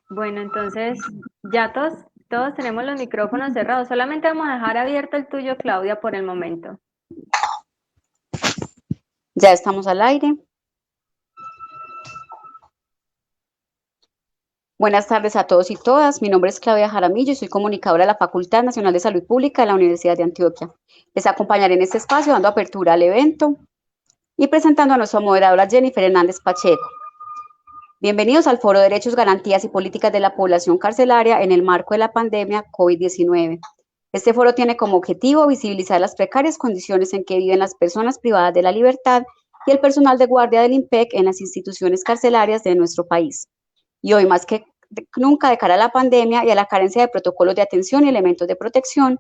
Bueno, entonces ya todos tenemos los micrófonos cerrados. Solamente vamos a dejar abierto el tuyo, Claudia, por el momento. Ya estamos al aire. Buenas tardes a todos y todas. Mi nombre es Claudia Jaramillo y soy comunicadora de la Facultad Nacional de Salud Pública de la Universidad de Antioquia. Les acompañaré en este espacio dando apertura al evento y presentando a nuestra moderadora Jennifer Hernández Pacheco. Bienvenidos al Foro de Derechos, Garantías y Políticas de la Población Carcelaria en el marco de la pandemia COVID-19. Este foro tiene como objetivo visibilizar las precarias condiciones en que viven las personas privadas de la libertad y el personal de guardia del IMPEC en las instituciones carcelarias de nuestro país. Y hoy más que nunca, de cara a la pandemia y a la carencia de protocolos de atención y elementos de protección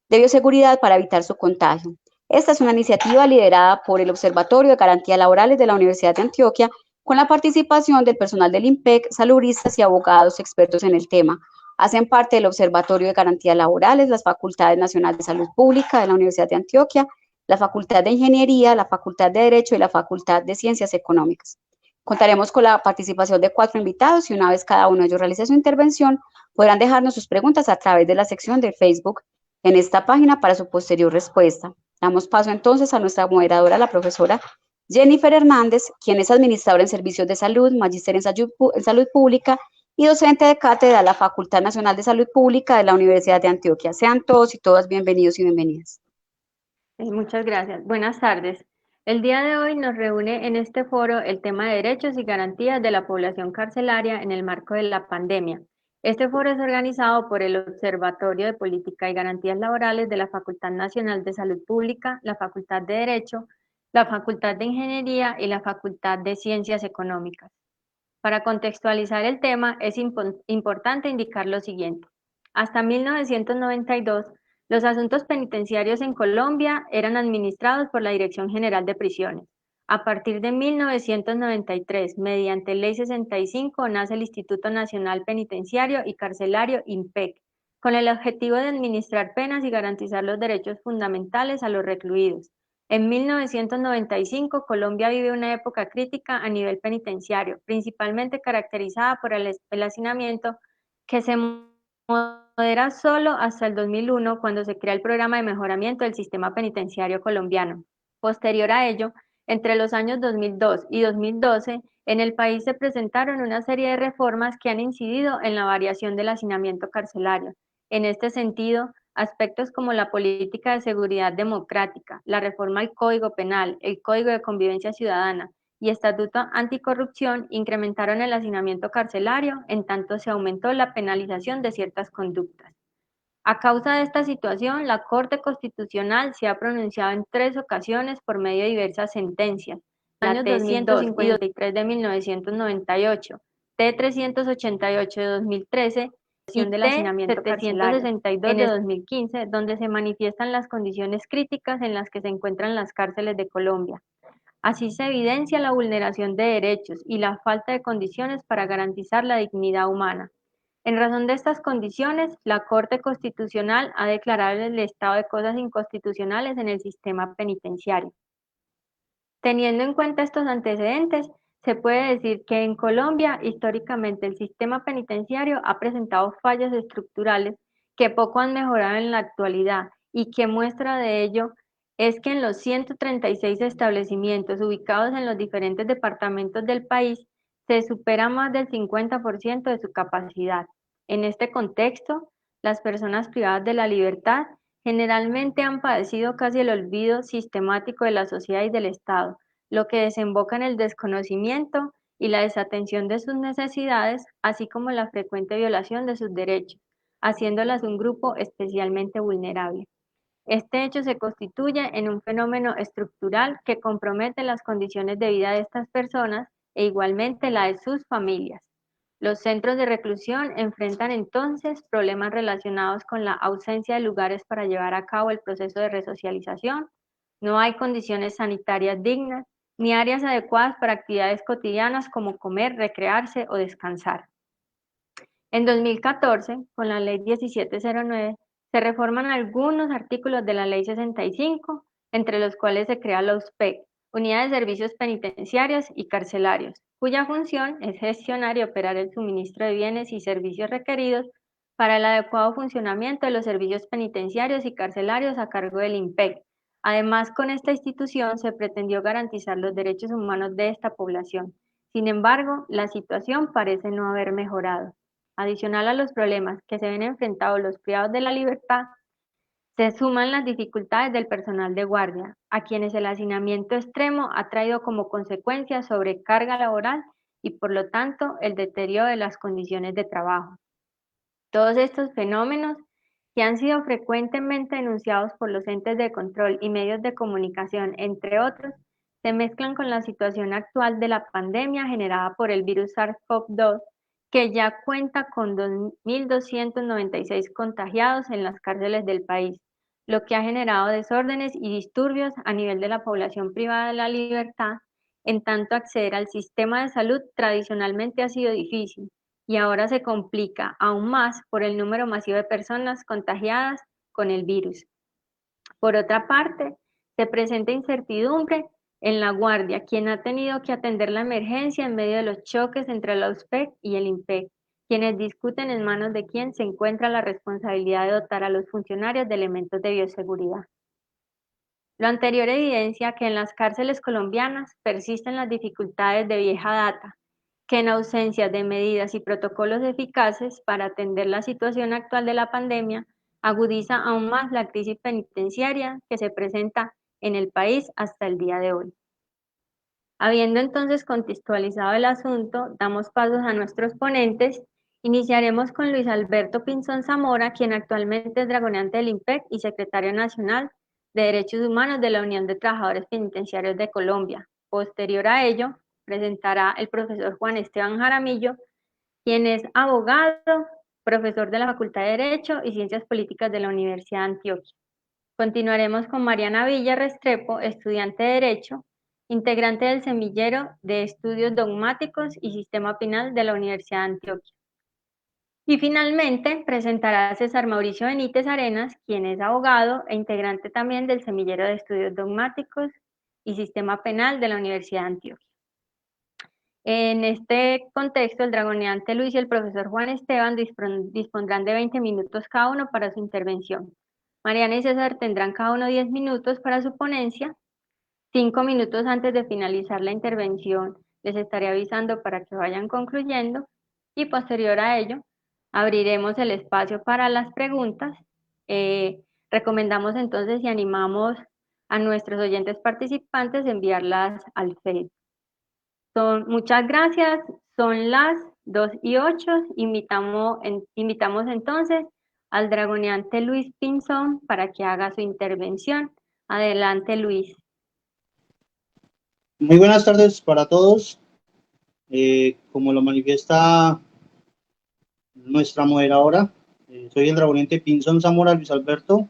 de bioseguridad para evitar su contagio. Esta es una iniciativa liderada por el Observatorio de Garantías Laborales de la Universidad de Antioquia, con la participación del personal del IMPEC, salubristas y abogados expertos en el tema. Hacen parte del Observatorio de Garantías Laborales las Facultades Nacionales de Salud Pública de la Universidad de Antioquia, la Facultad de Ingeniería, la Facultad de Derecho y la Facultad de Ciencias Económicas. Contaremos con la participación de 4 invitados y una vez cada uno de ellos realice su intervención, podrán dejarnos sus preguntas a través de la sección de Facebook en esta página para su posterior respuesta. Damos paso entonces a nuestra moderadora, la profesora Jennifer Hernández, quien es administradora en servicios de salud, magíster en salud pública y docente de cátedra de la Facultad Nacional de Salud Pública de la Universidad de Antioquia. Sean todos y todas bienvenidos y bienvenidas. Muchas gracias. Buenas tardes. El día de hoy nos reúne en este foro el tema de derechos y garantías de la población carcelaria en el marco de la pandemia. Este foro es organizado por el Observatorio de Política y Garantías Laborales de la Facultad Nacional de Salud Pública, la Facultad de Derecho, la Facultad de Ingeniería y la Facultad de Ciencias Económicas. Para contextualizar el tema, es importante indicar lo siguiente. Hasta 1992, los asuntos penitenciarios en Colombia eran administrados por la Dirección General de Prisiones. A partir de 1993, mediante Ley 65, nace el Instituto Nacional Penitenciario y Carcelario INPEC, con el objetivo de administrar penas y garantizar los derechos fundamentales a los recluidos. En 1995, Colombia vive una época crítica a nivel penitenciario, principalmente caracterizada por el hacinamiento que se modera solo hasta el 2001, cuando se crea el Programa de Mejoramiento del Sistema Penitenciario Colombiano. Posterior a ello, entre los años 2002 y 2012, en el país se presentaron una serie de reformas que han incidido en la variación del hacinamiento carcelario. En este sentido, aspectos como la política de seguridad democrática, la reforma al Código Penal, el Código de Convivencia Ciudadana y Estatuto Anticorrupción incrementaron el hacinamiento carcelario, en tanto se aumentó la penalización de ciertas conductas. A causa de esta situación, la Corte Constitucional se ha pronunciado en 3 ocasiones por medio de diversas sentencias: la Años T-153 de 1998, T-388 de 2013 y T-762 de 2015, donde se manifiestan las condiciones críticas en las que se encuentran las cárceles de Colombia. Así se evidencia la vulneración de derechos y la falta de condiciones para garantizar la dignidad humana. En razón de estas condiciones, la Corte Constitucional ha declarado el estado de cosas inconstitucionales en el sistema penitenciario. Teniendo en cuenta estos antecedentes, se puede decir que en Colombia, históricamente, el sistema penitenciario ha presentado fallas estructurales que poco han mejorado en la actualidad, y que muestra de ello es que en los 136 establecimientos ubicados en los diferentes departamentos del país se supera más del 50% de su capacidad. En este contexto, las personas privadas de la libertad generalmente han padecido casi el olvido sistemático de la sociedad y del Estado, lo que desemboca en el desconocimiento y la desatención de sus necesidades, así como la frecuente violación de sus derechos, haciéndolas un grupo especialmente vulnerable. Este hecho se constituye en un fenómeno estructural que compromete las condiciones de vida de estas personas e igualmente la de sus familias. Los centros de reclusión enfrentan entonces problemas relacionados con la ausencia de lugares para llevar a cabo el proceso de resocialización. No hay condiciones sanitarias dignas ni áreas adecuadas para actividades cotidianas como comer, recrearse o descansar. En 2014, con la Ley 1709, se reforman algunos artículos de la Ley 65, entre los cuales se crea la USPEC, Unidad de Servicios Penitenciarios y Carcelarios, cuya función es gestionar y operar el suministro de bienes y servicios requeridos para el adecuado funcionamiento de los servicios penitenciarios y carcelarios a cargo del INPEC. Además, con esta institución se pretendió garantizar los derechos humanos de esta población. Sin embargo, la situación parece no haber mejorado. Adicional a los problemas que se ven enfrentados los privados de la libertad, se suman las dificultades del personal de guardia, a quienes el hacinamiento extremo ha traído como consecuencia sobrecarga laboral y por lo tanto el deterioro de las condiciones de trabajo. Todos estos fenómenos, que han sido frecuentemente denunciados por los entes de control y medios de comunicación, entre otros, se mezclan con la situación actual de la pandemia generada por el virus SARS-CoV-2, que ya cuenta con 2.296 contagiados en las cárceles del país, lo que ha generado desórdenes y disturbios a nivel de la población privada de la libertad, en tanto acceder al sistema de salud tradicionalmente ha sido difícil y ahora se complica aún más por el número masivo de personas contagiadas con el virus. Por otra parte, se presenta incertidumbre en la guardia, quien ha tenido que atender la emergencia en medio de los choques entre la USPEC y el INPEC, quienes discuten en manos de quién se encuentra la responsabilidad de dotar a los funcionarios de elementos de bioseguridad. Lo anterior evidencia que en las cárceles colombianas persisten las dificultades de vieja data, que en ausencia de medidas y protocolos eficaces para atender la situación actual de la pandemia, agudiza aún más la crisis penitenciaria que se presenta en el país hasta el día de hoy. Habiendo entonces contextualizado el asunto, damos pasos a nuestros ponentes. Iniciaremos con Luis Alberto Pinzón Zamora, quien actualmente es dragoneante del INPEC y secretario nacional de Derechos Humanos de la Unión de Trabajadores Penitenciarios de Colombia. Posterior a ello, presentará el profesor Juan Esteban Jaramillo, quien es abogado, profesor de la Facultad de Derecho y Ciencias Políticas de la Universidad de Antioquia. Continuaremos con Mariana Villa Restrepo, estudiante de Derecho, integrante del Semillero de Estudios Dogmáticos y Sistema Penal de la Universidad de Antioquia. Y finalmente presentará a César Mauricio Benítez Arenas, quien es abogado e integrante también del Semillero de Estudios Dogmáticos y Sistema Penal de la Universidad de Antioquia. En este contexto, el dragoneante Luis y el profesor Juan Esteban dispondrán de 20 minutos cada uno para su intervención. Mariana y César tendrán cada uno 10 minutos para su ponencia. 5 minutos antes de finalizar la intervención les estaré avisando para que vayan concluyendo y posterior a ello abriremos el espacio para las preguntas. Recomendamos entonces y animamos a nuestros oyentes participantes a enviarlas al Facebook. Muchas gracias, son las 2:08, invitamos entonces al dragoneante Luis Pinzón para que haga su intervención. Adelante, Luis. Muy buenas tardes para todos. Como lo manifiesta nuestra moderadora, soy el dragoneante Pinzón Zamora Luis Alberto,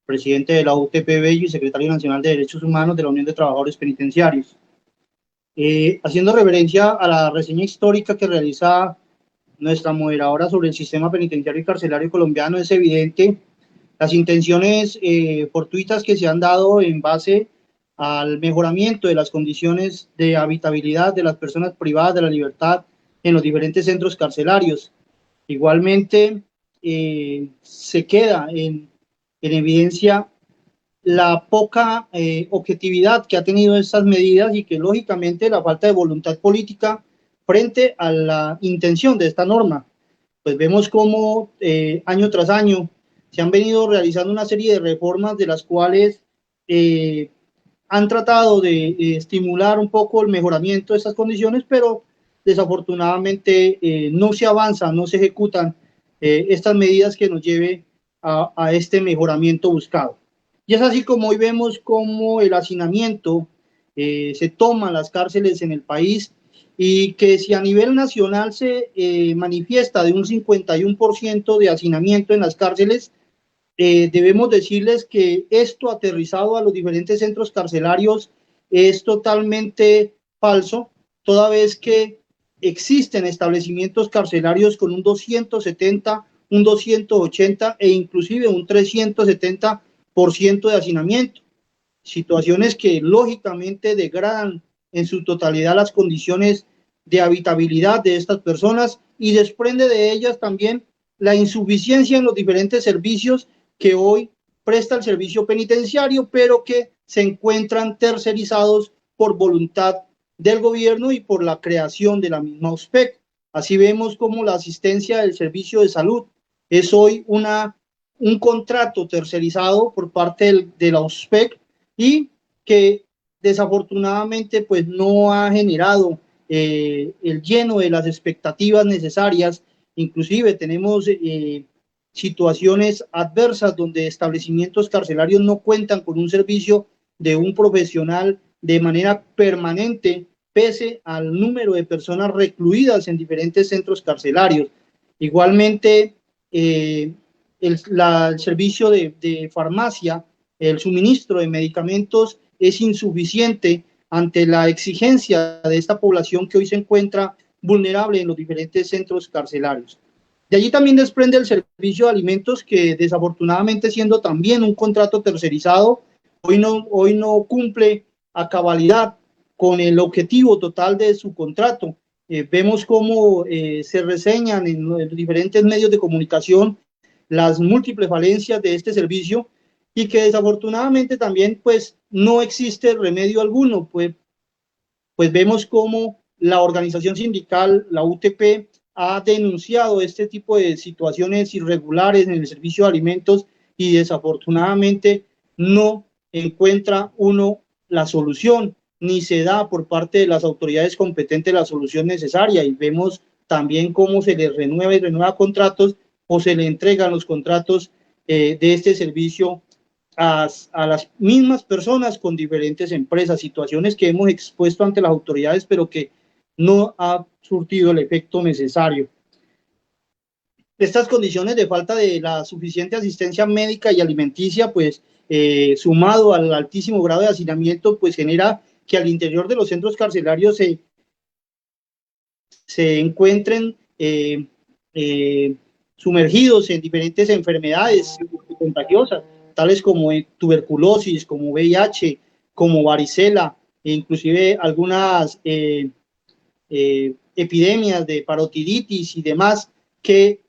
presidente de la UTP Bello y secretario nacional de Derechos Humanos de la Unión de Trabajadores Penitenciarios. Haciendo referencia a la reseña histórica que realiza nuestra moderadora sobre el sistema penitenciario y carcelario colombiano, es evidente las intenciones fortuitas que se han dado en base al mejoramiento de las condiciones de habitabilidad de las personas privadas de la libertad en los diferentes centros carcelarios. Igualmente, se queda en evidencia la poca objetividad que ha tenido estas medidas y que lógicamente la falta de voluntad política frente a la intención de esta norma. Pues vemos cómo año tras año se han venido realizando una serie de reformas de las cuales han tratado de estimular un poco el mejoramiento de estas condiciones, pero desafortunadamente no se avanza, no se ejecutan estas medidas que nos lleve a este mejoramiento buscado. Y es así como hoy vemos cómo el hacinamiento se toma las cárceles en el país y que si a nivel nacional se manifiesta de un 51% de hacinamiento en las cárceles, debemos decirles que esto aterrizado a los diferentes centros carcelarios es totalmente falso, toda vez que existen establecimientos carcelarios con un 270, un 280 e inclusive un 370% de hacinamiento, situaciones que lógicamente degradan en su totalidad las condiciones de habitabilidad de estas personas y desprende de ellas también la insuficiencia en los diferentes servicios que hoy presta el servicio penitenciario, pero que se encuentran tercerizados por voluntad del gobierno y por la creación de la misma USPEC. Así vemos como la asistencia del servicio de salud es hoy un contrato tercerizado por parte de la USPEC y que desafortunadamente pues no ha generado el lleno de las expectativas necesarias. Inclusive tenemos situaciones adversas donde establecimientos carcelarios no cuentan con un servicio de un profesional de manera permanente, pese al número de personas recluidas en diferentes centros carcelarios. Igualmente, el servicio de farmacia, el suministro de medicamentos es insuficiente ante la exigencia de esta población que hoy se encuentra vulnerable en los diferentes centros carcelarios. De allí también desprende el servicio de alimentos que desafortunadamente, siendo también un contrato tercerizado, hoy no cumple a cabalidad con el objetivo total de su contrato. Vemos cómo se reseñan en los diferentes medios de comunicación las múltiples falencias de este servicio y que desafortunadamente también pues no existe remedio alguno, pues vemos cómo la organización sindical, la UTP, ha denunciado este tipo de situaciones irregulares en el servicio de alimentos y desafortunadamente no encuentra uno la solución, ni se da por parte de las autoridades competentes la solución necesaria, y vemos también cómo se les renueva y renueva contratos o se le entregan los contratos de este servicio a las mismas personas con diferentes empresas, situaciones que hemos expuesto ante las autoridades, pero que no ha surtido el efecto necesario. Estas condiciones de falta de la suficiente asistencia médica y alimenticia, pues sumado al altísimo grado de hacinamiento, pues genera que al interior de los centros carcelarios se encuentren sumergidos en diferentes enfermedades contagiosas, tales como tuberculosis, como VIH, como varicela, e inclusive algunas epidemias de parotiditis y demás, que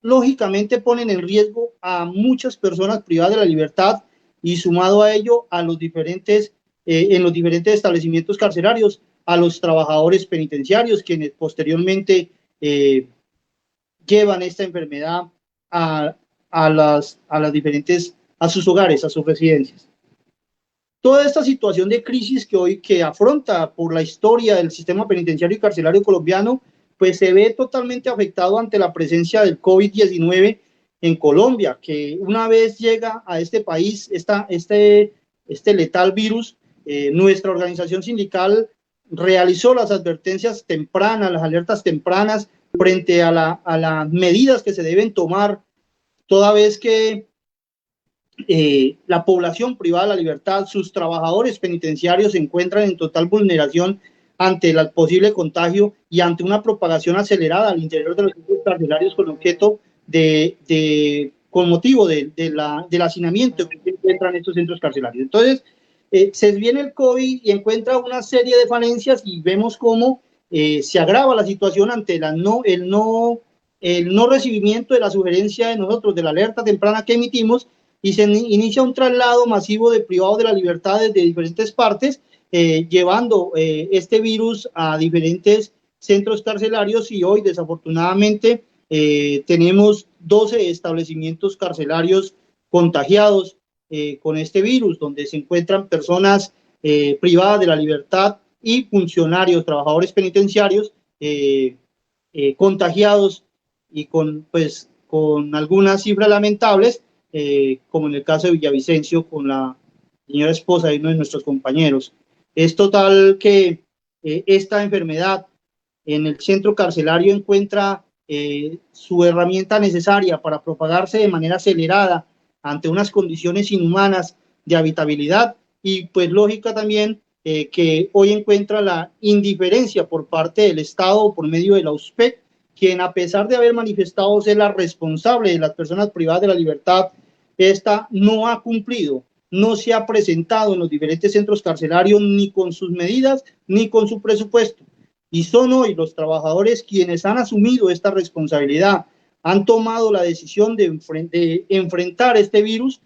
lógicamente ponen en riesgo a muchas personas privadas de la libertad, y sumado a ello a los diferentes, en los diferentes establecimientos carcelarios, a los trabajadores penitenciarios, quienes posteriormente llevan esta enfermedad a sus hogares, a sus residencias. Toda esta situación de crisis que afronta por la historia del sistema penitenciario y carcelario colombiano, pues se ve totalmente afectado ante la presencia del COVID-19 en Colombia, que una vez llega a este país este letal virus, nuestra organización sindical realizó las advertencias tempranas, las alertas tempranas frente a las medidas que se deben tomar, toda vez que la población privada de la libertad, sus trabajadores penitenciarios se encuentran en total vulneración ante el posible contagio y ante una propagación acelerada al interior de los centros carcelarios con motivo del hacinamiento que se encuentran en estos centros carcelarios. Entonces, se viene el COVID y encuentra una serie de falencias, y vemos cómo se agrava la situación ante el no recibimiento de la sugerencia de nosotros, de la alerta temprana que emitimos, y se inicia un traslado masivo de privados de la libertad desde diferentes partes, llevando este virus a diferentes centros carcelarios, y hoy desafortunadamente tenemos 12 establecimientos carcelarios contagiados con este virus, donde se encuentran personas privadas de la libertad y funcionarios, trabajadores penitenciarios contagiados, y con algunas cifras lamentables, como en el caso de Villavicencio con la señora esposa de uno de nuestros compañeros. Es total que esta enfermedad en el centro carcelario encuentra su herramienta necesaria para propagarse de manera acelerada ante unas condiciones inhumanas de habitabilidad, y pues lógica también que hoy encuentra la indiferencia por parte del Estado por medio de la USPEC, quien, a pesar de haber manifestado ser la responsable de las personas privadas de la libertad, esta no ha cumplido, no se ha presentado en los diferentes centros carcelarios ni con sus medidas ni con su presupuesto. y son hoy los trabajadores quienes han asumido esta responsabilidad, han tomado la decisión de enfrentar este virus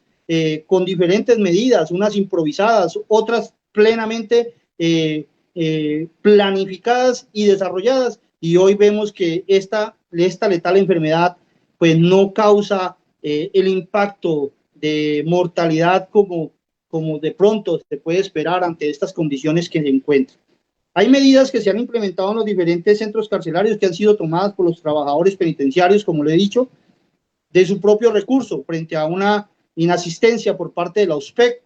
con diferentes medidas, unas improvisadas, otras plenamente planificadas y desarrolladas, y hoy vemos que esta letal enfermedad pues no causa el impacto de mortalidad como de pronto se puede esperar ante estas condiciones que se encuentran. Hay medidas que se han implementado en los diferentes centros carcelarios que han sido tomadas por los trabajadores penitenciarios, como le he dicho, de su propio recurso frente a una inasistencia por parte de la USPEC.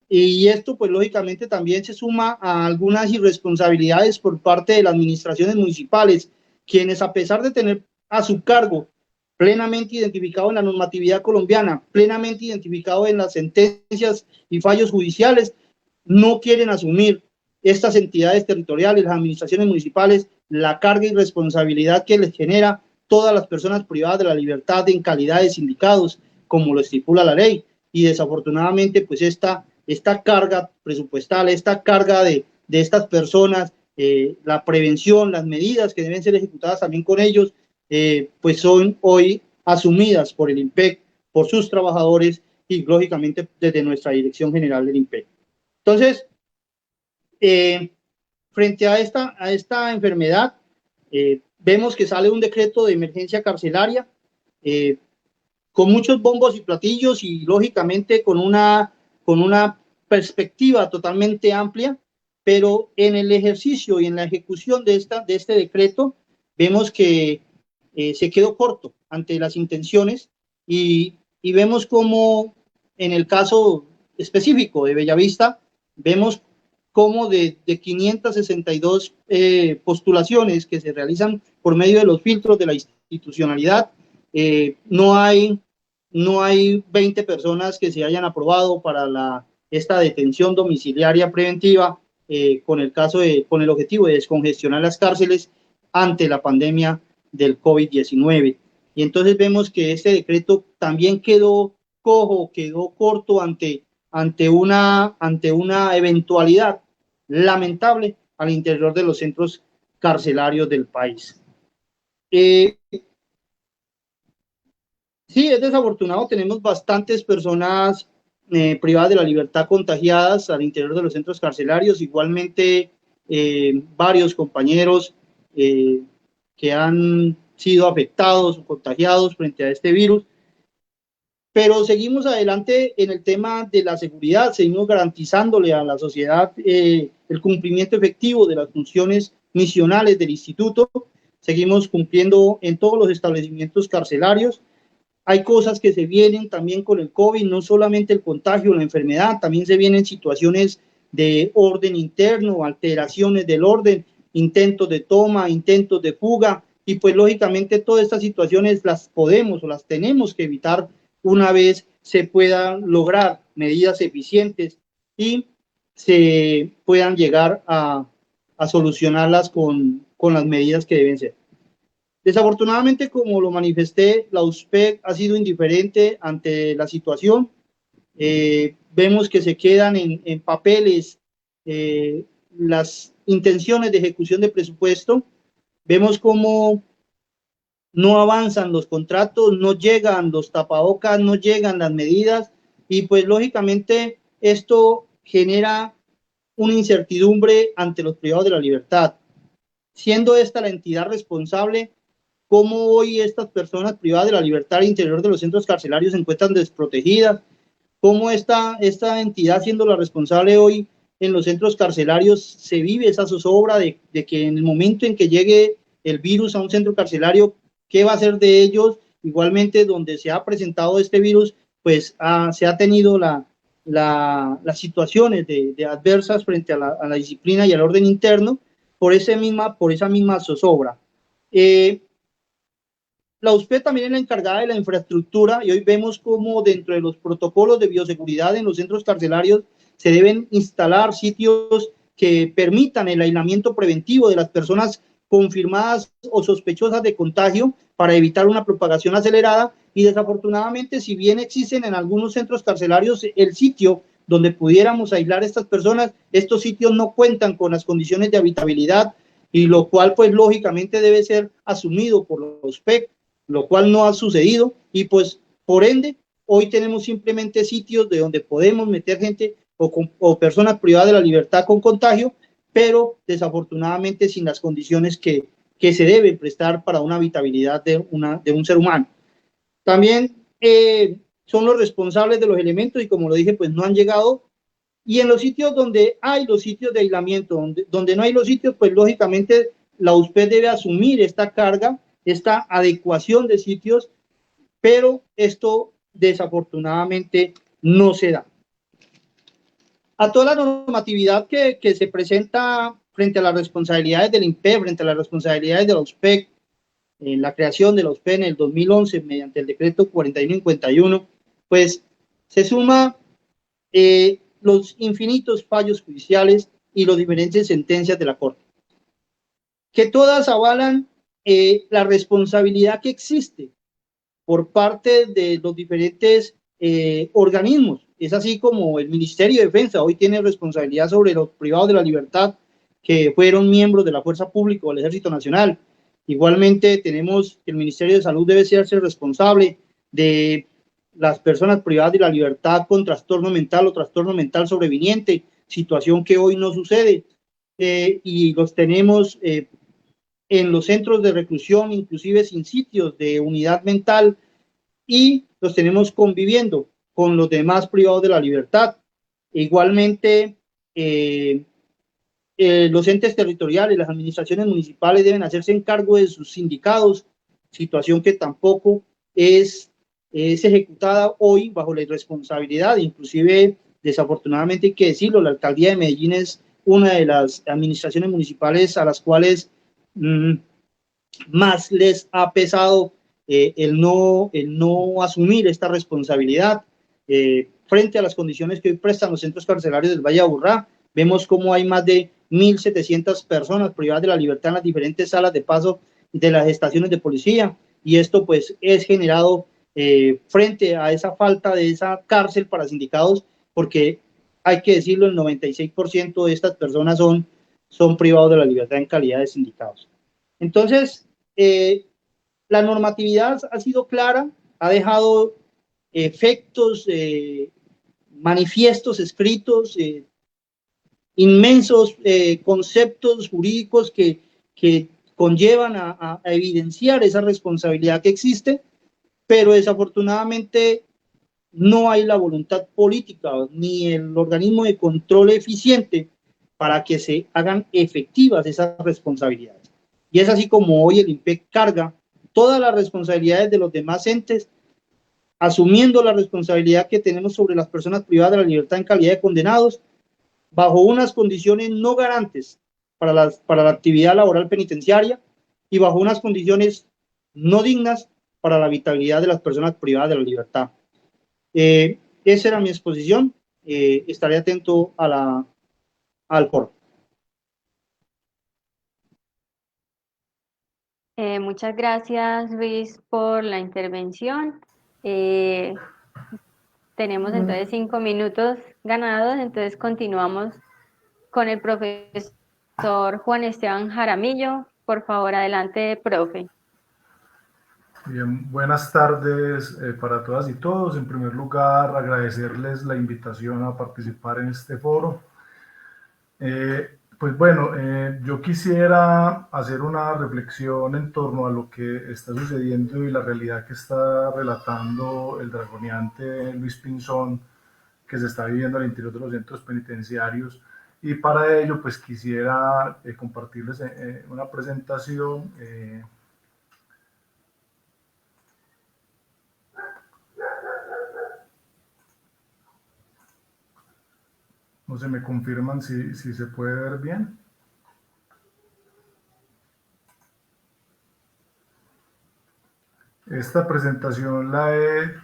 Y esto, pues lógicamente, también se suma a algunas irresponsabilidades por parte de las administraciones municipales, quienes, a pesar de tener a su cargo plenamente identificado en la normatividad colombiana, plenamente identificado en las sentencias y fallos judiciales, no quieren asumir estas entidades territoriales, las administraciones municipales, la carga y responsabilidad que les genera todas las personas privadas de la libertad en calidad de sindicados, como lo estipula la ley. Y desafortunadamente, pues esta carga presupuestal, esta carga de estas personas, la prevención, las medidas que deben ser ejecutadas también con ellos, pues son hoy asumidas por el IMPEC, por sus trabajadores y lógicamente desde nuestra dirección general del IMPEC. Entonces, frente a esta enfermedad, vemos que sale un decreto de emergencia carcelaria con muchos bombos y platillos y lógicamente con una perspectiva totalmente amplia, pero en el ejercicio y en la ejecución de este decreto vemos que se quedó corto ante las intenciones y vemos como en el caso específico de Bellavista, vemos como de 562 postulaciones que se realizan por medio de los filtros de la institucionalidad, no hay 20 personas que se hayan aprobado para esta detención domiciliaria preventiva con el objetivo de descongestionar las cárceles ante la pandemia del COVID-19. Y entonces vemos que este decreto también quedó cojo, quedó corto ante una eventualidad lamentable al interior de los centros carcelarios del país. Sí, es desafortunado, tenemos bastantes personas privadas de la libertad contagiadas al interior de los centros carcelarios, igualmente varios compañeros que han sido afectados o contagiados frente a este virus, pero seguimos adelante en el tema de la seguridad, seguimos garantizándole a la sociedad el cumplimiento efectivo de las funciones misionales del instituto, seguimos cumpliendo en todos los establecimientos carcelarios. Hay cosas que se vienen también con el COVID, no solamente el contagio, la enfermedad, también se vienen situaciones de orden interno, alteraciones del orden, intentos de toma, intentos de fuga, y pues lógicamente todas estas situaciones las podemos o las tenemos que evitar una vez se puedan lograr medidas eficientes y se puedan llegar a solucionarlas con las medidas que deben ser. Desafortunadamente, como lo manifesté, la USPEC ha sido indiferente ante la situación. Vemos que se quedan en papeles las intenciones de ejecución de presupuesto. Vemos cómo no avanzan los contratos, no llegan los tapabocas, no llegan las medidas y pues lógicamente esto genera una incertidumbre ante los privados de la libertad. Siendo esta la entidad responsable, ¿cómo hoy estas personas privadas de la libertad al interior de los centros carcelarios se encuentran desprotegidas? ¿Cómo esta entidad, siendo la responsable hoy en los centros carcelarios, se vive esa zozobra de que en el momento en que llegue el virus a un centro carcelario, ¿qué va a hacer de ellos? Igualmente, donde se ha presentado este virus, pues se ha tenido las situaciones de adversas frente a la disciplina y al orden interno por esa misma zozobra. La USPEC también es la encargada de la infraestructura y hoy vemos cómo dentro de los protocolos de bioseguridad en los centros carcelarios se deben instalar sitios que permitan el aislamiento preventivo de las personas confirmadas o sospechosas de contagio para evitar una propagación acelerada y desafortunadamente, si bien existen en algunos centros carcelarios el sitio donde pudiéramos aislar a estas personas, estos sitios no cuentan con las condiciones de habitabilidad y lo cual pues lógicamente debe ser asumido por los PEC, lo cual no ha sucedido, y pues por ende hoy tenemos simplemente sitios de donde podemos meter gente o personas privadas de la libertad con contagio, pero desafortunadamente sin las condiciones que se deben prestar para una habitabilidad de un ser humano. También son los responsables de los elementos y como lo dije, pues no han llegado. Y en los sitios donde hay los sitios de aislamiento, donde no hay los sitios, pues lógicamente la USPED debe asumir esta carga, esta adecuación de sitios, pero esto desafortunadamente no se da. A toda la normatividad que se presenta frente a las responsabilidades del INPE, frente a las responsabilidades de la USPEC, en la creación de la USPEC en el 2011 mediante el decreto 4151, pues se suma los infinitos fallos judiciales y las diferentes sentencias de la Corte, que todas avalan la responsabilidad que existe por parte de los diferentes organismos. Es así como el Ministerio de Defensa hoy tiene responsabilidad sobre los privados de la libertad que fueron miembros de la Fuerza Pública o del Ejército Nacional. Igualmente tenemos que el Ministerio de Salud debe ser responsable de las personas privadas de la libertad con trastorno mental o trastorno mental sobreviniente, situación que hoy no sucede, y los tenemos en los centros de reclusión, inclusive sin sitios de unidad mental, y los tenemos conviviendo con los demás privados de la libertad. Igualmente, los entes territoriales, las administraciones municipales deben hacerse en cargo de sus sindicados, situación que tampoco es ejecutada hoy bajo la irresponsabilidad, inclusive desafortunadamente hay que decirlo, la alcaldía de Medellín es una de las administraciones municipales a las cuales más les ha pesado el no asumir esta responsabilidad frente a las condiciones que hoy prestan los centros carcelarios del Valle de Aburrá. Vemos cómo hay más de 1.700 personas privadas de la libertad en las diferentes salas de paso de las estaciones de policía, y esto pues es generado frente a esa falta de esa cárcel para sindicados, porque hay que decirlo, el 96% de estas personas son privados de la libertad en calidad de sindicados. Entonces, la normatividad ha sido clara, ha dejado efectos, manifiestos escritos, inmensos conceptos jurídicos que conllevan a evidenciar esa responsabilidad que existe, pero desafortunadamente no hay la voluntad política ni el organismo de control eficiente para que se hagan efectivas esas responsabilidades. Y es así como hoy el INPEC carga todas las responsabilidades de los demás entes, asumiendo la responsabilidad que tenemos sobre las personas privadas de la libertad en calidad de condenados, bajo unas condiciones no garantes para la actividad laboral penitenciaria y bajo unas condiciones no dignas para la habitabilidad de las personas privadas de la libertad. Esa era mi exposición. Estaré atento al foro. Muchas gracias, Luis, por la intervención. Tenemos entonces 5 minutos ganados, entonces continuamos con el profesor Juan Esteban Jaramillo. Por favor, adelante, profe. Bien, buenas tardes para todas y todos. En primer lugar, agradecerles la invitación a participar en este foro. Pues bueno, yo quisiera hacer una reflexión en torno a lo que está sucediendo y la realidad que está relatando el dragoneante Luis Pinzón, que se está viviendo al interior de los centros penitenciarios. Y para ello, pues quisiera compartirles una presentación no sé, me confirman si se puede ver bien. Esta presentación la he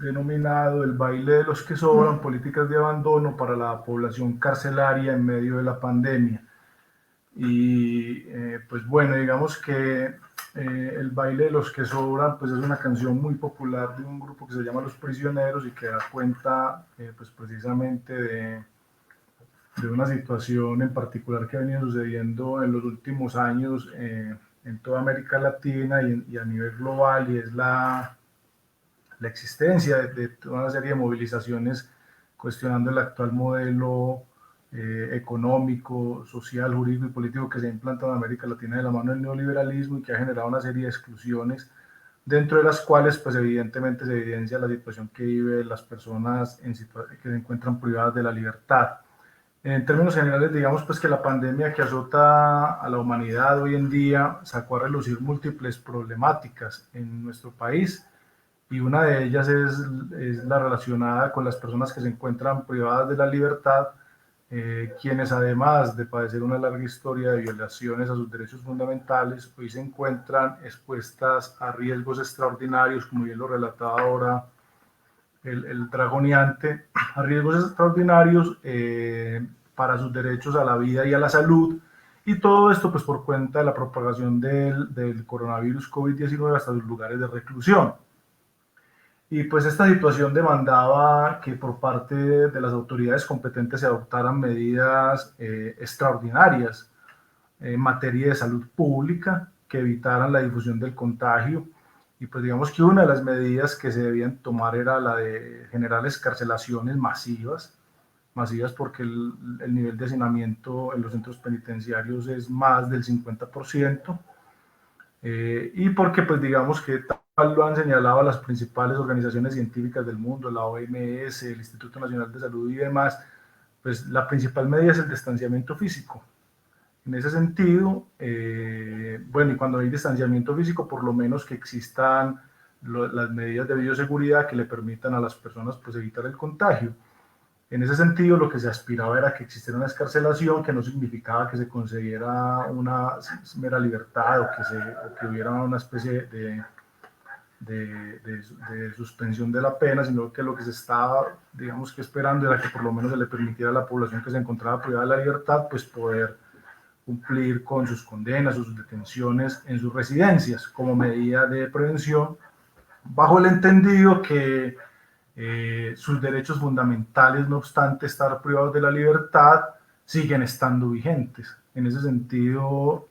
denominado el baile de los que sobran, políticas de abandono para la población carcelaria en medio de la pandemia. Y pues bueno, digamos que el baile de los que sobran pues es una canción muy popular de un grupo que se llama Los Prisioneros y que da cuenta pues precisamente de una situación en particular que ha venido sucediendo en los últimos años en toda América Latina y a nivel global, y es la existencia de toda una serie de movilizaciones cuestionando el actual modelo económico, social, jurídico y político que se ha implantado en América Latina de la mano del neoliberalismo y que ha generado una serie de exclusiones, dentro de las cuales pues evidentemente se evidencia la situación que viven las personas que se encuentran privadas de la libertad. En términos generales, digamos pues que la pandemia que azota a la humanidad hoy en día sacó a relucir múltiples problemáticas en nuestro país, y una de ellas es la relacionada con las personas que se encuentran privadas de la libertad, quienes además de padecer una larga historia de violaciones a sus derechos fundamentales, hoy se encuentran expuestas a riesgos extraordinarios, como bien lo relataba ahora el dragoniante, a riesgos extraordinarios para sus derechos a la vida y a la salud, y todo esto pues por cuenta de la propagación del coronavirus COVID-19 hasta sus lugares de reclusión. Y pues esta situación demandaba que por parte de las autoridades competentes se adoptaran medidas extraordinarias en materia de salud pública que evitaran la difusión del contagio. Y pues digamos que una de las medidas que se debían tomar era la de generar escarcelaciones masivas porque el nivel de hacinamiento en los centros penitenciarios es más del 50%, y porque pues digamos que tal lo han señalado las principales organizaciones científicas del mundo, la OMS, el Instituto Nacional de Salud y demás, pues la principal medida es el distanciamiento físico. En ese sentido, bueno, y cuando hay distanciamiento físico, por lo menos que existan las medidas de bioseguridad que le permitan a las personas pues evitar el contagio. En ese sentido, lo que se aspiraba era que existiera una escarcelación, que no significaba que se concediera una mera libertad o que hubiera una especie de suspensión de la pena, sino que lo que se estaba, digamos que esperando era que por lo menos se le permitiera a la población que se encontraba privada de la libertad, pues poder cumplir con sus condenas, sus detenciones en sus residencias como medida de prevención, bajo el entendido que sus derechos fundamentales, no obstante estar privados de la libertad, siguen estando vigentes. En ese sentido,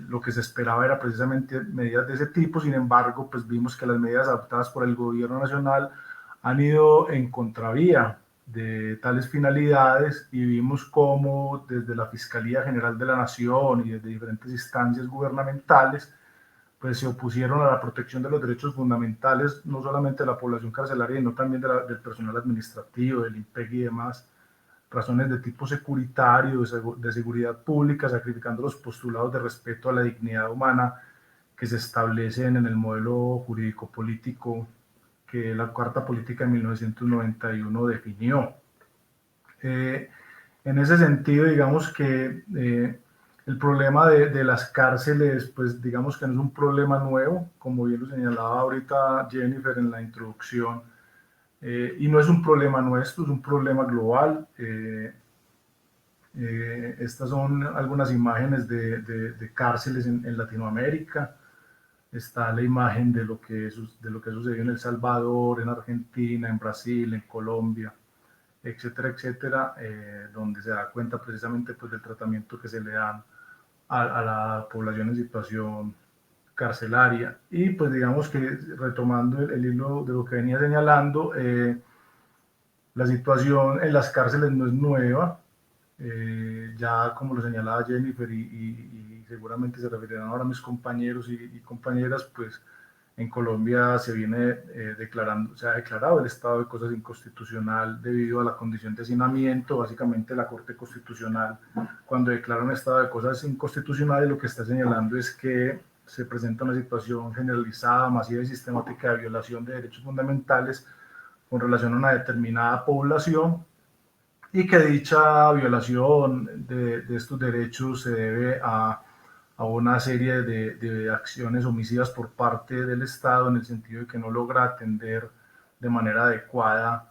lo que se esperaba era precisamente medidas de ese tipo. Sin embargo, pues vimos que las medidas adoptadas por el gobierno nacional han ido en contravía de tales finalidades, y vimos cómo desde la Fiscalía General de la Nación y desde diferentes instancias gubernamentales pues se opusieron a la protección de los derechos fundamentales, no solamente de la población carcelaria, sino también del personal administrativo, del IMPEC y demás, razones de tipo securitario, de seguridad pública, sacrificando los postulados de respeto a la dignidad humana que se establecen en el modelo jurídico-político que la Carta Política de 1991 definió. En ese sentido, digamos que el problema de las cárceles, pues digamos que no es un problema nuevo, como bien lo señalaba ahorita Jennifer en la introducción, y no es un problema nuestro, es un problema global. Estas son algunas imágenes de cárceles en Latinoamérica. Está la imagen de lo que sucedió en El Salvador, en Argentina, en Brasil, en Colombia, etcétera, etcétera, donde se da cuenta precisamente pues, del tratamiento que se le dan a la población en situación carcelaria. Y pues digamos que retomando el hilo de lo que venía señalando, la situación en las cárceles no es nueva, ya como lo señalaba Jennifer y seguramente se referirán ahora mis compañeros y compañeras, pues en Colombia se ha declarado el estado de cosas inconstitucional debido a la condición de hacinamiento. Básicamente la Corte Constitucional, cuando declara un estado de cosas inconstitucional, lo que está señalando es que se presenta una situación generalizada, masiva y sistemática de violación de derechos fundamentales con relación a una determinada población, y que dicha violación de estos derechos se debe a una serie de acciones omisivas por parte del Estado, en el sentido de que no logra atender de manera adecuada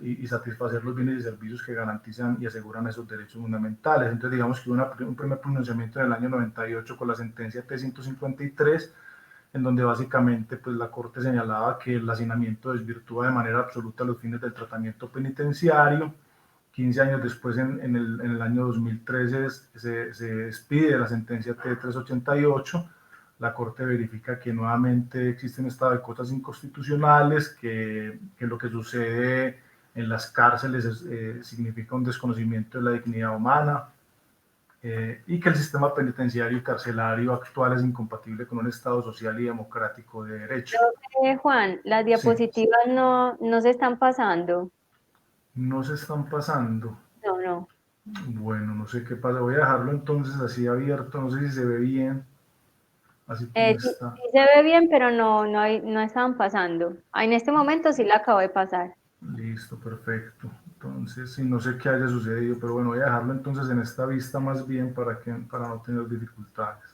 y satisfacer los bienes y servicios que garantizan y aseguran esos derechos fundamentales. Entonces digamos que hubo un primer pronunciamiento en el año 98 con la sentencia T-153, en donde básicamente pues, la Corte señalaba que el hacinamiento desvirtúa de manera absoluta los fines del tratamiento penitenciario, 15 años después, en el año 2013, se expide la sentencia T388. La Corte verifica que nuevamente existe un estado de cosas inconstitucionales, que lo que sucede en las cárceles significa un desconocimiento de la dignidad humana, y que el sistema penitenciario y carcelario actual es incompatible con un Estado social y democrático de derecho. Juan, las Sí, diapositivas no se están pasando. no se están pasando. No. Bueno, no sé qué pasa. Voy a dejarlo entonces así abierto. No sé si se ve bien. Así como Sí está. se ve bien, pero no estaban pasando. En este momento sí la acabo de pasar. Listo, perfecto. Entonces, sí, no sé qué haya sucedido, pero bueno, voy a dejarlo entonces en esta vista más bien para no tener dificultades.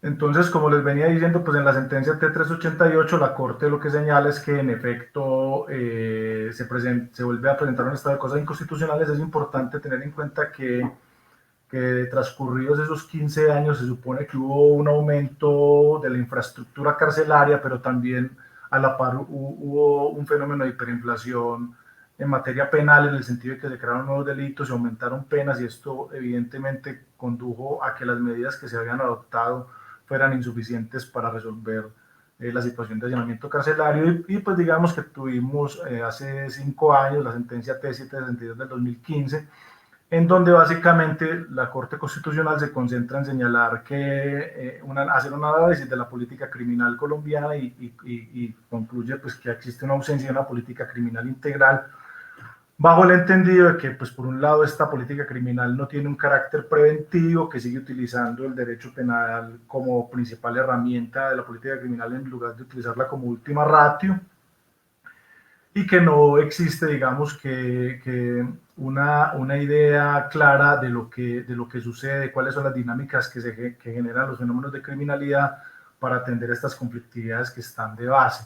Entonces, como les venía diciendo, pues en la sentencia T388 la Corte lo que señala es que en efecto se vuelve a presentar un estado de cosas inconstitucionales. Es importante tener en cuenta que transcurridos esos 15 años se supone que hubo un aumento de la infraestructura carcelaria, pero también a la par hubo un fenómeno de hiperinflación en materia penal, en el sentido de que se crearon nuevos delitos, se aumentaron penas, y esto evidentemente condujo a que las medidas que se habían adoptado fueran insuficientes para resolver la situación de hacinamiento carcelario. Y pues digamos que tuvimos hace 5 años la sentencia T762 del 2015, en donde básicamente la Corte Constitucional se concentra en señalar que hacer un análisis de la política criminal colombiana, y concluye pues que existe una ausencia de una política criminal integral, bajo el entendido de que, pues, por un lado, esta política criminal no tiene un carácter preventivo, que sigue utilizando el derecho penal como principal herramienta de la política criminal en lugar de utilizarla como última ratio, y que no existe, digamos, que una idea clara de lo que sucede, cuáles son las dinámicas que generan los fenómenos de criminalidad para atender estas conflictividades que están de base.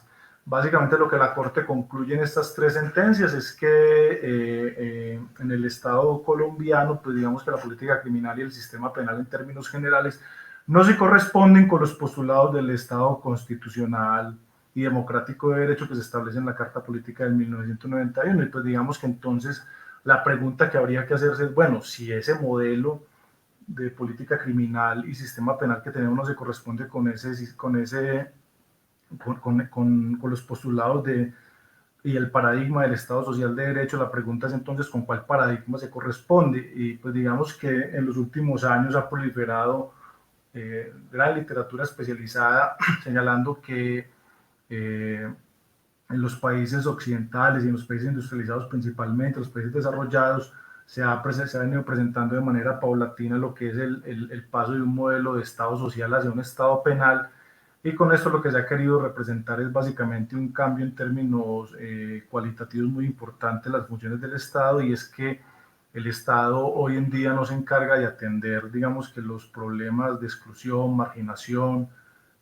Básicamente lo que la Corte concluye en estas 3 sentencias es que en el Estado colombiano, pues digamos que la política criminal y el sistema penal en términos generales no se corresponden con los postulados del Estado constitucional y democrático de derecho que se establece en la Carta Política de 1991. Y pues digamos que entonces la pregunta que habría que hacerse es, bueno, si ese modelo de política criminal y sistema penal que tenemos no se corresponde con los postulados y el paradigma del Estado Social de Derecho, la pregunta es entonces con cuál paradigma se corresponde. Y pues digamos que en los últimos años ha proliferado gran literatura especializada señalando que en los países occidentales y en los países industrializados principalmente, los países desarrollados, se ha venido presentando de manera paulatina lo que es el paso de un modelo de Estado social hacia un Estado penal, y con esto lo que se ha querido representar es básicamente un cambio en términos cualitativos muy importante en las funciones del Estado, y es que el Estado hoy en día no se encarga de atender, digamos, que los problemas de exclusión, marginación,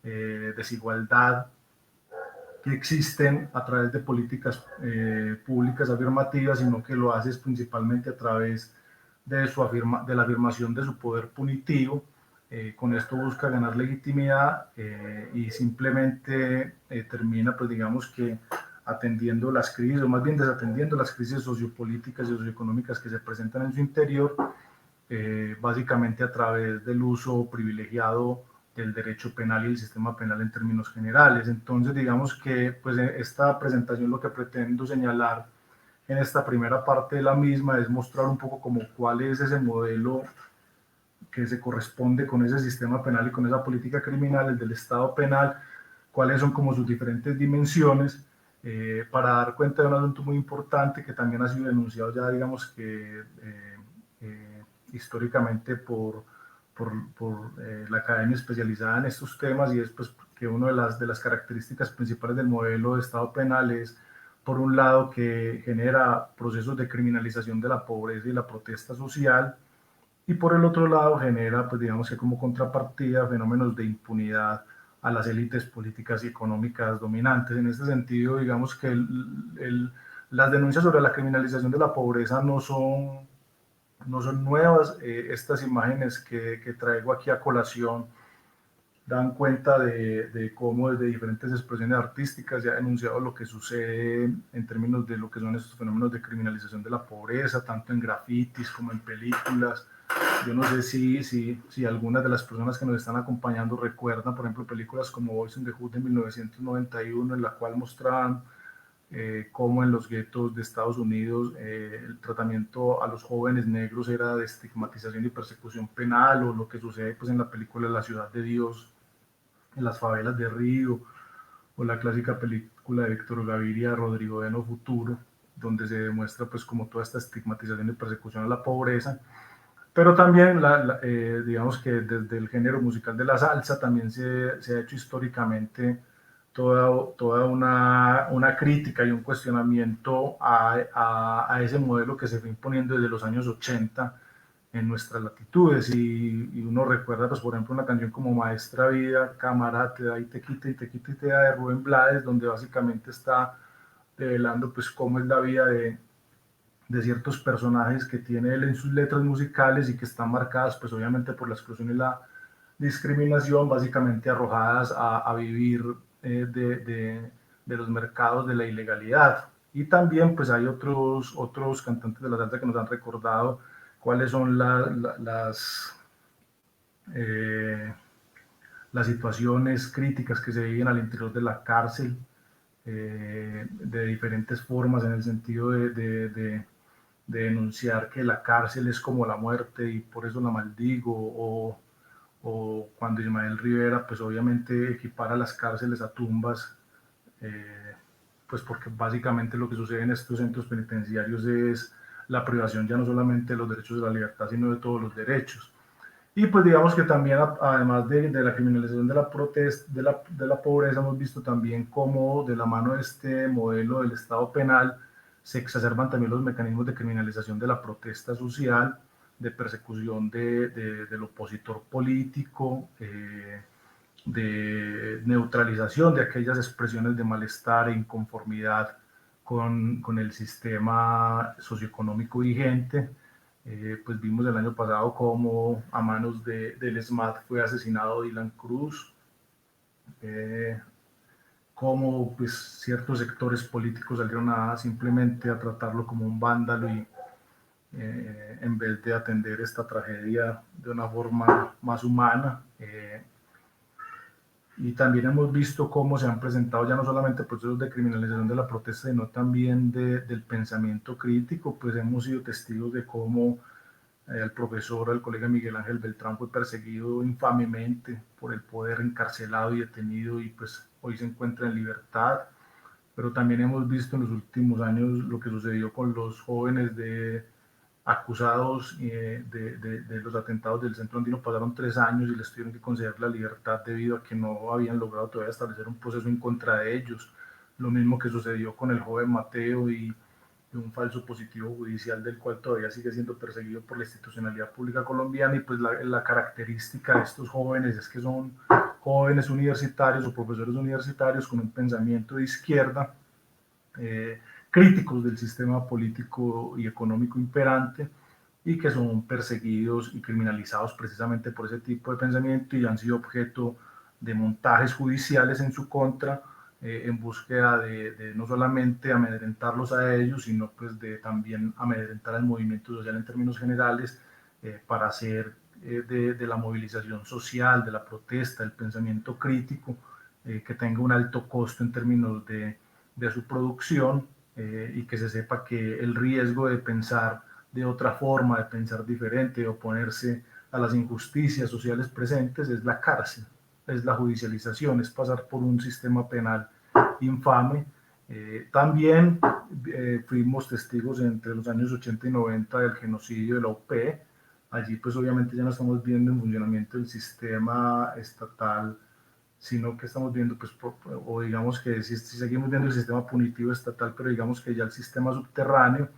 desigualdad que existen a través de políticas públicas afirmativas, sino que lo hace principalmente a través de la afirmación de su poder punitivo. Con esto busca ganar legitimidad y simplemente termina, pues digamos que atendiendo las crisis, o más bien desatendiendo las crisis sociopolíticas y socioeconómicas que se presentan en su interior, básicamente a través del uso privilegiado del derecho penal y el sistema penal en términos generales. Entonces, digamos que pues, esta presentación lo que pretendo señalar en esta primera parte de la misma es mostrar un poco como cuál es ese modelo que se corresponde con ese sistema penal y con esa política criminal, el del Estado penal, cuáles son como sus diferentes dimensiones, para dar cuenta de un asunto muy importante que también ha sido denunciado ya, digamos que históricamente por la academia especializada en estos temas, y es pues, que una de las características principales del modelo de Estado penal es, por un lado, que genera procesos de criminalización de la pobreza y la protesta social, y por el otro lado genera, pues digamos que como contrapartida, fenómenos de impunidad a las élites políticas y económicas dominantes. En este sentido, digamos que las denuncias sobre la criminalización de la pobreza no son nuevas. Estas imágenes que traigo aquí a colación dan cuenta de cómo desde diferentes expresiones artísticas se ha denunciado lo que sucede en términos de lo que son estos fenómenos de criminalización de la pobreza, tanto en grafitis como en películas. Yo no sé si algunas de las personas que nos están acompañando recuerdan, por ejemplo, películas como Boys in the Hood de 1991, en la cual mostraban cómo en los guetos de Estados Unidos el tratamiento a los jóvenes negros era de estigmatización y persecución penal, o lo que sucede pues, en la película La Ciudad de Dios, en las favelas de Río, o la clásica película de Víctor Gaviria, Rodrigo de No Futuro, donde se demuestra pues como toda esta estigmatización y persecución a la pobreza. Pero también, digamos que desde el género musical de la salsa también se ha hecho históricamente toda una crítica y un cuestionamiento a ese modelo que se fue imponiendo desde los años 80 en nuestras latitudes. Y uno recuerda, pues, por ejemplo, una canción como Maestra Vida, Cámara, te da y te quita y te quita y te da, de Rubén Blades, donde básicamente está revelando pues cómo es la vida de ciertos personajes que tiene él en sus letras musicales y que están marcadas pues obviamente por la exclusión y la discriminación, básicamente arrojadas a vivir de los mercados de la ilegalidad. Y también pues hay otros cantantes de la salsa que nos han recordado cuáles son las situaciones críticas que se viven al interior de la cárcel, de diferentes formas, en el sentido de denunciar que la cárcel es como la muerte y por eso la maldigo, o cuando Ismael Rivera pues obviamente equipara las cárceles a tumbas, pues porque básicamente lo que sucede en estos centros penitenciarios es la privación ya no solamente de los derechos de la libertad, sino de todos los derechos. Y pues digamos que también, además de la criminalización de la protesta, de la pobreza, hemos visto también cómo de la mano de este modelo del Estado penal se exacerban también los mecanismos de criminalización de la protesta social, de persecución del opositor político, de neutralización de aquellas expresiones de malestar e inconformidad con el sistema socioeconómico vigente. Pues vimos el año pasado cómo a manos del SMAT fue asesinado Dylan Cruz, cómo pues, ciertos sectores políticos salieron simplemente a tratarlo como un vándalo y en vez de atender esta tragedia de una forma más humana. Y también hemos visto cómo se han presentado ya no solamente procesos de criminalización de la protesta, sino también del pensamiento crítico. Pues hemos sido testigos de cómo el profesor, el colega Miguel Ángel Beltrán, fue perseguido infamemente por el poder, encarcelado y detenido, y pues hoy se encuentra en libertad. Pero también hemos visto en los últimos años lo que sucedió con los jóvenes acusados de los atentados del Centro Andino. Pasaron 3 años y les tuvieron que conceder la libertad debido a que no habían logrado todavía establecer un proceso en contra de ellos. Lo mismo que sucedió con el joven Mateo y un falso positivo judicial del cual todavía sigue siendo perseguido por la institucionalidad pública colombiana. Y pues la característica de estos jóvenes es que son jóvenes universitarios o profesores universitarios con un pensamiento de izquierda, críticos del sistema político y económico imperante, y que son perseguidos y criminalizados precisamente por ese tipo de pensamiento, y han sido objeto de montajes judiciales en su contra, en búsqueda de no solamente amedrentarlos a ellos, sino pues de también amedrentar al movimiento social en términos generales, para hacer de la movilización social, de la protesta, del pensamiento crítico, que tenga un alto costo en términos de su producción, y que se sepa que el riesgo de pensar de otra forma, de pensar diferente, de oponerse a las injusticias sociales presentes es la cárcel, es la judicialización, es pasar por un sistema penal infame. También fuimos testigos entre los años 80 y 90 del genocidio de la UP. Allí pues obviamente ya no estamos viendo en funcionamiento el sistema estatal, sino que estamos viendo, pues, o digamos que si seguimos viendo el sistema punitivo estatal, pero digamos que ya el sistema subterráneo,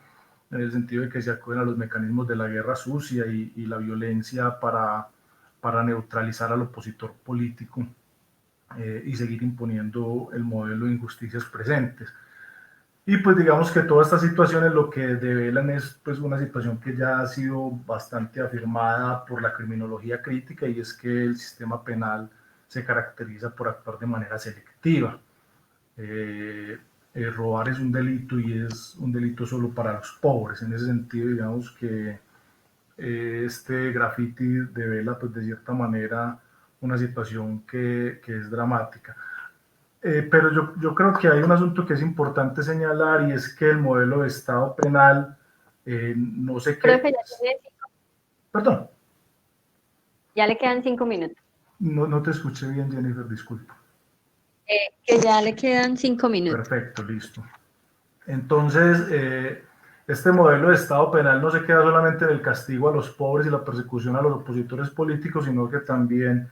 en el sentido de que se acuden a los mecanismos de la guerra sucia y la violencia para neutralizar al opositor político, y seguir imponiendo el modelo de injusticias presentes. Y pues digamos que todas estas situaciones lo que develan es pues una situación que ya ha sido bastante afirmada por la criminología crítica, y es que el sistema penal se caracteriza por actuar de manera selectiva. Robar es un delito y es un delito solo para los pobres. En ese sentido, digamos que este graffiti devela, pues, de cierta manera una situación que es dramática. Pero yo creo que hay un asunto que es importante señalar, y es que el modelo de Estado penal no sé qué... Profe, Perdón. ya le quedan 5 minutos. No te escuché bien, Jennifer, disculpa. Que ya le quedan 5 minutos. Perfecto, listo. Entonces, este modelo de Estado penal no se queda solamente en el castigo a los pobres y la persecución a los opositores políticos, sino que también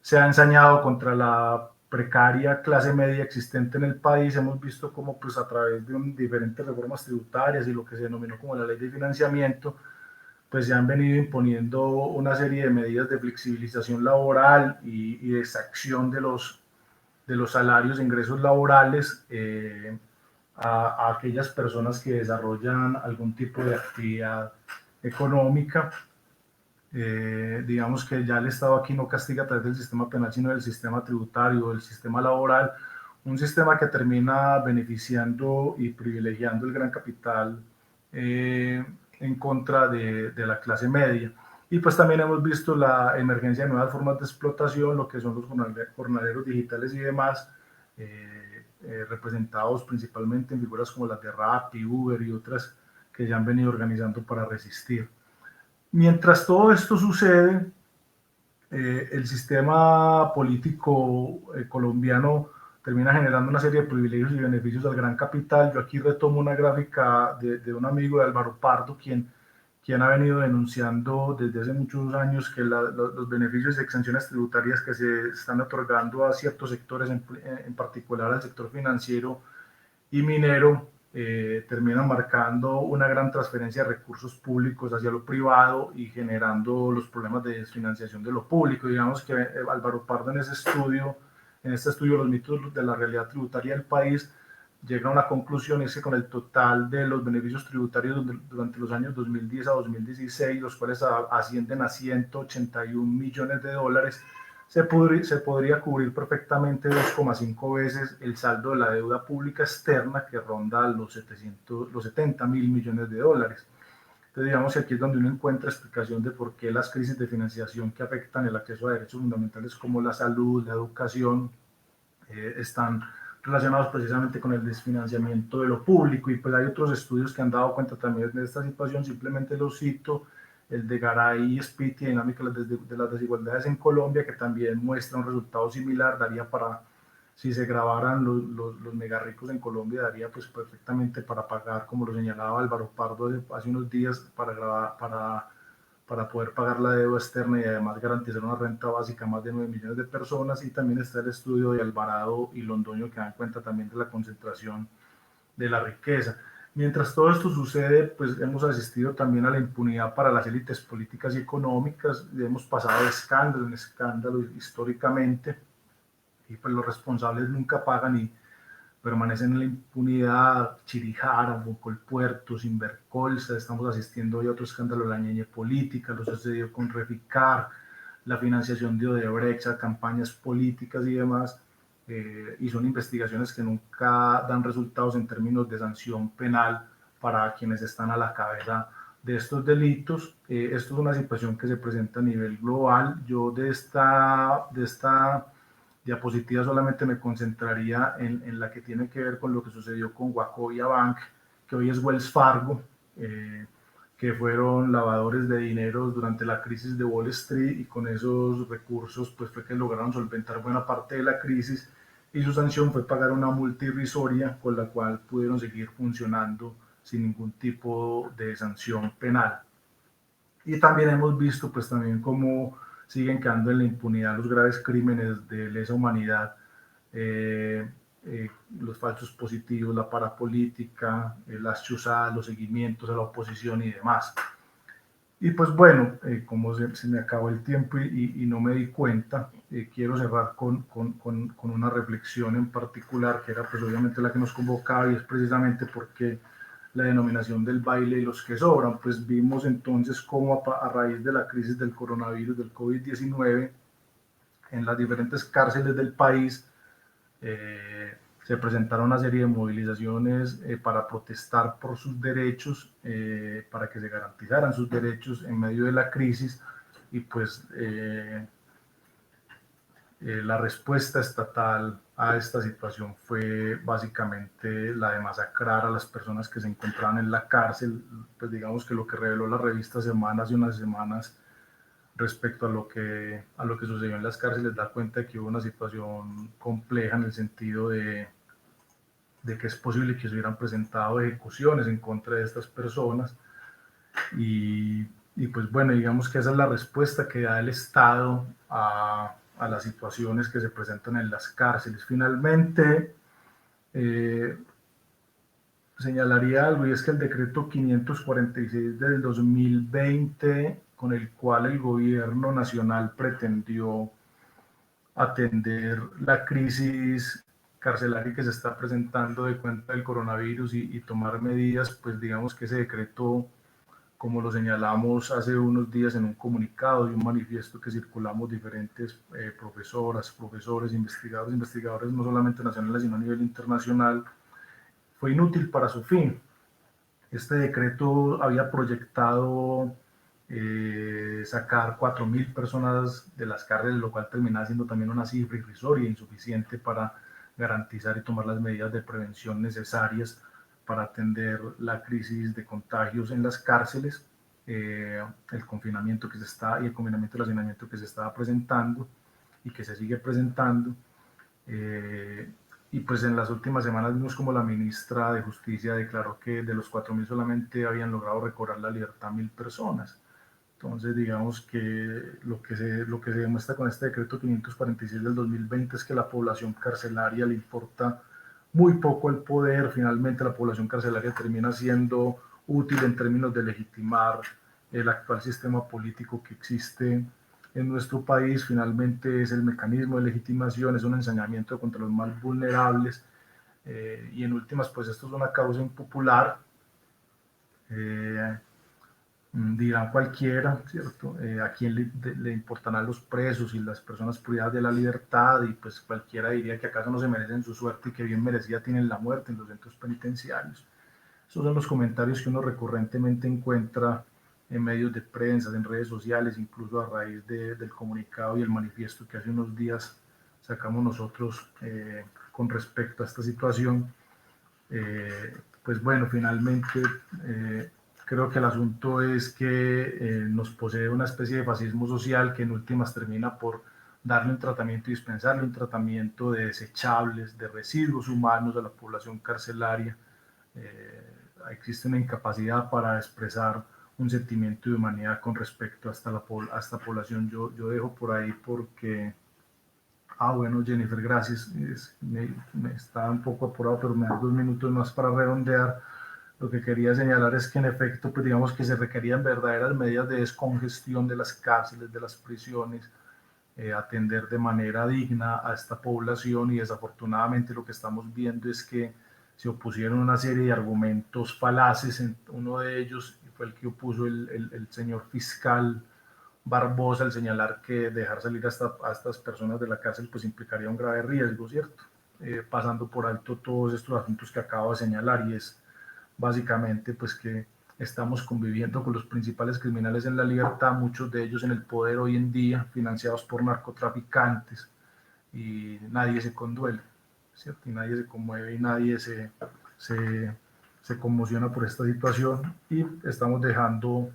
se ha ensañado contra la precaria clase media existente en el país. Hemos visto cómo, pues, a través de diferentes reformas tributarias y lo que se denominó como la ley de financiamiento, pues se han venido imponiendo una serie de medidas de flexibilización laboral y de exacción de los salarios e ingresos laborales a aquellas personas que desarrollan algún tipo de actividad económica. Digamos que ya el Estado aquí no castiga a través del sistema penal, sino del sistema tributario, del sistema laboral, un sistema que termina beneficiando y privilegiando el gran capital en contra de la clase media. Y pues también hemos visto la emergencia de nuevas formas de explotación, lo que son los jornaleros digitales y demás, representados principalmente en figuras como las de Rappi, Uber y otras que se han venido organizando para resistir. Mientras todo esto sucede, el sistema político colombiano termina generando una serie de privilegios y beneficios al gran capital. Yo aquí retomo una gráfica de un amigo de Álvaro Pardo, quien ha venido denunciando desde hace muchos años que los beneficios y exenciones tributarias que se están otorgando a ciertos sectores, en particular al sector financiero y minero, terminan marcando una gran transferencia de recursos públicos hacia lo privado y generando los problemas de desfinanciación de lo público. Digamos que Álvaro Pardo en este estudio Los mitos de la realidad tributaria del país, llega a una conclusión: es que con el total de los beneficios tributarios durante los años 2010 a 2016, los cuales ascienden a 181 millones de dólares, se podría cubrir perfectamente 2,5 veces el saldo de la deuda pública externa, que ronda los 70 mil millones de dólares. Entonces, digamos que aquí es donde uno encuentra explicación de por qué las crisis de financiación que afectan el acceso a derechos fundamentales como la salud, la educación, están relacionados precisamente con el desfinanciamiento de lo público. Y pues hay otros estudios que han dado cuenta también de esta situación. Simplemente los cito: el de Garay y Spiti, Dinámica de las desigualdades en Colombia, que también muestra un resultado similar. Daría para, si se grabaran los mega ricos en Colombia, daría pues perfectamente para pagar, como lo señalaba Álvaro Pardo hace unos días, para poder pagar la deuda externa y además garantizar una renta básica a más de 9 millones de personas. Y también está el estudio de Alvarado y Londoño, que dan cuenta también de la concentración de la riqueza. Mientras todo esto sucede, pues hemos asistido también a la impunidad para las élites políticas y económicas. Hemos pasado de escándalo en escándalo históricamente, y pues los responsables nunca pagan y permanecen en la impunidad. Chirijara, Colpuerto, Sinvercolza. Estamos asistiendo hoy a otro escándalo de la ñeñe política, lo sucedió con Reficar, la financiación de Odebrecht a campañas políticas y demás. Y son investigaciones que nunca dan resultados en términos de sanción penal para quienes están a la cabeza de estos delitos. Esto es una situación que se presenta a nivel global. Yo de esta diapositiva solamente me concentraría en la que tiene que ver con lo que sucedió con Wachovia Bank, que hoy es Wells Fargo, que fueron lavadores de dineros durante la crisis de Wall Street, y con esos recursos pues fue que lograron solventar buena parte de la crisis, y su sanción fue pagar una multa irrisoria con la cual pudieron seguir funcionando sin ningún tipo de sanción penal. Y también hemos visto pues también cómo siguen quedando en la impunidad los graves crímenes de lesa humanidad, los falsos positivos, la parapolítica, las chuzadas, los seguimientos a la oposición y demás. Y pues bueno, como se me acabó el tiempo y no me di cuenta, quiero cerrar con una reflexión en particular, que era pues obviamente la que nos convocaba, y es precisamente porque la denominación del baile y los que sobran. Pues vimos entonces cómo a raíz de la crisis del coronavirus, del COVID-19, en las diferentes cárceles del país se presentaron una serie de movilizaciones para protestar por sus derechos, para que se garantizaran sus derechos en medio de la crisis, y pues la respuesta estatal a esta situación fue básicamente la de masacrar a las personas que se encontraban en la cárcel. Pues digamos que lo que reveló la revista Semana hace unas semanas respecto a lo que sucedió en las cárceles da cuenta de que hubo una situación compleja en el sentido de que es posible que se hubieran presentado ejecuciones en contra de estas personas, y pues bueno, digamos que esa es la respuesta que da el Estado a las situaciones que se presentan en las cárceles. Finalmente, señalaría algo, y es que el decreto 546 del 2020, con el cual el gobierno nacional pretendió atender la crisis carcelaria que se está presentando de cuenta del coronavirus y tomar medidas, pues digamos que ese decreto, como lo señalamos hace unos días en un comunicado y un manifiesto que circulamos diferentes profesoras, profesores, investigadores no solamente nacionales sino a nivel internacional, fue inútil para su fin. Este decreto había proyectado sacar 4.000 personas de las cárceles, lo cual terminaba siendo también una cifra irrisoria e insuficiente para garantizar y tomar las medidas de prevención necesarias para atender la crisis de contagios en las cárceles, el confinamiento que se está y el confinamiento y el hacinamiento que se estaba presentando y que se sigue presentando. Y pues en las últimas semanas vimos como la ministra de Justicia declaró que de los 4.000 solamente habían logrado recobrar la libertad 1.000 personas. Entonces, digamos que lo que se demuestra con este decreto 546 del 2020 es que la población carcelaria le importa muy poco el poder. Finalmente, la población carcelaria termina siendo útil en términos de legitimar el actual sistema político que existe en nuestro país. Finalmente, es el mecanismo de legitimación, es un ensañamiento contra los más vulnerables, y en últimas, pues esto es una causa impopular. Dirán cualquiera, ¿cierto? ¿A quién le importarán los presos y las personas privadas de la libertad? Y pues cualquiera diría que acaso no se merecen su suerte y que bien merecida tienen la muerte en los centros penitenciarios. Esos son los comentarios que uno recurrentemente encuentra en medios de prensa, en redes sociales, incluso a raíz del comunicado y el manifiesto que hace unos días sacamos nosotros con respecto a esta situación. Pues bueno, finalmente creo que el asunto es que nos posee una especie de fascismo social que en últimas termina por darle un tratamiento y dispensarle un tratamiento de desechables, de residuos humanos a la población carcelaria. Existe una incapacidad para expresar un sentimiento de humanidad con respecto a esta población. Yo dejo por ahí porque... bueno, Jennifer, gracias. Me estaba un poco apurado, pero me da 2 minutos más para redondear. Lo que quería señalar es que en efecto, pues digamos que se requerían verdaderas medidas de descongestión de las cárceles, de las prisiones, atender de manera digna a esta población, y desafortunadamente lo que estamos viendo es que se opusieron una serie de argumentos falaces. Uno de ellos fue el que opuso el señor fiscal Barbosa, al señalar que dejar salir a estas personas de la cárcel pues implicaría un grave riesgo, ¿cierto? Pasando por alto todos estos asuntos que acabo de señalar, y es básicamente pues que estamos conviviendo con los principales criminales en la libertad, muchos de ellos en el poder hoy en día, financiados por narcotraficantes, y nadie se conduele, ¿cierto? Y nadie se conmueve y nadie se conmociona por esta situación, y estamos dejando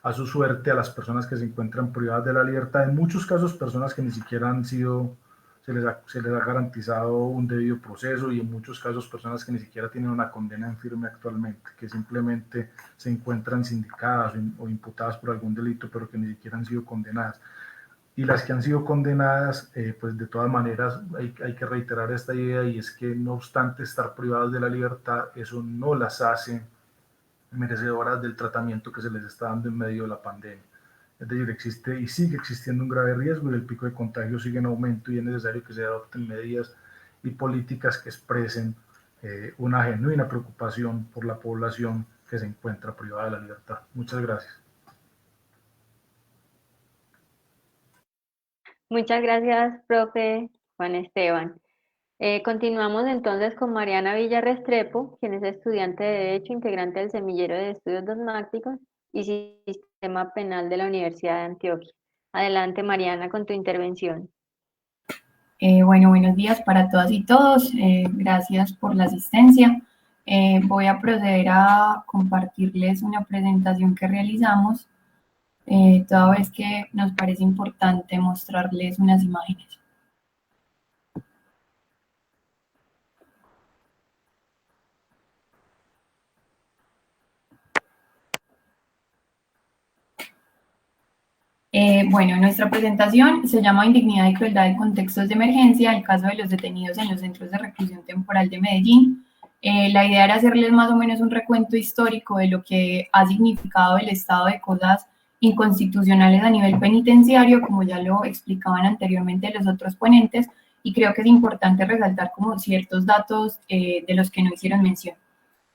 a su suerte a las personas que se encuentran privadas de la libertad, en muchos casos personas que ni siquiera han sido, se les ha garantizado un debido proceso, y en muchos casos personas que ni siquiera tienen una condena en firme actualmente, que simplemente se encuentran sindicadas o imputadas por algún delito, pero que ni siquiera han sido condenadas. Y las que han sido condenadas, pues de todas maneras hay que reiterar esta idea, y es que no obstante estar privadas de la libertad, eso no las hace merecedoras del tratamiento que se les está dando en medio de la pandemia. Es decir, existe y sigue existiendo un grave riesgo, y el pico de contagio sigue en aumento, y es necesario que se adopten medidas y políticas que expresen una genuina preocupación por la población que se encuentra privada de la libertad. Muchas gracias. Muchas gracias, profe Juan Esteban. Continuamos entonces con Mariana Villarrestrepo, quien es estudiante de Derecho, integrante del Semillero de Estudios Dogmáticos y Sistema Penal de la Universidad de Antioquia. Adelante, Mariana, con tu intervención. Bueno, buenos días para todas y todos. Gracias por la asistencia. Voy a proceder a compartirles una presentación que realizamos, toda vez que nos parece importante mostrarles unas imágenes. Bueno, nuestra presentación se llama Indignidad y crueldad en contextos de emergencia, el caso de los detenidos en los centros de reclusión temporal de Medellín. La idea era hacerles más o menos un recuento histórico de lo que ha significado el estado de cosas inconstitucionales a nivel penitenciario, como ya lo explicaban anteriormente los otros ponentes, y creo que es importante resaltar como ciertos datos de los que no hicieron mención.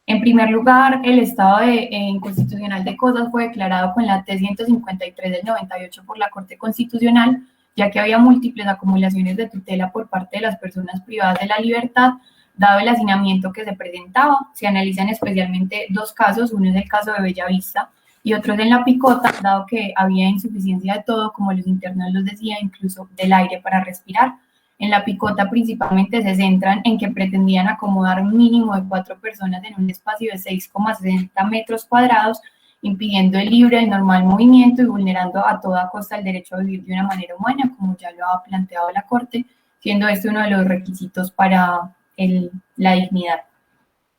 En primer lugar, el estado inconstitucional de cosas fue declarado con la T-153 del 98 por la Corte Constitucional, ya que había múltiples acumulaciones de tutela por parte de las personas privadas de la libertad, dado el hacinamiento que se presentaba. Se analizan especialmente dos casos, uno es el caso de Bellavista y otro es en La Picota, dado que había insuficiencia de todo, como los internos los decían, incluso del aire para respirar. En La Picota principalmente se centran en que pretendían acomodar un mínimo de 4 personas en un espacio de 6,60 metros cuadrados, impidiendo el libre, el normal movimiento y vulnerando a toda costa el derecho a vivir de una manera humana, como ya lo ha planteado la Corte, siendo este uno de los requisitos para la dignidad.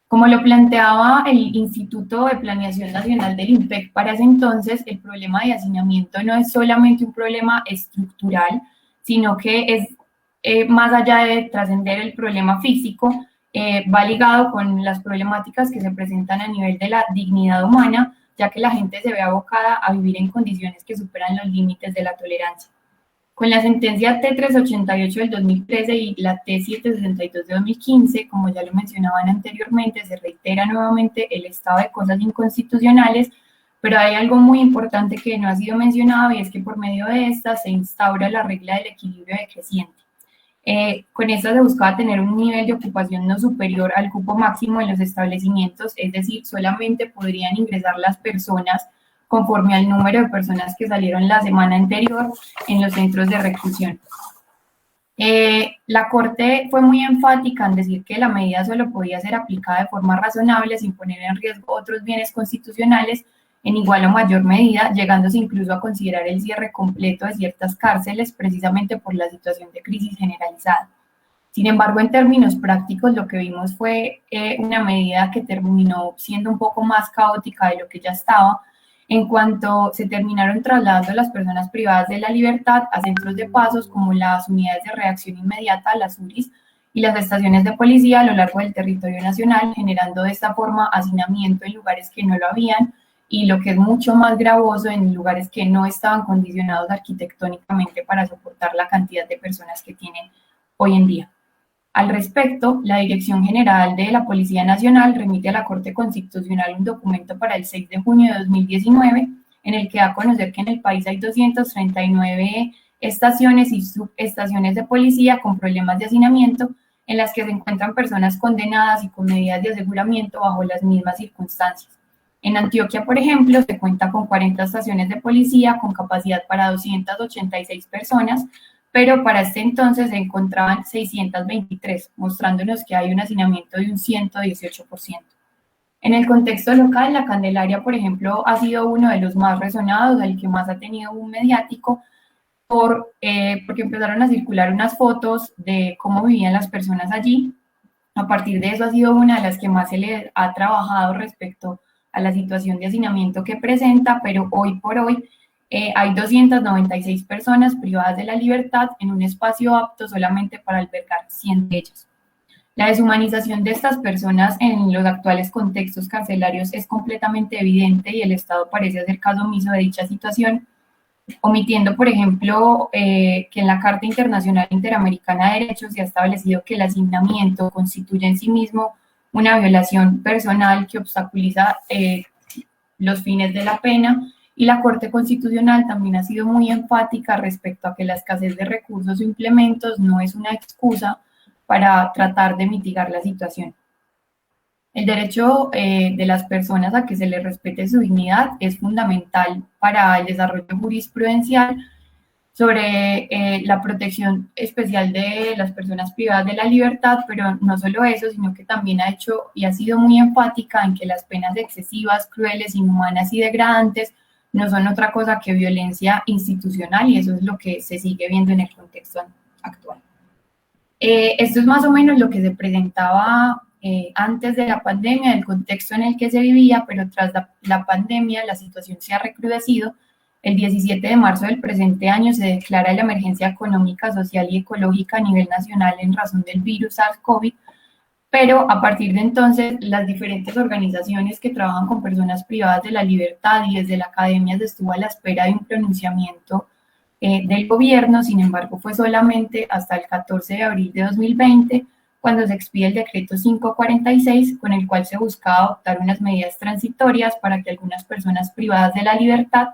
Como lo planteaba el Instituto de Planeación Nacional del INPEC para ese entonces, el problema de hacinamiento no es solamente un problema estructural, sino que es más allá de trascender el problema físico, va ligado con las problemáticas que se presentan a nivel de la dignidad humana, ya que la gente se ve abocada a vivir en condiciones que superan los límites de la tolerancia. Con la sentencia T388 del 2013 y la T762 de 2015, como ya lo mencionaban anteriormente, se reitera nuevamente el estado de cosas inconstitucionales, pero hay algo muy importante que no ha sido mencionado, y es que por medio de esta se instaura la regla del equilibrio decreciente. Con esta se buscaba tener un nivel de ocupación no superior al cupo máximo en los establecimientos, es decir, solamente podrían ingresar las personas conforme al número de personas que salieron la semana anterior en los centros de reclusión. La Corte fue muy enfática en decir que la medida solo podía ser aplicada de forma razonable sin poner en riesgo otros bienes constitucionales en igual o mayor medida, llegándose incluso a considerar el cierre completo de ciertas cárceles precisamente por la situación de crisis generalizada. Sin embargo, en términos prácticos, lo que vimos fue una medida que terminó siendo un poco más caótica de lo que ya estaba, en cuanto se terminaron trasladando las personas privadas de la libertad a centros de pasos como las unidades de reacción inmediata, las URIs, y las estaciones de policía a lo largo del territorio nacional, generando de esta forma hacinamiento en lugares que no lo habían, y lo que es mucho más gravoso, en lugares que no estaban condicionados arquitectónicamente para soportar la cantidad de personas que tienen hoy en día. Al respecto, la Dirección General de la Policía Nacional remite a la Corte Constitucional un documento para el 6 de junio de 2019, en el que da a conocer que en el país hay 239 estaciones y subestaciones de policía con problemas de hacinamiento, en las que se encuentran personas condenadas y con medidas de aseguramiento bajo las mismas circunstancias. En Antioquia, por ejemplo, se cuenta con 40 estaciones de policía con capacidad para 286 personas, pero para este entonces se encontraban 623, mostrándonos que hay un hacinamiento de un 118%. En el contexto local, la Candelaria, por ejemplo, ha sido uno de los más resonados, el que más ha tenido un mediático, porque empezaron a circular unas fotos de cómo vivían las personas allí. A partir de eso ha sido una de las que más se le ha trabajado respecto a la situación de hacinamiento que presenta, pero hoy por hoy hay 296 personas privadas de la libertad en un espacio apto solamente para albergar 100 de ellas. La deshumanización de estas personas en los actuales contextos carcelarios es completamente evidente, y el Estado parece hacer caso omiso de dicha situación, omitiendo, por ejemplo, que en la Carta Internacional Interamericana de Derechos se ha establecido que el hacinamiento constituye en sí mismo una violación personal que obstaculiza los fines de la pena, y la Corte Constitucional también ha sido muy enfática respecto a que la escasez de recursos o implementos no es una excusa para tratar de mitigar la situación. El derecho de las personas a que se les respete su dignidad es fundamental para el desarrollo jurisprudencial sobre la protección especial de las personas privadas de la libertad, pero no solo eso, sino que también ha hecho y ha sido muy enfática en que las penas excesivas, crueles, inhumanas y degradantes no son otra cosa que violencia institucional, y eso es lo que se sigue viendo en el contexto actual. Esto es más o menos lo que se presentaba antes de la pandemia, el contexto en el que se vivía, pero tras la pandemia la situación se ha recrudecido. El 17 de marzo del presente año se declara la emergencia económica, social y ecológica a nivel nacional en razón del virus SARS-CoV, pero a partir de entonces las diferentes organizaciones que trabajan con personas privadas de la libertad y desde la academia se estuvo a la espera de un pronunciamiento del gobierno. Sin embargo, fue solamente hasta el 14 de abril de 2020 cuando se expide el decreto 546, con el cual se buscaba adoptar unas medidas transitorias para que algunas personas privadas de la libertad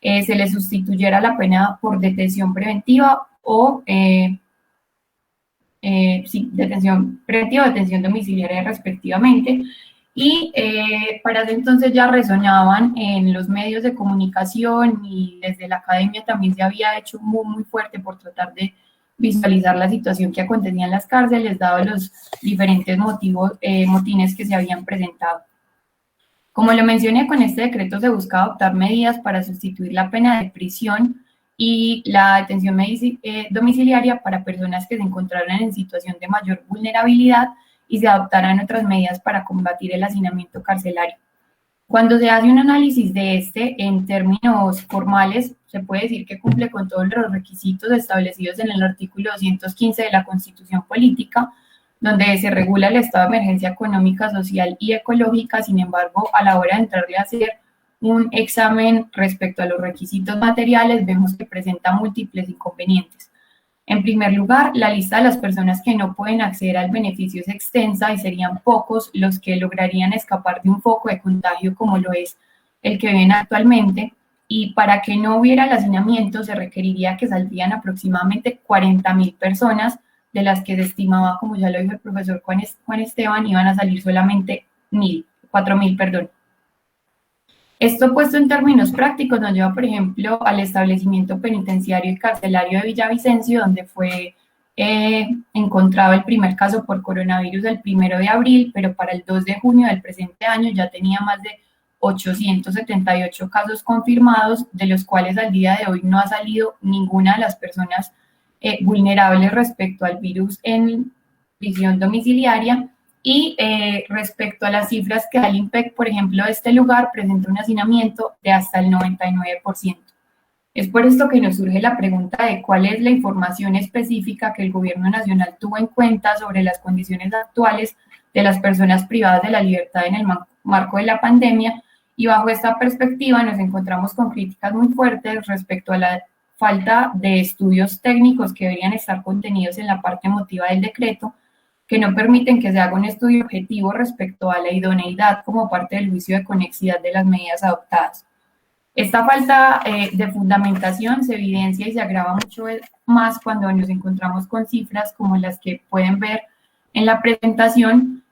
se les sustituyera la pena por detención preventiva o detención preventiva o detención domiciliaria respectivamente. Y para ese entonces ya resonaban en los medios de comunicación, y desde la academia también se había hecho muy fuerte por tratar de visualizar la situación que acontecía en las cárceles, dado los diferentes motines que se habían presentado. Como lo mencioné, con este decreto se busca adoptar medidas para sustituir la pena de prisión y la detención domiciliaria para personas que se encontraran en situación de mayor vulnerabilidad, y se adoptarán otras medidas para combatir el hacinamiento carcelario. Cuando se hace un análisis de este en términos formales, se puede decir que cumple con todos los requisitos establecidos en el artículo 215 de la Constitución Política, donde se regula el estado de emergencia económica, social y ecológica. Sin embargo, a la hora de entrarle a hacer un examen respecto a los requisitos materiales, vemos que presenta múltiples inconvenientes. En primer lugar, la lista de las personas que no pueden acceder al beneficio es extensa y serían pocos los que lograrían escapar de un foco de contagio como lo es el que ven actualmente, y para que no hubiera el hacinamiento se requeriría que saldrían aproximadamente 40.000 personas, de las que se estimaba, como ya lo dijo el profesor Juan Esteban, iban a salir solamente 4.000, perdón. Esto, puesto en términos prácticos, nos lleva, por ejemplo, al establecimiento penitenciario y carcelario de Villavicencio, donde fue encontrado el primer caso por coronavirus el 1 de abril, pero para el 2 de junio del presente año ya tenía más de 878 casos confirmados, de los cuales al día de hoy no ha salido ninguna de las personas vulnerables respecto al virus en prisión domiciliaria. Y respecto a las cifras que da el INPEC, por ejemplo, este lugar presenta un hacinamiento de hasta el 99%. Es por esto que nos surge la pregunta de cuál es la información específica que el gobierno nacional tuvo en cuenta sobre las condiciones actuales de las personas privadas de la libertad en el marco de la pandemia, y bajo esta perspectiva nos encontramos con críticas muy fuertes respecto a la falta de estudios técnicos que deberían estar contenidos en la parte emotiva del decreto, que no permiten que se haga un estudio objetivo respecto a la idoneidad como parte del juicio de conexidad de las medidas adoptadas. Esta falta de fundamentación se evidencia y se agrava mucho más cuando nos encontramos con cifras como las que pueden ver en la presentación,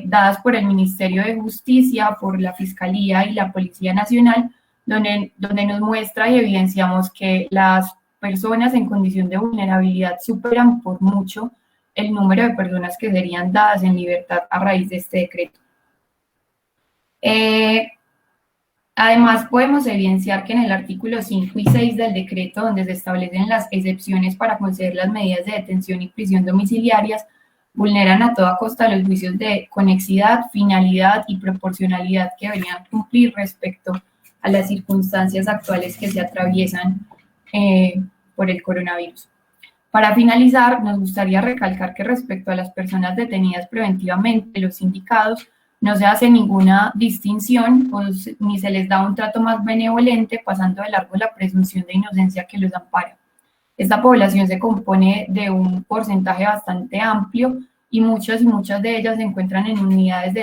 dadas por el Ministerio de Justicia, por la Fiscalía y la Policía Nacional, donde nos muestra y evidenciamos que las personas en condición de vulnerabilidad superan por mucho el número de personas que serían dadas en libertad a raíz de este decreto. Además, podemos evidenciar que en el artículo 5 y 6 del decreto, donde se establecen las excepciones para conceder las medidas de detención y prisión domiciliarias, vulneran a toda costa los juicios de conexidad, finalidad y proporcionalidad que deberían cumplir respecto a las circunstancias actuales que se atraviesan por el coronavirus. Para finalizar, nos gustaría recalcar que respecto a las personas detenidas preventivamente, los sindicados, no se hace ninguna distinción ni se les da un trato más benevolente, pasando de largo la presunción de inocencia que los ampara. Esta población se compone de un porcentaje bastante amplio y muchas de ellas se encuentran en unidades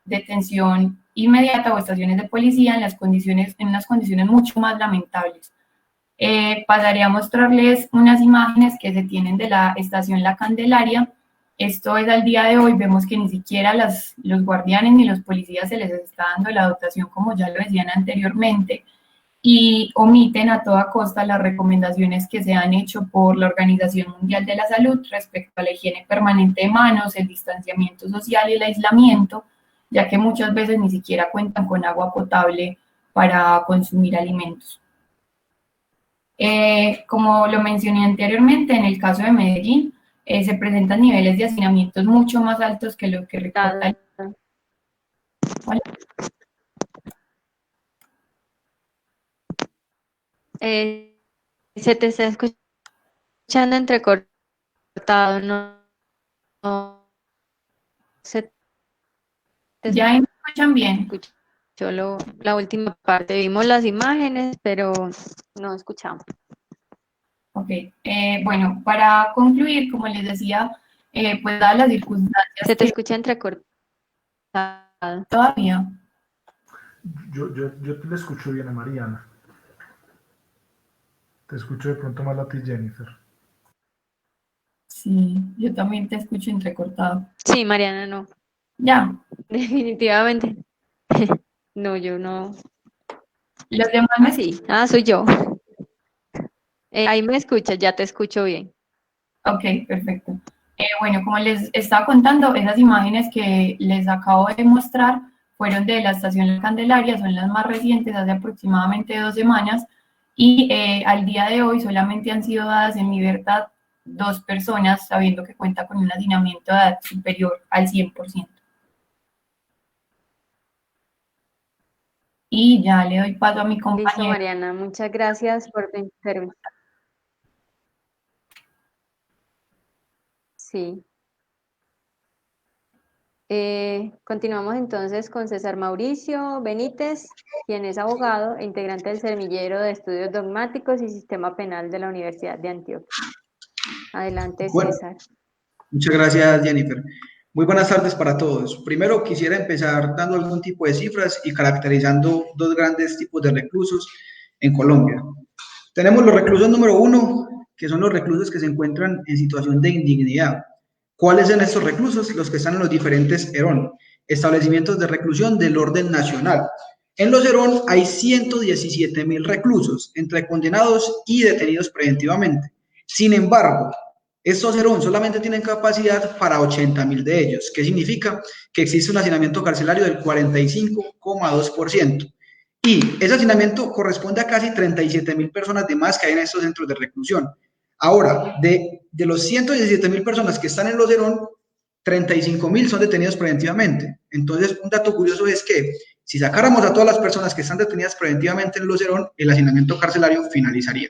detención inmediata o estaciones de policía en unas condiciones mucho más lamentables. Pasaré a mostrarles unas imágenes que se tienen de la estación La Candelaria. Esto es al día de hoy, vemos que ni siquiera los guardianes ni los policías se les está dando la dotación como ya lo decían anteriormente, y omiten a toda costa las recomendaciones que se han hecho por la Organización Mundial de la Salud respecto a la higiene permanente de manos, el distanciamiento social y el aislamiento, ya que muchas veces ni siquiera cuentan con agua potable para consumir alimentos. Como lo mencioné anteriormente, en el caso de Medellín, se presentan niveles de hacinamientos mucho más altos que lo que reporta se te está escuchando entrecortado, no ¿Ya me escuchan bien? Escuchó la última parte, vimos las imágenes, pero no escuchamos. Ok, bueno, para concluir, como les decía, pues dadas las circunstancias... Se te escucha entrecortado. Todavía. Yo te la escucho bien a Mariana. Te escucho de pronto mal a ti, Jennifer. Sí, yo también te escucho entrecortado. Sí, Mariana, no. Ya. Definitivamente. No, yo no. Los demás me... Sí, soy yo. Ahí me escuchas, ya te escucho bien. Ok, perfecto. Bueno, como les estaba contando, esas imágenes que les acabo de mostrar fueron de la estación La Candelaria, son las más recientes, hace aproximadamente 2 semanas, y al día de hoy solamente han sido dadas en libertad 2 personas, sabiendo que cuenta con un hacinamiento de edad superior al 100%. Y ya le doy paso a mi compañera. Listo, Mariana, muchas gracias por tu intervención. Sí. Continuamos entonces con César Mauricio Benítez, quien es abogado e integrante del Semillero de Estudios Dogmáticos y Sistema Penal de la Universidad de Antioquia. Adelante, César. Muchas gracias, Jennifer. Muy buenas tardes para todos. Primero quisiera empezar dando algún tipo de cifras y caracterizando 2 grandes tipos de reclusos en Colombia. Tenemos los reclusos número 1, que son los reclusos que se encuentran en situación de indignidad. ¿Cuáles son estos reclusos? Los que están en los diferentes ERON, establecimientos de reclusión del orden nacional. En los ERON hay 117.000 reclusos, entre condenados y detenidos preventivamente. Sin embargo, estos ERON solamente tienen capacidad para 80.000 de ellos. ¿Qué significa? Que existe un hacinamiento carcelario del 45,2%. Y ese hacinamiento corresponde a casi 37.000 personas de más que hay en estos centros de reclusión. Ahora, de los 117.000 personas que están en los ERON, 35.000 son detenidos preventivamente. Entonces, un dato curioso es que si sacáramos a todas las personas que están detenidas preventivamente en los ERON, el hacinamiento carcelario finalizaría.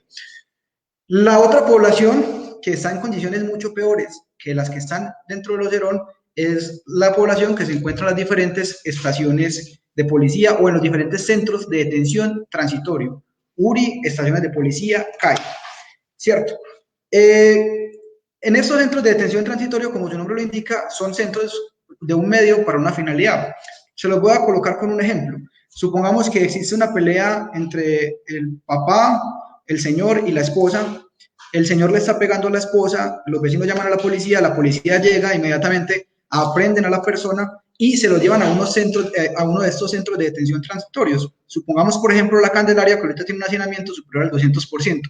La otra población que está en condiciones mucho peores que las que están dentro de los ERON es la población que se encuentra en las diferentes estaciones de policía o en los diferentes centros de detención transitorio, URI, estaciones de policía, CAI, ¿cierto? En estos centros de detención transitorio, como su nombre lo indica, son centros de un medio para una finalidad. Se los voy a colocar con un ejemplo. Supongamos que existe una pelea entre el papá, el señor y la esposa. El señor le está pegando a la esposa, los vecinos llaman a la policía llega, inmediatamente aprenden a la persona y se lo llevan a uno de estos centros de detención transitorios. Supongamos, por ejemplo, La Candelaria, que ahorita tiene un hacinamiento superior al 200%.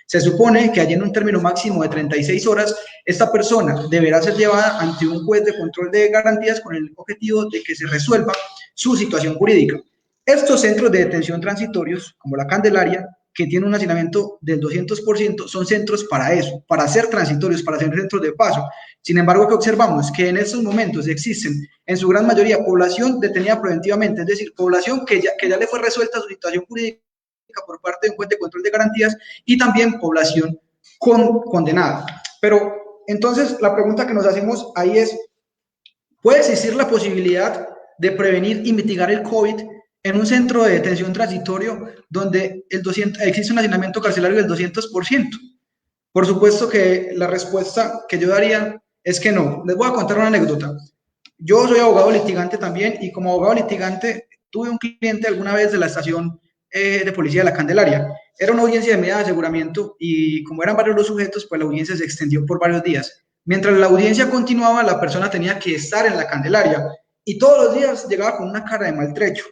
Se supone que allí en un término máximo de 36 horas, esta persona deberá ser llevada ante un juez de control de garantías con el objetivo de que se resuelva su situación jurídica. Estos centros de detención transitorios, como La Candelaria, que tiene un hacinamiento del 200%, son centros para eso, para ser transitorios, para ser centros de paso. Sin embargo, ¿qué observamos? Que en estos momentos existen, en su gran mayoría, población detenida preventivamente, es decir, población que ya le fue resuelta su situación jurídica por parte de un juez de control de garantías y también población condenada. Pero entonces la pregunta que nos hacemos ahí es, ¿puede existir la posibilidad de prevenir y mitigar el COVID en un centro de detención transitorio donde existe un hacinamiento carcelario del 200%? Por supuesto que la respuesta que yo daría es que no. Les voy a contar una anécdota. Yo soy abogado litigante también y como abogado litigante tuve un cliente alguna vez de la estación de policía de la Candelaria. Era una audiencia de medida de aseguramiento y como eran varios los sujetos, pues la audiencia se extendió por varios días. Mientras la audiencia continuaba, la persona tenía que estar en la Candelaria y todos los días llegaba con una cara de maltrecho.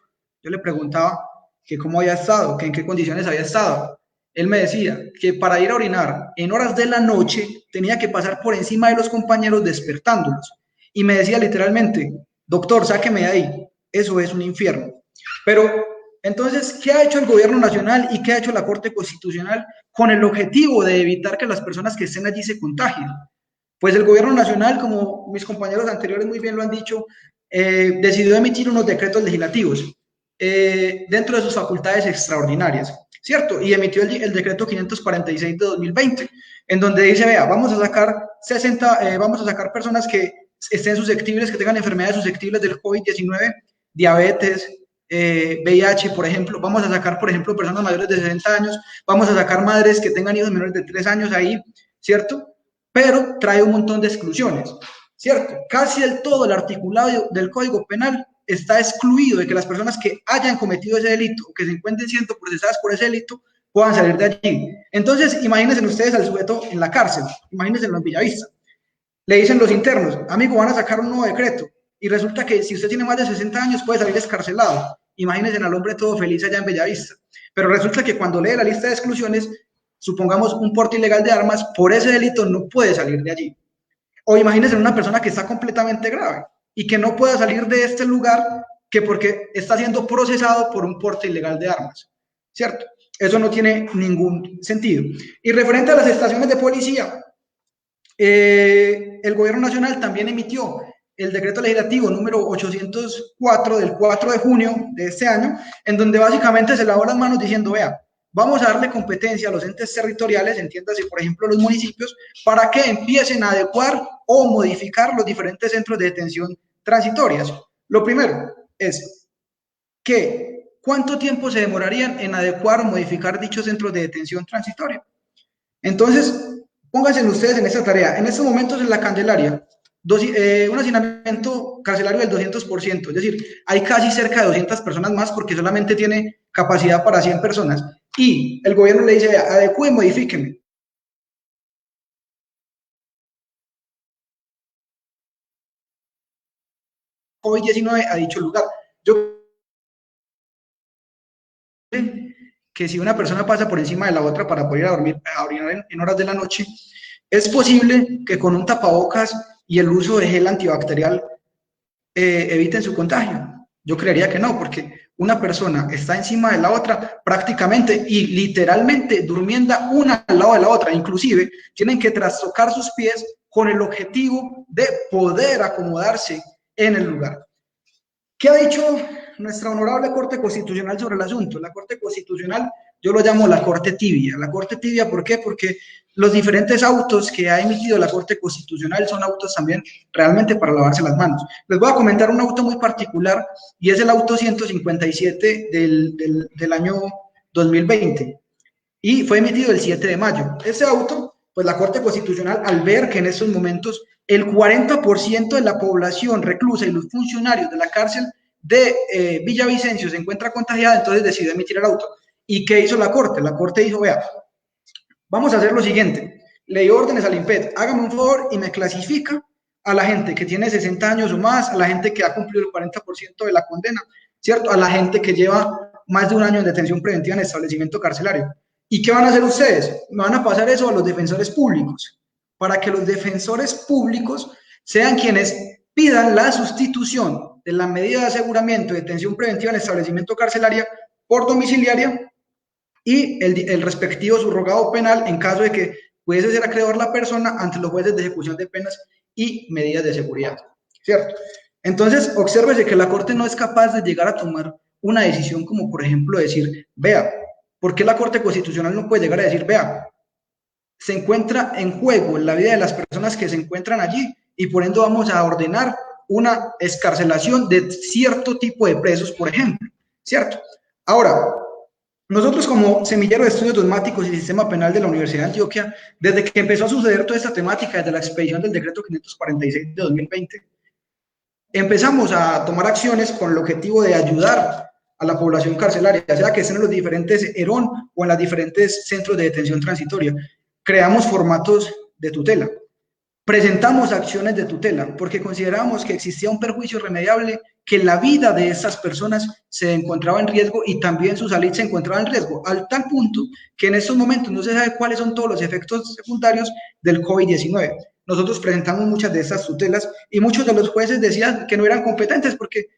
Yo le preguntaba que cómo había estado, que en qué condiciones había estado. Él me decía que para ir a orinar en horas de la noche tenía que pasar por encima de los compañeros despertándolos. Y me decía literalmente, doctor, sáqueme de ahí, eso es un infierno. Pero entonces, ¿qué ha hecho el gobierno nacional y qué ha hecho la Corte Constitucional con el objetivo de evitar que las personas que estén allí se contagien? Pues el gobierno nacional, como mis compañeros anteriores muy bien lo han dicho, decidió emitir unos decretos legislativos dentro de sus facultades extraordinarias, ¿cierto? Y emitió el decreto 546 de 2020, en donde dice, vea, vamos a sacar personas que estén susceptibles, que tengan enfermedades susceptibles del COVID-19, diabetes, VIH, por ejemplo, vamos a sacar, por ejemplo, personas mayores de 60 años, vamos a sacar madres que tengan hijos menores de 3 años ahí, ¿cierto? Pero trae un montón de exclusiones, ¿cierto? Casi del todo el articulado del Código Penal está excluido de que las personas que hayan cometido ese delito o que se encuentren siendo procesadas por ese delito puedan salir de allí. Entonces, imagínense ustedes al sujeto en la cárcel, imagínense en Bellavista. Le dicen los internos, amigo, van a sacar un nuevo decreto y resulta que si usted tiene más de 60 años puede salir escarcelado. Imagínense al hombre todo feliz allá en Bellavista. Pero resulta que cuando lee la lista de exclusiones, supongamos un porte ilegal de armas, por ese delito no puede salir de allí. O imagínense una persona que está completamente grave y que no pueda salir de este lugar que porque está siendo procesado por un porte ilegal de armas, ¿cierto? Eso no tiene ningún sentido. Y referente a las estaciones de policía, el gobierno nacional también emitió el decreto legislativo número 804 del 4 de junio de este año, en donde básicamente se lavó las manos diciendo, vea, vamos a darle competencia a los entes territoriales, entiéndase, por ejemplo, los municipios, para que empiecen a adecuar o modificar los diferentes centros de detención transitorias. Lo primero es que, ¿cuánto tiempo se demorarían en adecuar o modificar dichos centros de detención transitoria? Entonces, pónganse ustedes en esta tarea. En estos momentos en la Candelaria, un hacinamiento carcelario del 200%, es decir, hay casi cerca de 200 personas más porque solamente tiene capacidad para 100 personas. Y el gobierno le dice, adecúe, modifíqueme. COVID-19 a dicho lugar. Yo que si una persona pasa por encima de la otra para poder ir a orinar en horas de la noche, es posible que con un tapabocas y el uso de gel antibacterial eviten su contagio. Yo creería que no, porque una persona está encima de la otra prácticamente y literalmente durmiendo una al lado de la otra. Inclusive tienen que trastocar sus pies con el objetivo de poder acomodarse en el lugar. ¿Qué ha dicho nuestra honorable Corte Constitucional sobre el asunto? La Corte Constitucional, yo lo llamo la Corte Tibia. La Corte Tibia, ¿por qué? Porque los diferentes autos que ha emitido la Corte Constitucional son autos también realmente para lavarse las manos. Les voy a comentar un auto muy particular y es el auto 157 del año 2020 y fue emitido el 7 de mayo. Ese auto, pues la Corte Constitucional, al ver que en estos momentos el 40% de la población reclusa y los funcionarios de la cárcel de Villavicencio se encuentra contagiada, entonces decidió emitir el auto. ¿Y qué hizo la Corte? La Corte dijo, vea, vamos a hacer lo siguiente, le dio órdenes al INPET, hágame un favor y me clasifica a la gente que tiene 60 años o más, a la gente que ha cumplido el 40% de la condena, ¿cierto? A la gente que lleva más de un año en detención preventiva en establecimiento carcelario. ¿Y qué van a hacer ustedes? Me van a pasar eso a los defensores públicos, para que los defensores públicos sean quienes pidan la sustitución de la medida de aseguramiento de detención preventiva en establecimiento carcelario por domiciliaria y el respectivo subrogado penal en caso de que pudiese ser acreedor la persona ante los jueces de ejecución de penas y medidas de seguridad, ¿cierto? Entonces, obsérvese que la Corte no es capaz de llegar a tomar una decisión como, por ejemplo, decir, vea, ¿por qué la Corte Constitucional no puede llegar a decir, vea, se encuentra en juego la vida de las personas que se encuentran allí y por ende vamos a ordenar una excarcelación de cierto tipo de presos, por ejemplo, ¿cierto? Ahora, nosotros como semillero de estudios dogmáticos y sistema penal de la Universidad de Antioquia, desde que empezó a suceder toda esta temática, desde la expedición del decreto 546 de 2020, empezamos a tomar acciones con el objetivo de ayudar a la población carcelaria, ya sea que estén en los diferentes ERON o en los diferentes centros de detención transitoria. Creamos formatos de tutela. Presentamos acciones de tutela porque considerábamos que existía un perjuicio irremediable, que la vida de estas personas se encontraba en riesgo y también su salud se encontraba en riesgo, al tal punto que en estos momentos no se sabe cuáles son todos los efectos secundarios del COVID-19. Nosotros presentamos muchas de estas tutelas y muchos de los jueces decían que no eran competentes porque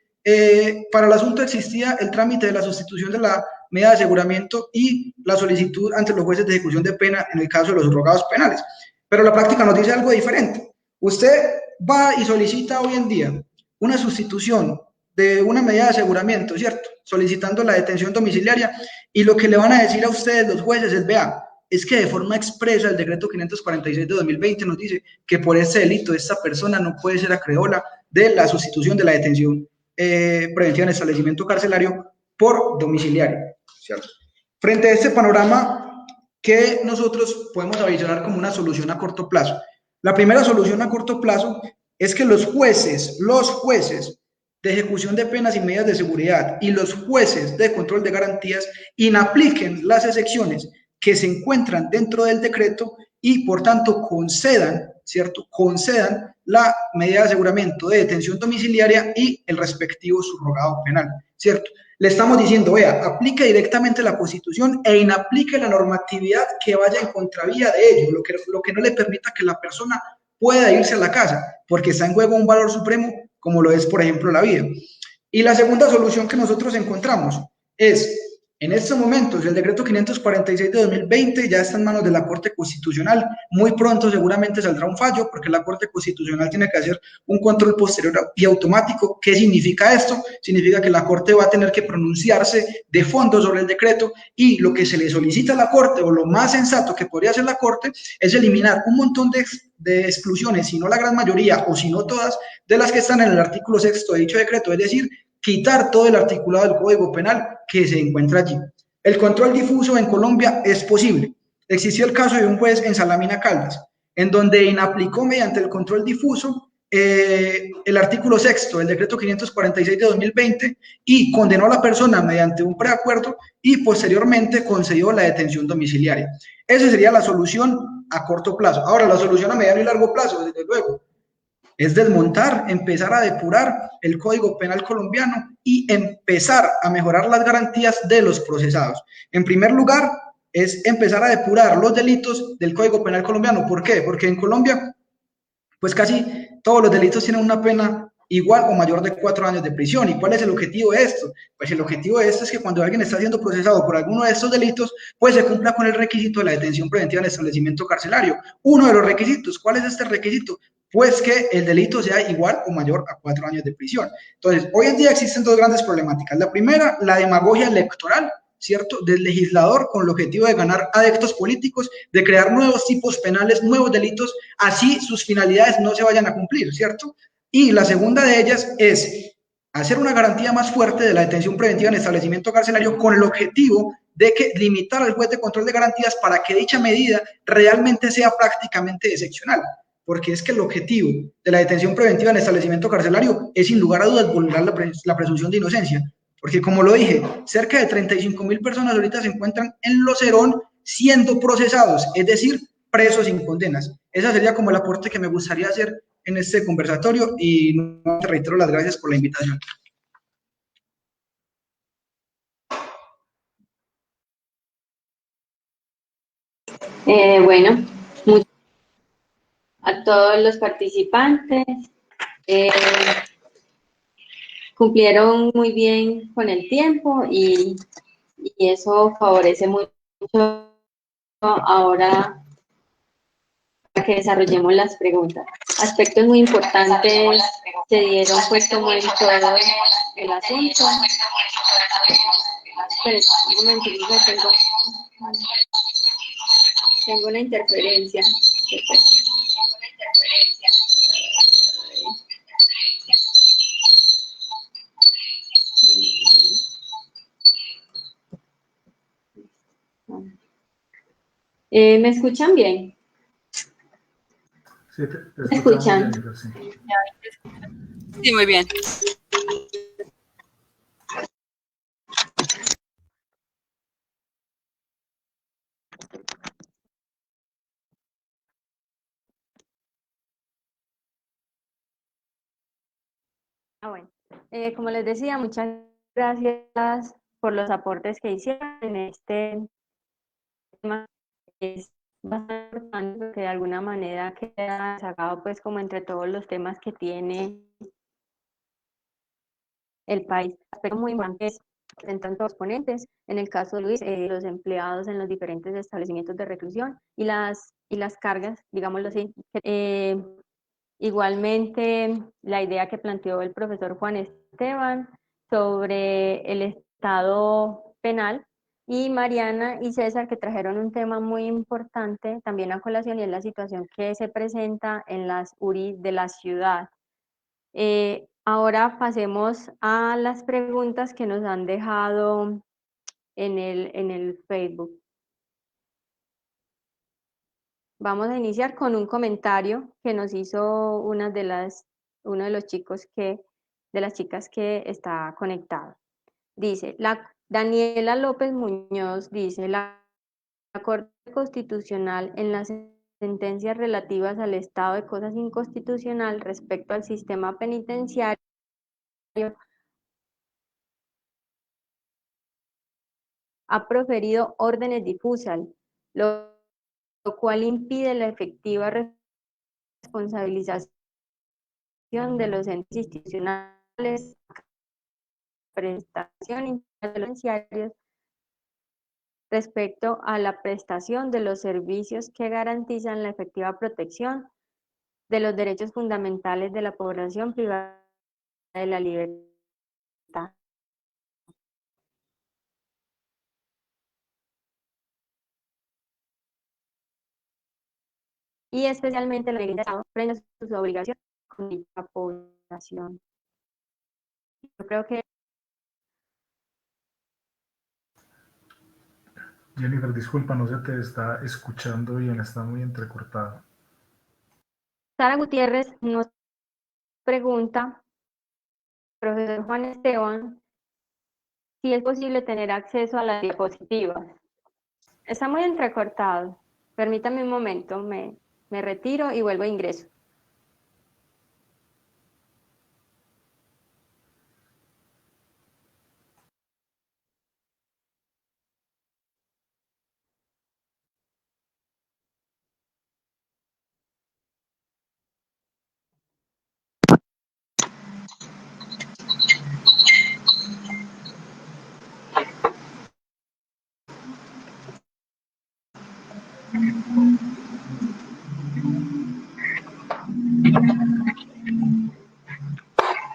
para el asunto existía el trámite de la sustitución de la medida de aseguramiento y la solicitud ante los jueces de ejecución de pena en el caso de los subrogados penales. Pero la práctica nos dice algo diferente. Usted va y solicita hoy en día una sustitución de una medida de aseguramiento, ¿cierto? Solicitando la detención domiciliaria y lo que le van a decir a ustedes los jueces es, vea, es que de forma expresa el decreto 546 de 2020 nos dice que por este delito esta persona no puede ser acreedora de la sustitución de la detención preventiva en establecimiento carcelario por domiciliario, ¿cierto? Frente a este panorama, que nosotros podemos avisorar como una solución a corto plazo. La primera solución a corto plazo es que los jueces de ejecución de penas y medidas de seguridad y los jueces de control de garantías inapliquen las excepciones que se encuentran dentro del decreto y por tanto concedan, ¿cierto? Concedan la medida de aseguramiento de detención domiciliaria y el respectivo subrogado penal, ¿cierto? Le estamos diciendo, vea, aplique directamente la Constitución e inaplique la normatividad que vaya en contravía de ello, lo que no le permita que la persona pueda irse a la casa, porque está en juego un valor supremo, como lo es, por ejemplo, la vida. Y la segunda solución que nosotros encontramos es, en estos momentos, el decreto 546 de 2020 ya está en manos de la Corte Constitucional. Muy pronto seguramente saldrá un fallo, porque la Corte Constitucional tiene que hacer un control posterior y automático. ¿Qué significa esto? Significa que la Corte va a tener que pronunciarse de fondo sobre el decreto y lo que se le solicita a la Corte, o lo más sensato que podría hacer la Corte, es eliminar un montón de exclusiones, si no la gran mayoría o si no todas, de las que están en el artículo 6 de dicho decreto, es decir, quitar todo el articulado del Código Penal que se encuentra allí. El control difuso en Colombia es posible. Existió el caso de un juez en Salamina Caldas, en donde inaplicó mediante el control difuso el artículo 6 del decreto 546 de 2020 y condenó a la persona mediante un preacuerdo y posteriormente concedió la detención domiciliaria. Esa sería la solución a corto plazo. Ahora, la solución a mediano y largo plazo, desde luego, es desmontar, empezar a depurar el Código Penal colombiano y empezar a mejorar las garantías de los procesados. En primer lugar, es empezar a depurar los delitos del Código Penal colombiano. ¿Por qué? Porque en Colombia, pues casi todos los delitos tienen una pena igual o mayor de 4 años de prisión. ¿Y cuál es el objetivo de esto? Pues el objetivo de esto es que cuando alguien está siendo procesado por alguno de estos delitos, pues se cumpla con el requisito de la detención preventiva en el establecimiento carcelario. Uno de los requisitos, ¿cuál es este requisito? Pues que el delito sea igual o mayor a 4 años de prisión. Entonces, hoy en día existen dos grandes problemáticas. La primera, la demagogia electoral, ¿cierto?, del legislador con el objetivo de ganar adeptos políticos, de crear nuevos tipos penales, nuevos delitos, así sus finalidades no se vayan a cumplir, ¿cierto? Y la segunda de ellas es hacer una garantía más fuerte de la detención preventiva en establecimiento carcelario con el objetivo de que limitar al juez de control de garantías para que dicha medida realmente sea prácticamente excepcional. Porque es que el objetivo de la detención preventiva en establecimiento carcelario es, sin lugar a dudas, vulnerar la presunción de inocencia. Porque, como lo dije, cerca de 35.000 personas ahorita se encuentran en los ERON siendo procesados, es decir, presos sin condenas. Esa sería como el aporte que me gustaría hacer en este conversatorio y te reitero las gracias por la invitación. Bueno, a todos los participantes. Cumplieron muy bien con el tiempo y eso favorece mucho ahora que desarrollemos las preguntas. Aspectos muy importantes se dieron pues como en todo el asunto. Pero un momentito, tengo una interferencia. ¿Me escuchan bien? Sí, te escuchan. Bien, sí. Sí, muy bien. Bueno, como les decía, muchas gracias por los aportes que hicieron en este tema. Es bastante importante porque de alguna manera queda sacado pues como entre todos los temas que tiene el país. Aspectos muy importantes en tantos ponentes, en el caso de Luis, los empleados en los diferentes establecimientos de reclusión y las cargas, digámoslo así. Igualmente, la idea que planteó el profesor Juan Esteban sobre el estado penal, y Mariana y César, que trajeron un tema muy importante también a colación, y es la situación que se presenta en las URI de la ciudad. Ahora pasemos a las preguntas que nos han dejado en el Facebook. Vamos a iniciar con un comentario que nos hizo uno de los chicos de las chicas que está conectado. Dice, Daniela López Muñoz dice, la Corte Constitucional en las sentencias relativas al estado de cosas inconstitucional respecto al sistema penitenciario ha proferido órdenes difusas, lo cual impide la efectiva responsabilización de los entes institucionales, prestación intermediarios respecto a la prestación de los servicios que garantizan la efectiva protección de los derechos fundamentales de la población privada de la libertad. Y especialmente la Estado frente a sus obligaciones con la población. Yo creo que Jennifer, disculpa, no se te está escuchando bien, está muy entrecortado. Sara Gutiérrez nos pregunta, profesor Juan Esteban, si es posible tener acceso a las diapositivas. Está muy entrecortado. Permítame un momento, me retiro y vuelvo a ingreso.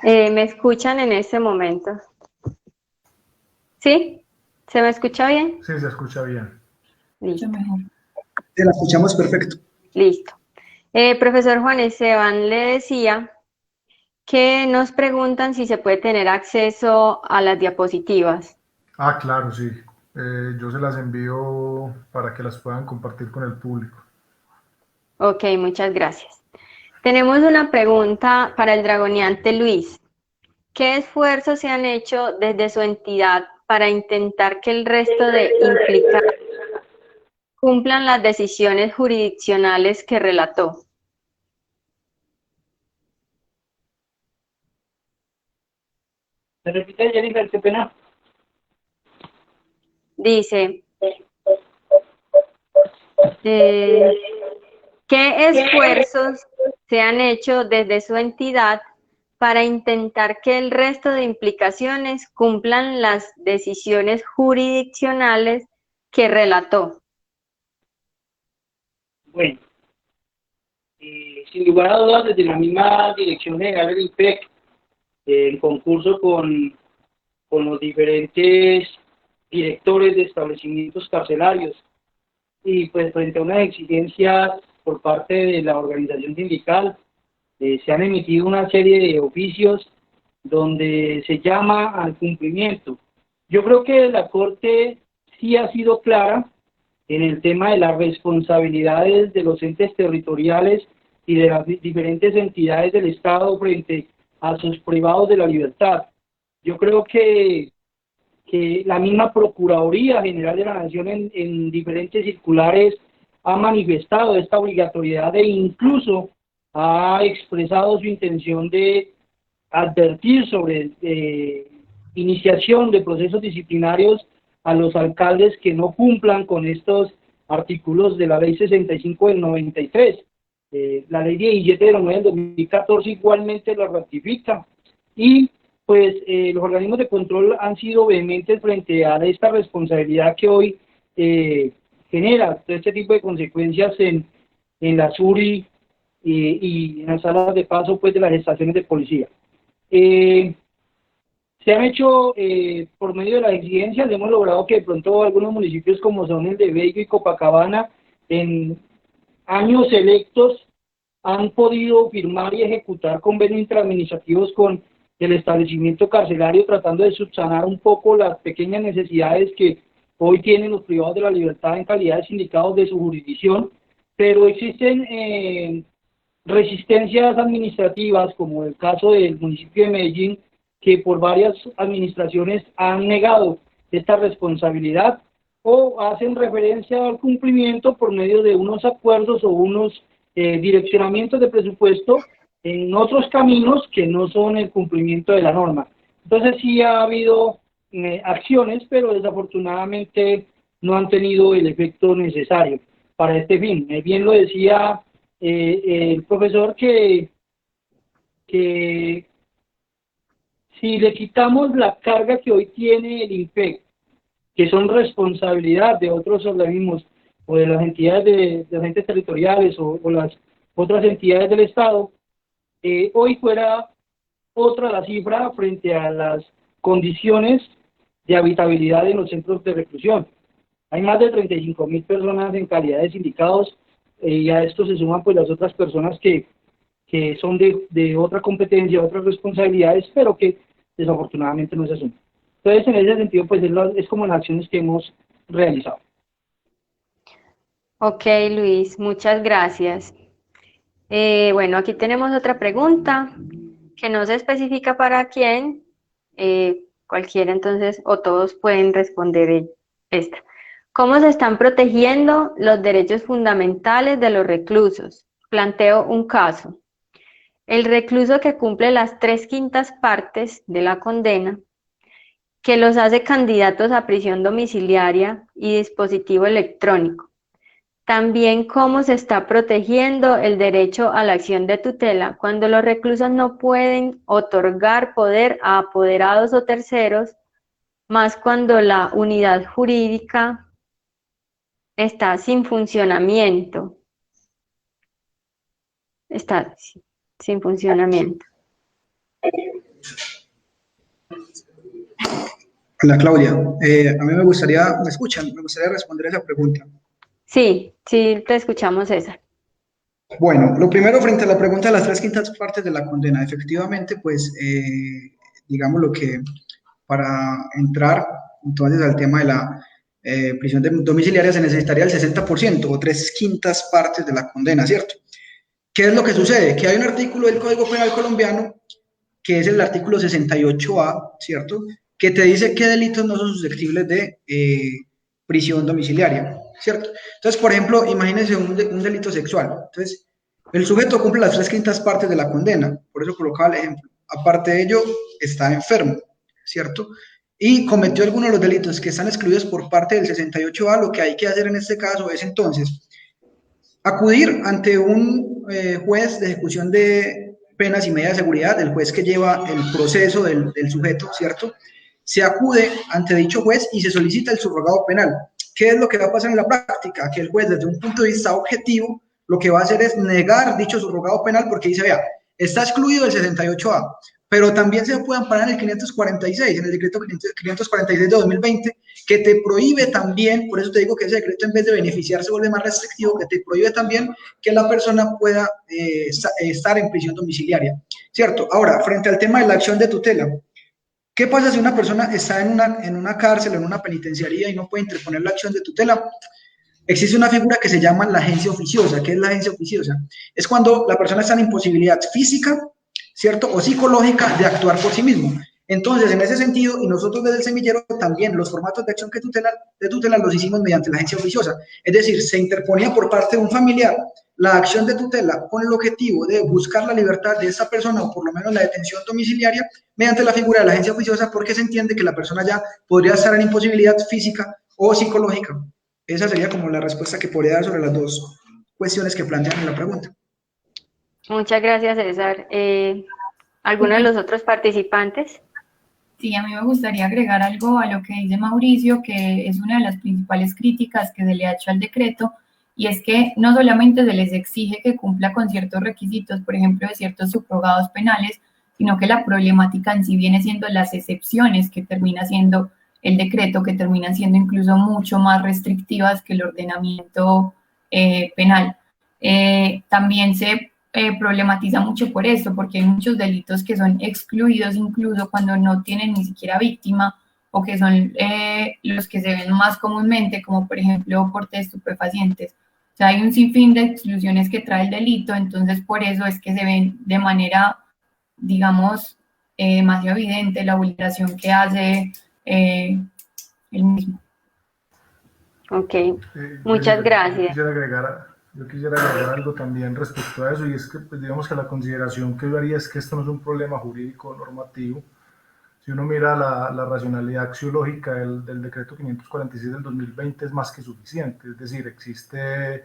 ¿Me escuchan en este momento? ¿Sí? ¿Se me escucha bien? Sí, se escucha bien. Listo. Te la escuchamos perfecto. Listo. Profesor Juan Esteban, le decía que nos preguntan si se puede tener acceso a las diapositivas. Ah, claro, sí. Yo se las envío para que las puedan compartir con el público. Ok, muchas gracias. Tenemos una pregunta para el dragoneante Luis. ¿Qué esfuerzos se han hecho desde su entidad para intentar que el resto de implicados cumplan las decisiones jurisdiccionales que relató? ¿Me repite, Jennifer? Qué pena. Dice, ¿qué esfuerzos se han hecho desde su entidad para intentar que el resto de implicaciones cumplan las decisiones jurisdiccionales que relató? Bueno, sin lugar a dudas, desde la misma Dirección General del IPEC, en concurso con los diferentes directores de establecimientos carcelarios, y pues frente a unas exigencias por parte de la organización sindical, se han emitido una serie de oficios donde se llama al cumplimiento. Yo creo que la Corte sí ha sido clara en el tema de las responsabilidades de los entes territoriales y de las diferentes entidades del Estado frente a sus privados de la libertad. Yo creo que la misma Procuraduría General de la Nación en diferentes circulares ha manifestado esta obligatoriedad e incluso ha expresado su intención de advertir sobre iniciación de procesos disciplinarios a los alcaldes que no cumplan con estos artículos de la Ley 65 del 93. La Ley 17 del 9 del 2014 igualmente lo ratifica, y pues los organismos de control han sido vehementes frente a esta responsabilidad que hoy genera todo este tipo de consecuencias en la SURI y en las salas de paso pues de las estaciones de policía. Se han hecho por medio de las exigencias, hemos logrado que de pronto algunos municipios como son el de Bello y Copacabana en años selectos han podido firmar y ejecutar convenios interadministrativos con el establecimiento carcelario, tratando de subsanar un poco las pequeñas necesidades que hoy tienen los privados de la libertad en calidad de sindicados de su jurisdicción, pero existen resistencias administrativas, como el caso del municipio de Medellín, que por varias administraciones han negado esta responsabilidad o hacen referencia al cumplimiento por medio de unos acuerdos o unos direccionamientos de presupuesto en otros caminos que no son el cumplimiento de la norma. Entonces sí ha habido acciones, pero desafortunadamente no han tenido el efecto necesario para este fin. Bien lo decía el profesor que si le quitamos la carga que hoy tiene el INPEC, que son responsabilidad de otros organismos o de las entidades de agentes territoriales o las otras entidades del Estado, hoy fuera otra la cifra frente a las condiciones de habitabilidad en los centros de reclusión. Hay más de 35.000 personas en calidad de sindicados, y a esto se suman pues las otras personas que son de otra competencia, otras responsabilidades, pero que desafortunadamente no se asumen. Entonces, en ese sentido, pues es como las acciones que hemos realizado. Ok, Luis, muchas gracias. Bueno, aquí tenemos otra pregunta que no se especifica para quién, cualquiera entonces, o todos pueden responder esta. ¿Cómo se están protegiendo los derechos fundamentales de los reclusos? Planteo un caso. El recluso que cumple las 3/5 partes de la condena, que los hace candidatos a prisión domiciliaria y dispositivo electrónico. También cómo se está protegiendo el derecho a la acción de tutela cuando los reclusos no pueden otorgar poder a apoderados o terceros, más cuando la unidad jurídica está sin funcionamiento. Está sin funcionamiento. Hola Claudia, a mí me gustaría, ¿me escuchan? Me gustaría responder a esa pregunta. Sí, sí, te escuchamos, César. Bueno, lo primero frente a la pregunta de las 3/5 partes de la condena, efectivamente, pues, digamos lo que para entrar entonces al tema de la prisión domiciliaria se necesitaría el 60% o 3/5 partes de la condena, ¿cierto? ¿Qué es lo que sucede? Que hay un artículo del Código Penal colombiano, que es el artículo 68A, ¿cierto?, que te dice qué delitos no son susceptibles de prisión domiciliaria, ¿cierto? Entonces, por ejemplo, imagínense un delito sexual. Entonces, el sujeto cumple las 3/5 partes de la condena, por eso colocaba el ejemplo. Aparte de ello, está enfermo, ¿cierto?, y cometió algunos de los delitos que están excluidos por parte del 68A. Lo que hay que hacer en este caso es entonces acudir ante un juez de ejecución de penas y medidas de seguridad, el juez que lleva el proceso del sujeto, ¿cierto? Se acude ante dicho juez y se solicita el subrogado penal. ¿Qué es lo que va a pasar en la práctica? Que el juez, desde un punto de vista objetivo, lo que va a hacer es negar dicho subrogado penal porque dice, vea, está excluido el 68A, pero también se puede amparar en el 546, en el decreto 546 de 2020, que te prohíbe también, por eso te digo que ese decreto en vez de beneficiar se vuelve más restrictivo, que te prohíbe también que la persona pueda estar en prisión domiciliaria, ¿cierto? Ahora, frente al tema de la acción de tutela, ¿qué pasa si una persona está en una cárcel, en una penitenciaría y no puede interponer la acción de tutela? Existe una figura que se llama la agencia oficiosa. ¿Qué es la agencia oficiosa? Es cuando la persona está en imposibilidad física, ¿cierto? O psicológica de actuar por sí mismo. Entonces, en ese sentido, y nosotros desde el semillero también los formatos de acción de tutela los hicimos mediante la agencia oficiosa. Es decir, se interponía por parte de un familiar la acción de tutela con el objetivo de buscar la libertad de esa persona o por lo menos la detención domiciliaria mediante la figura de la agencia oficiosa, porque se entiende que la persona ya podría estar en imposibilidad física o psicológica. Esa sería como la respuesta que podría dar sobre las dos cuestiones que plantean en la pregunta. Muchas gracias, César. ¿Alguno de los otros participantes? Sí, a mí me gustaría agregar algo a lo que dice Mauricio, que es una de las principales críticas que se le ha hecho al decreto, y es que no solamente se les exige que cumpla con ciertos requisitos, por ejemplo, de ciertos subrogados penales, sino que la problemática en sí viene siendo las excepciones que termina siendo el decreto, que terminan siendo incluso mucho más restrictivas que el ordenamiento penal. También se problematiza mucho por esto, porque hay muchos delitos que son excluidos incluso cuando no tienen ni siquiera víctima, o que son los que se ven más comúnmente, como por ejemplo porte de estupefacientes. O sea, hay un sinfín de exclusiones que trae el delito, entonces por eso es que se ven de manera, digamos, más evidente la vulneración que hace el mismo. Ok, muchas gracias. Yo quisiera agregar algo también respecto a eso, y es que, pues, digamos que la consideración que yo haría es que esto no es un problema jurídico normativo. Si uno mira la racionalidad axiológica del decreto 546 del 2020 es más que suficiente, es decir, existe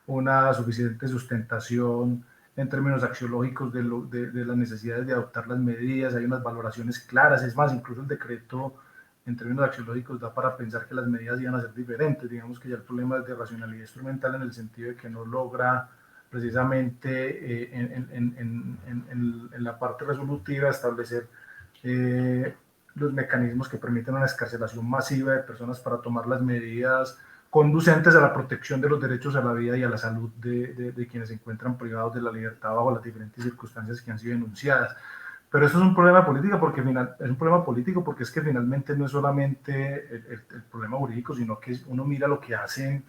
una suficiente sustentación en términos axiológicos de las necesidades de adoptar las medidas, hay unas valoraciones claras, es más, incluso el decreto en términos axiológicos da para pensar que las medidas iban a ser diferentes. Digamos que ya el problema es de racionalidad instrumental en el sentido de que no logra precisamente en la parte resolutiva establecer los mecanismos que permiten una excarcelación masiva de personas para tomar las medidas conducentes a la protección de los derechos a la vida y a la salud de quienes se encuentran privados de la libertad bajo las diferentes circunstancias que han sido enunciadas. Pero eso es un problema político porque es que finalmente no es solamente el problema jurídico, sino que uno mira lo que hace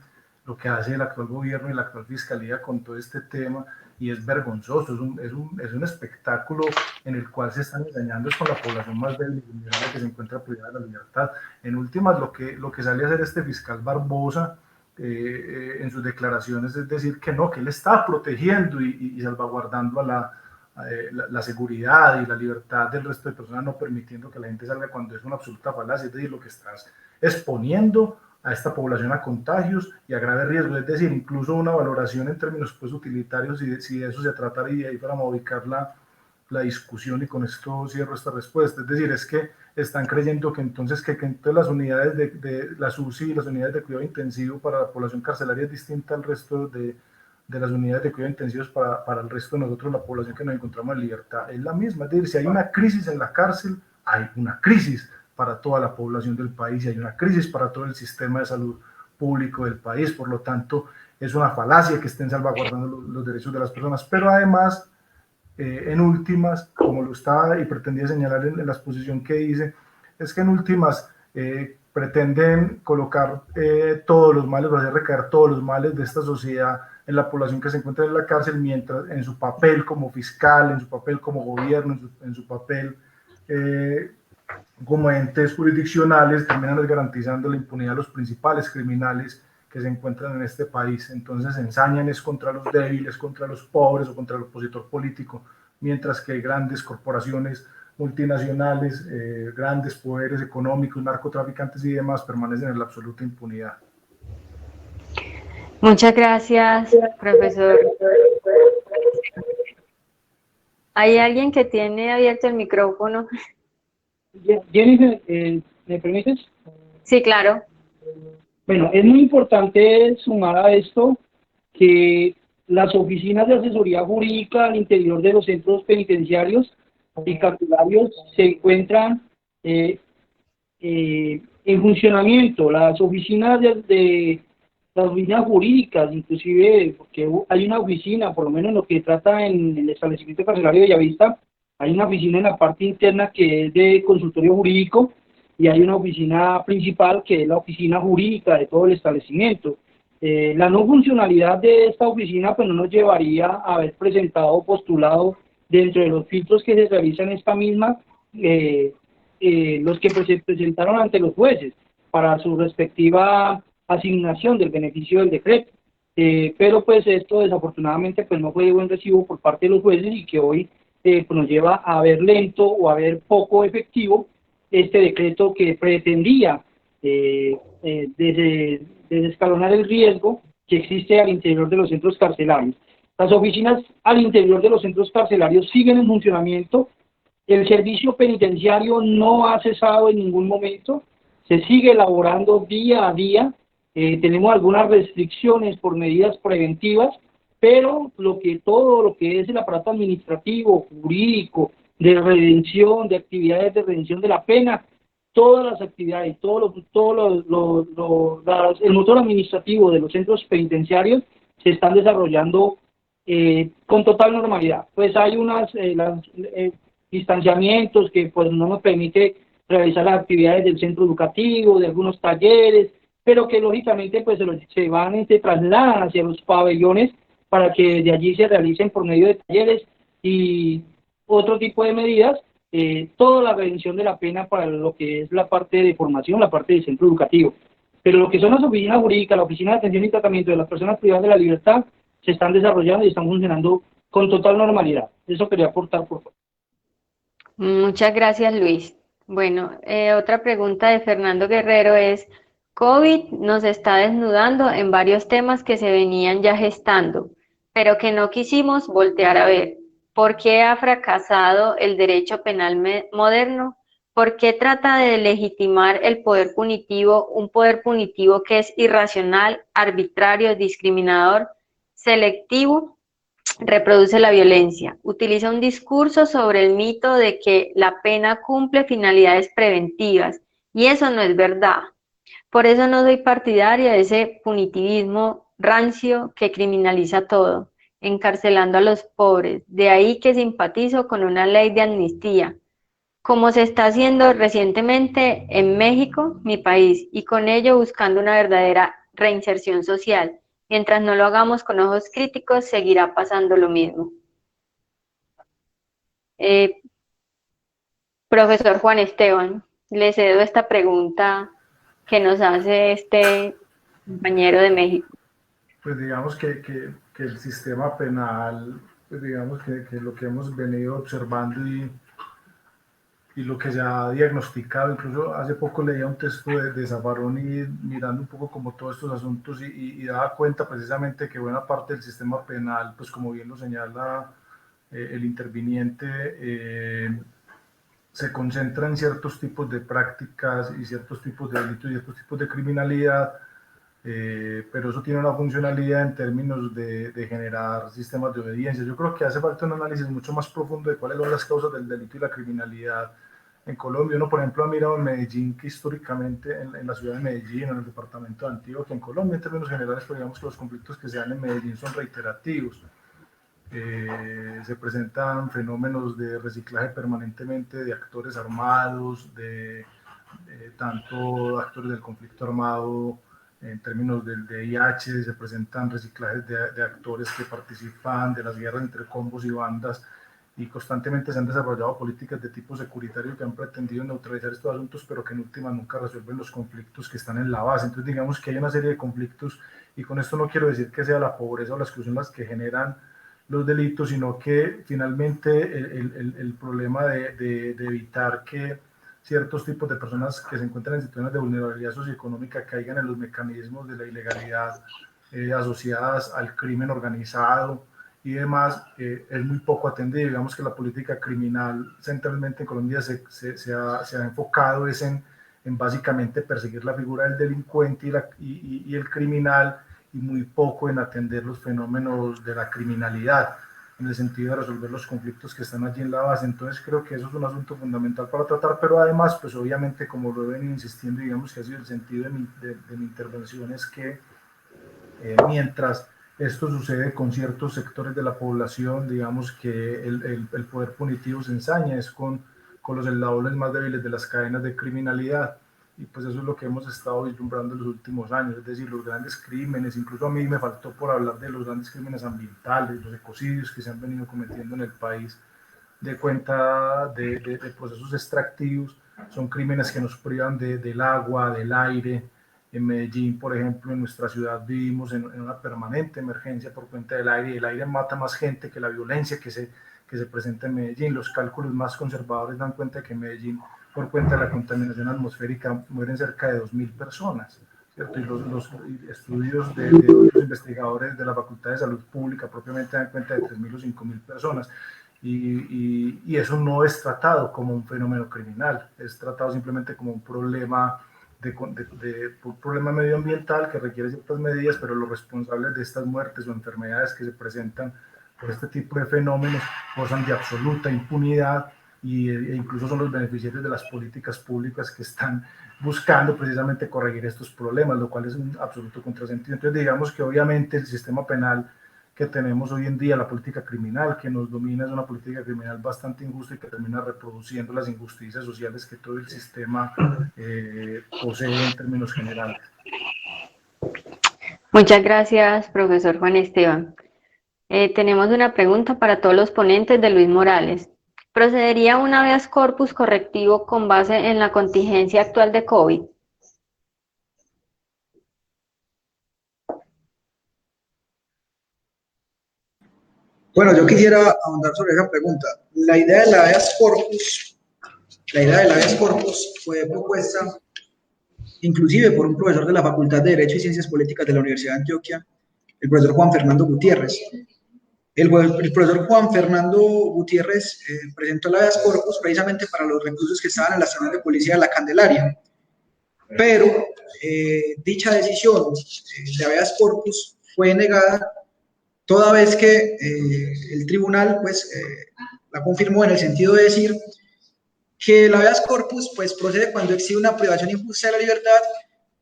el actual gobierno y la actual fiscalía con todo este tema, y es vergonzoso, es un espectáculo en el cual se están engañando con la población más débil y vulnerable que se encuentra privada de la libertad. En últimas, lo que sale a hacer este fiscal Barbosa en sus declaraciones es decir que no, que él está protegiendo y salvaguardando a la seguridad y la libertad del resto de personas, no permitiendo que la gente salga, cuando es una absoluta falacia. Es decir, lo que estás exponiendo a esta población a contagios y a graves riesgos, es decir, incluso una valoración en términos pues utilitarios, si de eso se tratara, y ahí para ubicar la discusión, y con esto cierro esta respuesta. Es decir, es que están creyendo que entonces las unidades de las UCI y las unidades de cuidado intensivo para la población carcelaria es distinta al resto de las unidades de cuidado intensivos para el resto de nosotros, la población que nos encontramos en libertad. Es la misma, es decir, si hay una crisis en la cárcel, hay una crisis para toda la población del país y hay una crisis para todo el sistema de salud público del país. Por lo tanto, es una falacia que estén salvaguardando los derechos de las personas, pero además, en últimas, como lo estaba y pretendía señalar en la exposición que hice, es que en últimas pretenden colocar todos los males, o hacer recaer todos los males de esta sociedad en la población que se encuentra en la cárcel, mientras en su papel como fiscal, en su papel como gobierno, en su papel como entes jurisdiccionales, terminan garantizando la impunidad a los principales criminales que se encuentran en este país. Entonces ensañan es contra los débiles, contra los pobres o contra el opositor político, mientras que grandes corporaciones multinacionales, grandes poderes económicos, narcotraficantes y demás permanecen en la absoluta impunidad. Muchas gracias, profesor. ¿Hay alguien que tiene abierto el micrófono? Jennifer, ¿me permites? Sí, claro. Bueno, es muy importante sumar a esto que las oficinas de asesoría jurídica al interior de los centros penitenciarios y carcelarios se encuentran en funcionamiento. Las oficinas las oficinas jurídicas, inclusive, porque hay una oficina, por lo menos en lo que trata en el establecimiento carcelario de Bellavista, hay una oficina en la parte interna que es de consultorio jurídico, y hay una oficina principal que es la oficina jurídica de todo el establecimiento. La no funcionalidad de esta oficina pues no nos llevaría a haber presentado o postulado dentro de los filtros que se realizan esta misma, los que se presentaron ante los jueces para su respectiva asignación del beneficio del decreto. Pero pues esto desafortunadamente pues no fue de buen recibo por parte de los jueces y que hoy pues nos lleva a ver lento o a ver poco efectivo este decreto que pretendía desescalonar el riesgo que existe al interior de los centros carcelarios. Las oficinas al interior de los centros carcelarios siguen en funcionamiento, el servicio penitenciario no ha cesado en ningún momento, se sigue elaborando día a día. Tenemos algunas restricciones por medidas preventivas, pero todo lo que es el aparato administrativo, jurídico, de redención, de actividades de redención de la pena, todas las actividades, el motor administrativo de los centros penitenciarios se están desarrollando con total normalidad. Pues hay unos distanciamientos que pues no nos permite realizar las actividades del centro educativo, de algunos talleres, pero que lógicamente pues se trasladan hacia los pabellones para que de allí se realicen por medio de talleres y otro tipo de medidas, toda la redención de la pena para lo que es la parte de formación, la parte del centro educativo. Pero lo que son las oficinas jurídicas, la oficina de atención y tratamiento de las personas privadas de la libertad, se están desarrollando y están funcionando con total normalidad. Eso quería aportar, por favor. Muchas gracias, Luis. Bueno, otra pregunta de Fernando Guerrero es: COVID nos está desnudando en varios temas que se venían ya gestando, pero que no quisimos voltear a ver. ¿Por qué ha fracasado el derecho penal moderno? ¿Por qué trata de legitimar el poder punitivo, un poder punitivo que es irracional, arbitrario, discriminador, selectivo? Reproduce la violencia, utiliza un discurso sobre el mito de que la pena cumple finalidades preventivas, y eso no es verdad. Por eso no soy partidaria de ese punitivismo rancio que criminaliza todo, encarcelando a los pobres. De ahí que simpatizo con una ley de amnistía, como se está haciendo recientemente en México, mi país, y con ello buscando una verdadera reinserción social. Mientras no lo hagamos con ojos críticos, seguirá pasando lo mismo. Profesor Juan Esteban, le cedo esta pregunta que nos hace este compañero de México. Pues digamos que el sistema penal, pues digamos que lo que hemos venido observando y lo que se ha diagnosticado, incluso hace poco leía un texto de Zaffaroni mirando un poco como todos estos asuntos y daba cuenta precisamente que buena parte del sistema penal, pues como bien lo señala el interviniente, se concentra en ciertos tipos de prácticas y ciertos tipos de delitos y ciertos tipos de criminalidad, pero eso tiene una funcionalidad en términos de generar sistemas de obediencia. Yo creo que hace falta un análisis mucho más profundo de cuáles son las causas del delito y la criminalidad en Colombia. Uno, por ejemplo, ha mirado en Medellín, que históricamente en la ciudad de Medellín, en el departamento de Antioquia, en Colombia, en términos generales, pues digamos que los conflictos que se dan en Medellín son reiterativos. Se presentan fenómenos de reciclaje permanentemente de actores armados, tanto actores del conflicto armado en términos del VIH, se presentan reciclajes de actores que participan de las guerras entre combos y bandas, y constantemente se han desarrollado políticas de tipo securitario que han pretendido neutralizar estos asuntos, pero que en última nunca resuelven los conflictos que están en la base. Entonces digamos que hay una serie de conflictos, y con esto no quiero decir que sea la pobreza o la exclusión las que generan los delitos, sino que finalmente el problema de evitar que ciertos tipos de personas que se encuentran en situaciones de vulnerabilidad socioeconómica caigan en los mecanismos de la ilegalidad asociadas al crimen organizado y demás, es muy poco atendido. Digamos que la política criminal centralmente en Colombia se ha enfocado es en básicamente perseguir la figura del delincuente y el criminal, y muy poco en atender los fenómenos de la criminalidad, en el sentido de resolver los conflictos que están allí en la base. Entonces creo que eso es un asunto fundamental para tratar, pero además, pues obviamente, como lo ven insistiendo, digamos que ha sido el sentido de mi intervención, es que mientras esto sucede con ciertos sectores de la población, digamos que el poder punitivo se ensaña es con los eslabones más débiles de las cadenas de criminalidad. Y pues eso es lo que hemos estado vislumbrando en los últimos años, es decir, los grandes crímenes. Incluso a mí me faltó por hablar de los grandes crímenes ambientales, los ecocidios que se han venido cometiendo en el país, de cuenta de procesos extractivos, son crímenes que nos privan del agua, del aire. En Medellín, por ejemplo, en nuestra ciudad vivimos en una permanente emergencia por cuenta del aire, y el aire mata más gente que la violencia que se presenta en Medellín. Los cálculos más conservadores dan cuenta de que en Medellín, por cuenta de la contaminación atmosférica, mueren cerca de 2.000 personas, ¿cierto? Y los estudios de otros investigadores de la Facultad de Salud Pública propiamente dan cuenta de 3.000 o 5.000 personas. Y eso no es tratado como un fenómeno criminal, es tratado simplemente como un problema un problema medioambiental que requiere ciertas medidas, pero los responsables de estas muertes o enfermedades que se presentan por este tipo de fenómenos gozan de absoluta impunidad e incluso son los beneficiarios de las políticas públicas que están buscando precisamente corregir estos problemas, lo cual es un absoluto contrasentido. Entonces digamos que obviamente el sistema penal que tenemos hoy en día, la política criminal que nos domina, es una política criminal bastante injusta y que termina reproduciendo las injusticias sociales que todo el sistema posee en términos generales. Muchas gracias, profesor Juan Esteban. Tenemos una pregunta para todos los ponentes de Luis Morales. ¿Procedería un habeas corpus correctivo con base en la contingencia actual de COVID? Bueno, yo quisiera ahondar sobre esa pregunta. La idea del habeas corpus fue propuesta inclusive por un profesor de la Facultad de Derecho y Ciencias Políticas de la Universidad de Antioquia, el profesor Juan Fernando Gutiérrez. El profesor Juan Fernando Gutiérrez presentó el habeas corpus precisamente para los reclusos que estaban en la estación de policía de La Candelaria, pero dicha decisión de habeas corpus fue negada toda vez que el tribunal pues, la confirmó en el sentido de decir que el habeas corpus pues, procede cuando existe una privación injusta de la libertad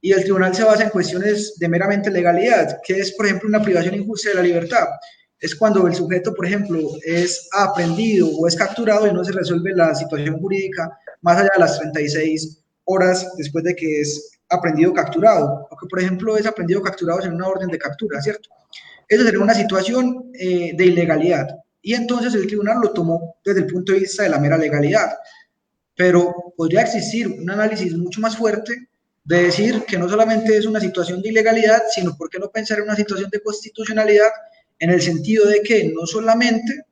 y el tribunal se basa en cuestiones de meramente legalidad, que es, por ejemplo, una privación injusta de la libertad. Es cuando el sujeto, por ejemplo, es aprehendido o es capturado y no se resuelve la situación jurídica más allá de las 36 horas después de que es aprehendido o capturado, o que, por ejemplo, es aprehendido o capturado en una orden de captura, ¿cierto? Eso sería una situación de ilegalidad. Y entonces el tribunal lo tomó desde el punto de vista de la mera legalidad. Pero podría existir un análisis mucho más fuerte de decir que no solamente es una situación de ilegalidad, sino por qué no pensar en una situación de constitucionalidad, en el sentido de que no solamente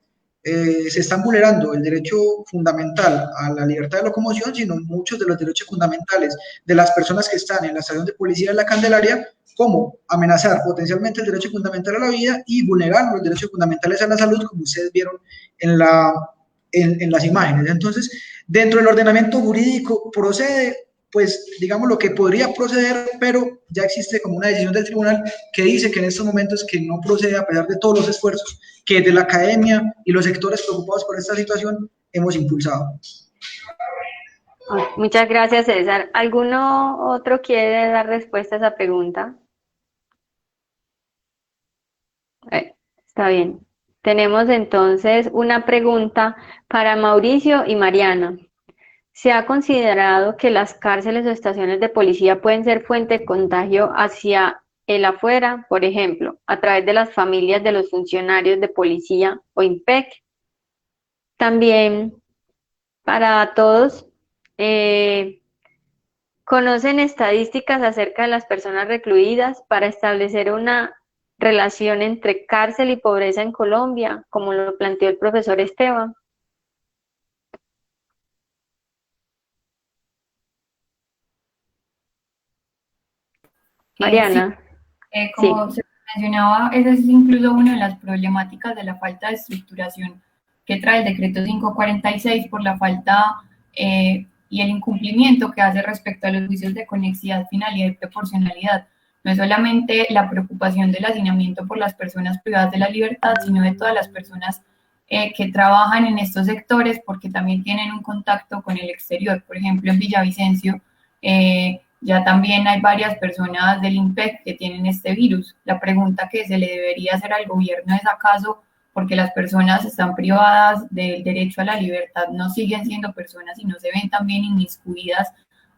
se están vulnerando el derecho fundamental a la libertad de locomoción, sino muchos de los derechos fundamentales de las personas que están en la estación de policía de La Candelaria, como amenazar potencialmente el derecho fundamental a la vida y vulnerar los derechos fundamentales a la salud, como ustedes vieron en las imágenes. Entonces, dentro del ordenamiento jurídico procede, pues, digamos, lo que podría proceder, pero ya existe como una decisión del tribunal que dice que en estos momentos que no procede a pesar de todos los esfuerzos que de la academia y los sectores preocupados por esta situación hemos impulsado. Muchas gracias, César. ¿Alguno otro quiere dar respuesta a esa pregunta? Está bien. Tenemos entonces una pregunta para Mauricio y Mariana. ¿Se ha considerado que las cárceles o estaciones de policía pueden ser fuente de contagio hacia el afuera, por ejemplo, a través de las familias de los funcionarios de policía o IMPEC? También, para todos, ¿conocen estadísticas acerca de las personas recluidas para establecer una relación entre cárcel y pobreza en Colombia, como lo planteó el profesor Esteban? Mariana. Sí. Como se mencionaba, esa es incluso una de las problemáticas de la falta de estructuración que trae el decreto 546 por la falta y el incumplimiento que hace respecto a los juicios de conexidad, finalidad y proporcionalidad. No es solamente la preocupación del hacinamiento por las personas privadas de la libertad, sino de todas las personas que trabajan en estos sectores porque también tienen un contacto con el exterior. Por ejemplo, en Villavicencio ya también hay varias personas del IMPEC que tienen este virus. La pregunta que se le debería hacer al gobierno es, ¿acaso porque las personas están privadas del derecho a la libertad no siguen siendo personas y no se ven también inmiscuidas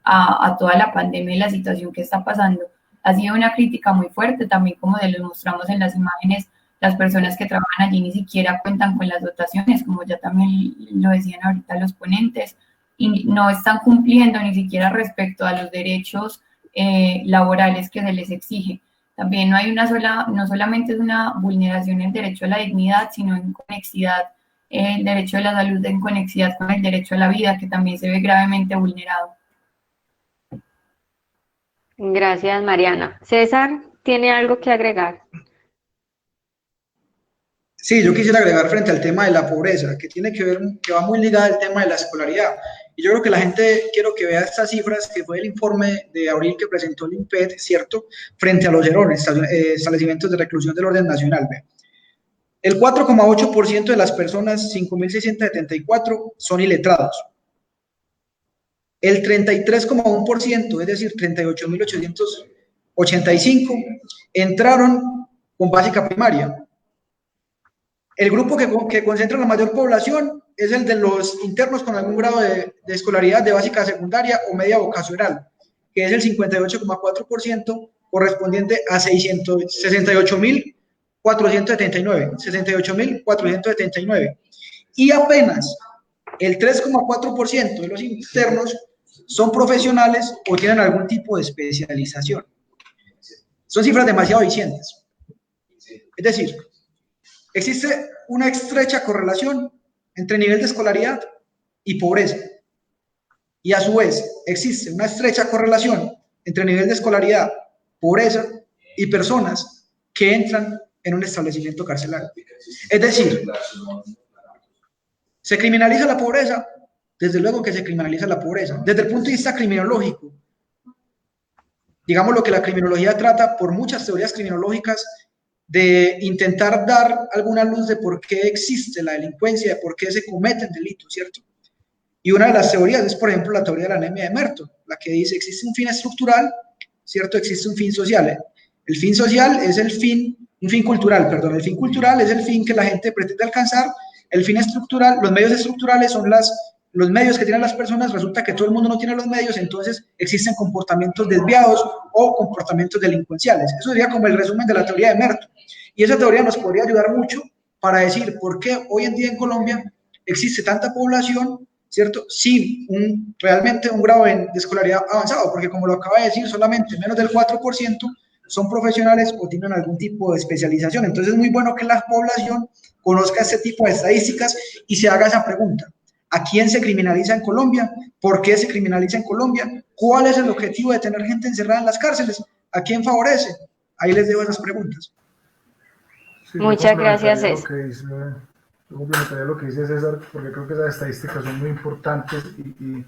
a toda la pandemia y la situación que está pasando? Ha sido una crítica muy fuerte, también como lo mostramos en las imágenes, las personas que trabajan allí ni siquiera cuentan con las dotaciones, como ya también lo decían ahorita los ponentes, y no están cumpliendo ni siquiera respecto a los derechos laborales que se les exige. También no solamente es una vulneración del derecho a la dignidad, sino en conexidad, el derecho a la salud en conexidad con el derecho a la vida, que también se ve gravemente vulnerado. Gracias, Mariana. César, ¿tiene algo que agregar? Sí, yo quisiera agregar frente al tema de la pobreza, que tiene que ver, que va muy ligada al tema de la escolaridad. Y yo creo que la gente, quiero que vea estas cifras, que fue el informe de abril que presentó el INPED, ¿cierto? Frente a los ERON, establecimientos de reclusión del orden nacional. ¿Ve? El 4,8% de las personas, 5.674, son iletrados. El 33,1%, es decir, 38.885, entraron con básica primaria. El grupo que concentra la mayor población es el de los internos con algún grado de escolaridad de básica secundaria o media vocacional, que es el 58,4%, correspondiente a 68.479. Y apenas el 3,4% de los internos son profesionales o tienen algún tipo de especialización. Son cifras demasiado vicientes. Es decir, existe una estrecha correlación entre nivel de escolaridad y pobreza. Y a su vez, existe una estrecha correlación entre nivel de escolaridad, pobreza y personas que entran en un establecimiento carcelario. Es decir, ¿se criminaliza la pobreza? Desde luego que se criminaliza la pobreza. Desde el punto de vista criminológico, digamos lo que la criminología trata por muchas teorías criminológicas de intentar dar alguna luz de por qué existe la delincuencia, de por qué se cometen delitos, ¿cierto? Y una de las teorías es, por ejemplo, la teoría de la anemia de Merton, la que dice existe un fin estructural, ¿cierto? Existe un fin social. El fin social es el fin cultural, perdón. El fin cultural es el fin que la gente pretende alcanzar. El fin estructural, los medios estructurales son los medios que tienen las personas. Resulta que todo el mundo no tiene los medios, entonces existen comportamientos desviados o comportamientos delincuenciales. Eso sería como el resumen de la teoría de Merton. Y esa teoría nos podría ayudar mucho para decir por qué hoy en día en Colombia existe tanta población, ¿cierto? Sí, realmente un grado de escolaridad avanzado, porque como lo acaba de decir, solamente menos del 4% son profesionales o tienen algún tipo de especialización. Entonces es muy bueno que la población conozca este tipo de estadísticas y se haga esa pregunta. ¿A quién se criminaliza en Colombia? ¿Por qué se criminaliza en Colombia? ¿Cuál es el objetivo de tener gente encerrada en las cárceles? ¿A quién favorece? Ahí les dejo esas preguntas. Sí, muchas gracias, César. Yo complementaría lo que dice César, porque creo que esas estadísticas son muy importantes y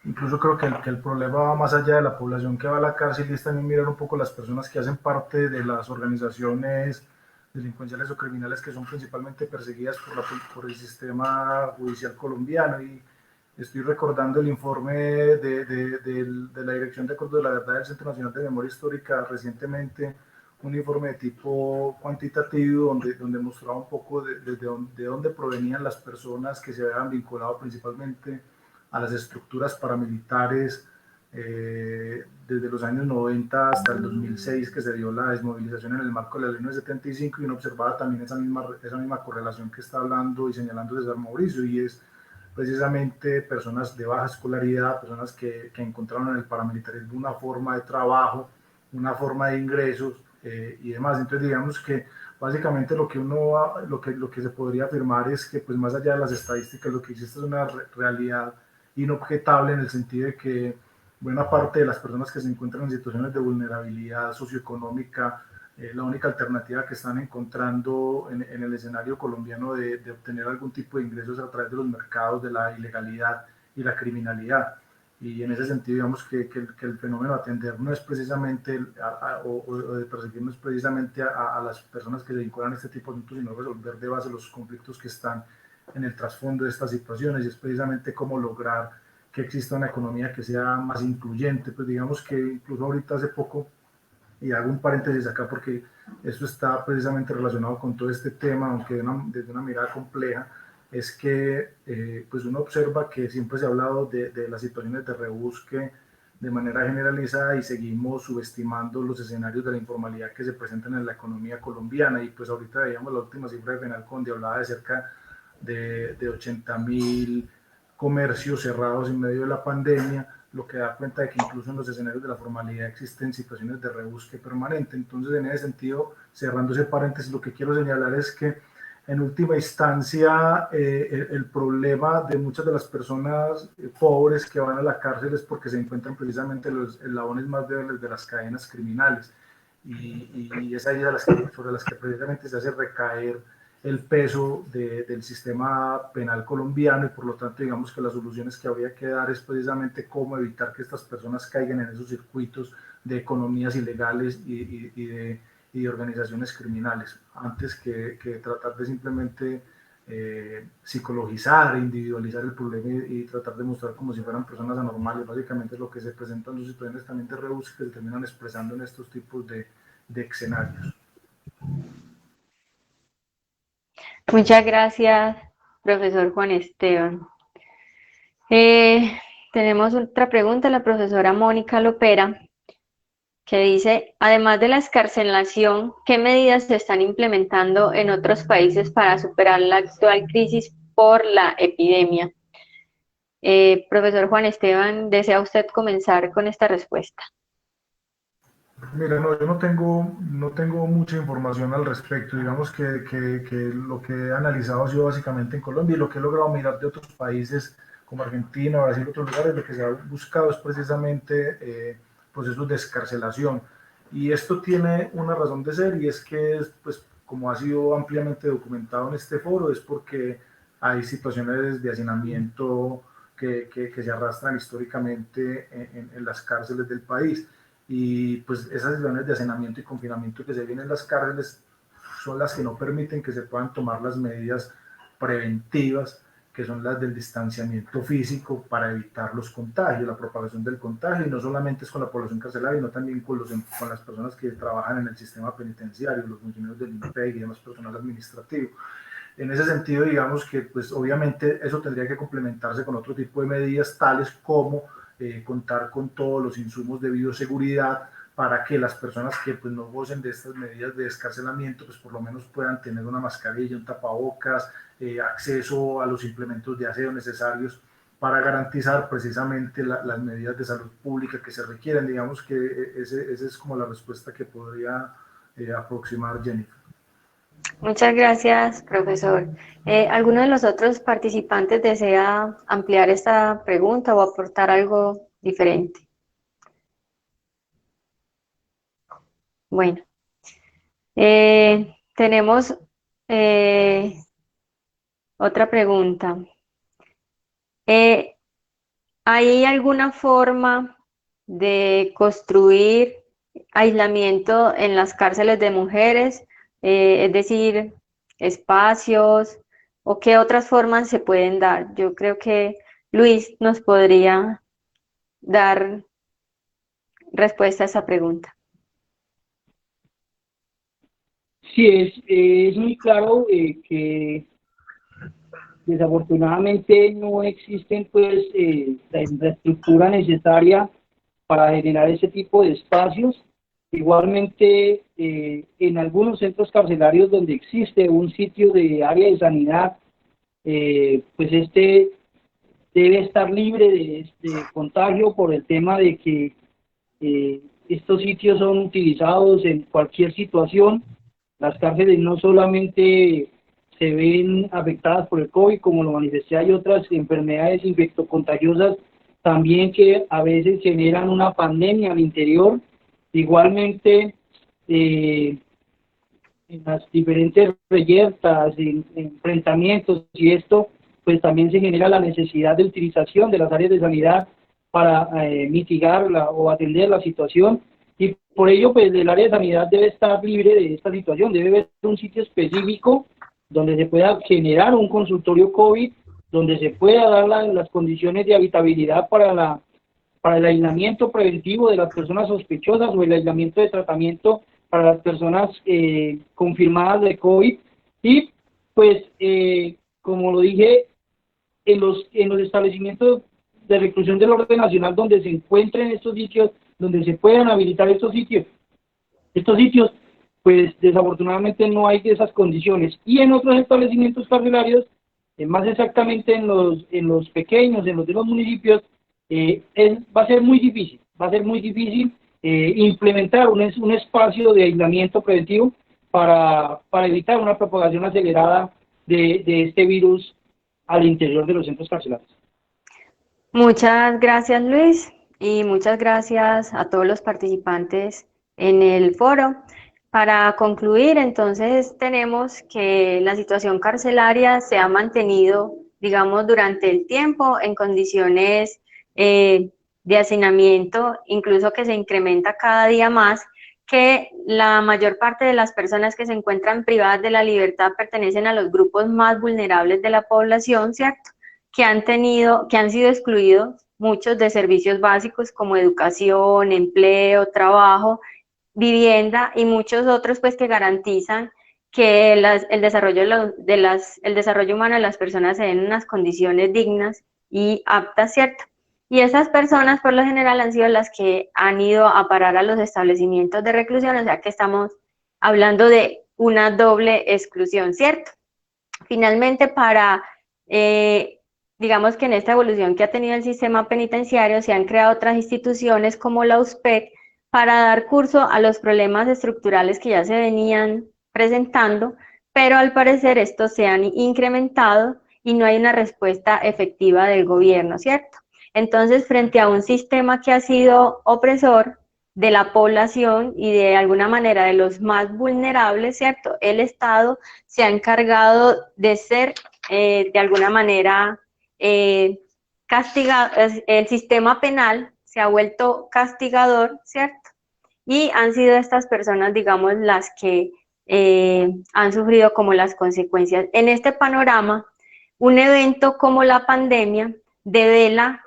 incluso creo que el problema va más allá de la población que va a la cárcel y es también mirar un poco las personas que hacen parte de las organizaciones delincuenciales o criminales que son principalmente perseguidas por el sistema judicial colombiano. Y estoy recordando el informe de la Dirección de Acuerdos de la Verdad del Centro Nacional de Memoria Histórica recientemente, un informe de tipo cuantitativo donde mostraba un poco de dónde provenían las personas que se habían vinculado principalmente a las estructuras paramilitares desde los años 90 hasta el 2006, que se dio la desmovilización en el marco de la Ley 975, y uno observaba también esa misma correlación que está hablando y señalando César Mauricio, y es precisamente personas de baja escolaridad, personas que encontraron en el paramilitarismo una forma de trabajo, una forma de ingresos y demás. Entonces digamos que básicamente lo que se podría afirmar es que pues más allá de las estadísticas lo que existe es una realidad inobjetable, en el sentido de que buena parte de las personas que se encuentran en situaciones de vulnerabilidad socioeconómica, la única alternativa que están encontrando en el escenario colombiano de obtener algún tipo de ingresos a través de los mercados de la ilegalidad y la criminalidad. Y en ese sentido, digamos que el fenómeno de atender no es precisamente, o de perseguir no es precisamente a las personas que se vinculan a este tipo de asuntos, sino resolver de base los conflictos que están en el trasfondo de estas situaciones, y es precisamente cómo lograr que exista una economía que sea más incluyente. Pues digamos que incluso ahorita hace poco, y hago un paréntesis acá porque eso está precisamente relacionado con todo este tema, aunque desde una mirada compleja, es que pues uno observa que siempre se ha hablado de las situaciones de rebusque de manera generalizada y seguimos subestimando los escenarios de la informalidad que se presentan en la economía colombiana. Y pues ahorita veíamos la última cifra de FENALCO, donde hablaba de cerca de 80.000 comercios cerrados en medio de la pandemia, lo que da cuenta de que incluso en los escenarios de la formalidad existen situaciones de rebusque permanente. Entonces, en ese sentido, cerrando ese paréntesis, lo que quiero señalar es que en última instancia el problema de muchas de las personas pobres que van a la cárcel es porque se encuentran precisamente los eslabones más débiles de las cadenas criminales, y es ahí sobre las que precisamente se hace recaer el peso del sistema penal colombiano, y por lo tanto digamos que las soluciones que habría que dar es precisamente cómo evitar que estas personas caigan en esos circuitos de economías ilegales y de organizaciones criminales, antes que tratar de simplemente psicologizar e individualizar el problema y tratar de mostrar como si fueran personas anormales. Básicamente es lo que se presenta en sus situaciones también de rebusque, que se terminan expresando en estos tipos de escenarios. Muchas gracias, profesor Juan Esteban. Tenemos otra pregunta, la profesora Mónica Lopera, que dice, además de la excarcelación, ¿qué medidas se están implementando en otros países para superar la actual crisis por la epidemia? Profesor Juan Esteban, ¿desea usted comenzar con esta respuesta? Mira, no, yo no tengo mucha información al respecto. Digamos que lo que he analizado ha sido básicamente en Colombia, y lo que he logrado mirar de otros países como Argentina, Brasil y otros lugares, lo que se ha buscado es precisamente procesos de excarcelación. Y esto tiene una razón de ser, y es que, pues, como ha sido ampliamente documentado en este foro, es porque hay situaciones de hacinamiento que se arrastran históricamente en las cárceles del país. Y pues esas situaciones de hacinamiento y confinamiento que se vienen en las cárceles son las que no permiten que se puedan tomar las medidas preventivas, que son las del distanciamiento físico para evitar los contagios, la propagación del contagio, y no solamente es con la población carcelaria, sino también con las personas que trabajan en el sistema penitenciario, los funcionarios del INPEC y demás personal administrativo. En ese sentido, digamos que pues obviamente eso tendría que complementarse con otro tipo de medidas, tales como contar con todos los insumos de bioseguridad para que las personas que pues, no gocen de estas medidas de descarcelamiento, pues por lo menos puedan tener una mascarilla, un tapabocas, acceso a los implementos de aseo necesarios para garantizar precisamente las medidas de salud pública que se requieren. Digamos que esa es como la respuesta que podría aproximar Jennifer. Muchas gracias, profesor. ¿Alguno de los otros participantes desea ampliar esta pregunta o aportar algo diferente? Bueno, tenemos otra pregunta. ¿Hay alguna forma de construir aislamiento en las cárceles de mujeres? Es decir, espacios, o qué otras formas se pueden dar. Yo creo que Luis nos podría dar respuesta a esa pregunta. Sí, es muy claro que desafortunadamente no existen pues la infraestructura necesaria para generar ese tipo de espacios. Igualmente, en algunos centros carcelarios donde existe un sitio de área de sanidad, pues este debe estar libre de contagio por el tema de que estos sitios son utilizados en cualquier situación. Las cárceles no solamente se ven afectadas por el COVID, como lo manifesté, hay otras enfermedades infectocontagiosas también que a veces generan una pandemia al interior. Igualmente, en las diferentes reyertas, en enfrentamientos y esto, pues también se genera la necesidad de utilización de las áreas de sanidad para mitigar o atender la situación, y por ello pues el área de sanidad debe estar libre de esta situación, debe haber un sitio específico donde se pueda generar un consultorio COVID, donde se pueda dar las condiciones de habitabilidad para el aislamiento preventivo de las personas sospechosas o el aislamiento de tratamiento para las personas confirmadas de COVID. Y pues como lo dije, en los establecimientos de reclusión del orden nacional donde se encuentren estos sitios, donde se puedan habilitar estos sitios, pues desafortunadamente no hay de esas condiciones. Y en otros establecimientos carcelarios, más exactamente en los pequeños, en los de los municipios, va a ser muy difícil, implementar un espacio de aislamiento preventivo para evitar una propagación acelerada de este virus al interior de los centros carcelarios. Muchas gracias, Luis, y muchas gracias a todos los participantes en el foro. Para concluir, entonces, tenemos que la situación carcelaria se ha mantenido, digamos, durante el tiempo en condiciones de hacinamiento, incluso que se incrementa cada día más, que la mayor parte de las personas que se encuentran privadas de la libertad pertenecen a los grupos más vulnerables de la población, ¿cierto? Que han sido excluidos muchos de servicios básicos como educación, empleo, trabajo, vivienda y muchos otros pues que garantizan que el desarrollo humano de las personas se den en unas condiciones dignas y aptas, ¿cierto? Y esas personas por lo general han sido las que han ido a parar a los establecimientos de reclusión, o sea que estamos hablando de una doble exclusión, ¿cierto? Finalmente, digamos que en esta evolución que ha tenido el sistema penitenciario se han creado otras instituciones como la USPEC para dar curso a los problemas estructurales que ya se venían presentando, pero al parecer estos se han incrementado y no hay una respuesta efectiva del gobierno, ¿cierto? Entonces, frente a un sistema que ha sido opresor de la población y de alguna manera de los más vulnerables, ¿cierto? El Estado se ha encargado de ser, de alguna manera, castigado, el sistema penal se ha vuelto castigador, ¿cierto? Y han sido estas personas, digamos, las que han sufrido como las consecuencias. En este panorama, un evento como la pandemia devela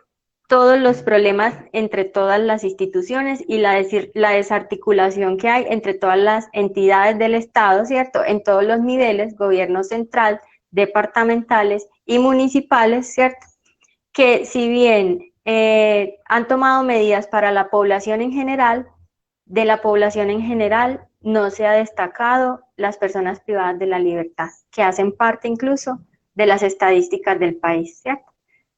todos los problemas entre todas las instituciones y la desarticulación que hay entre todas las entidades del Estado, ¿cierto? En todos los niveles, gobierno central, departamentales y municipales, ¿cierto? Que si bien han tomado medidas para la población en general, de la población en general no se ha destacado las personas privadas de la libertad, que hacen parte incluso de las estadísticas del país, ¿cierto?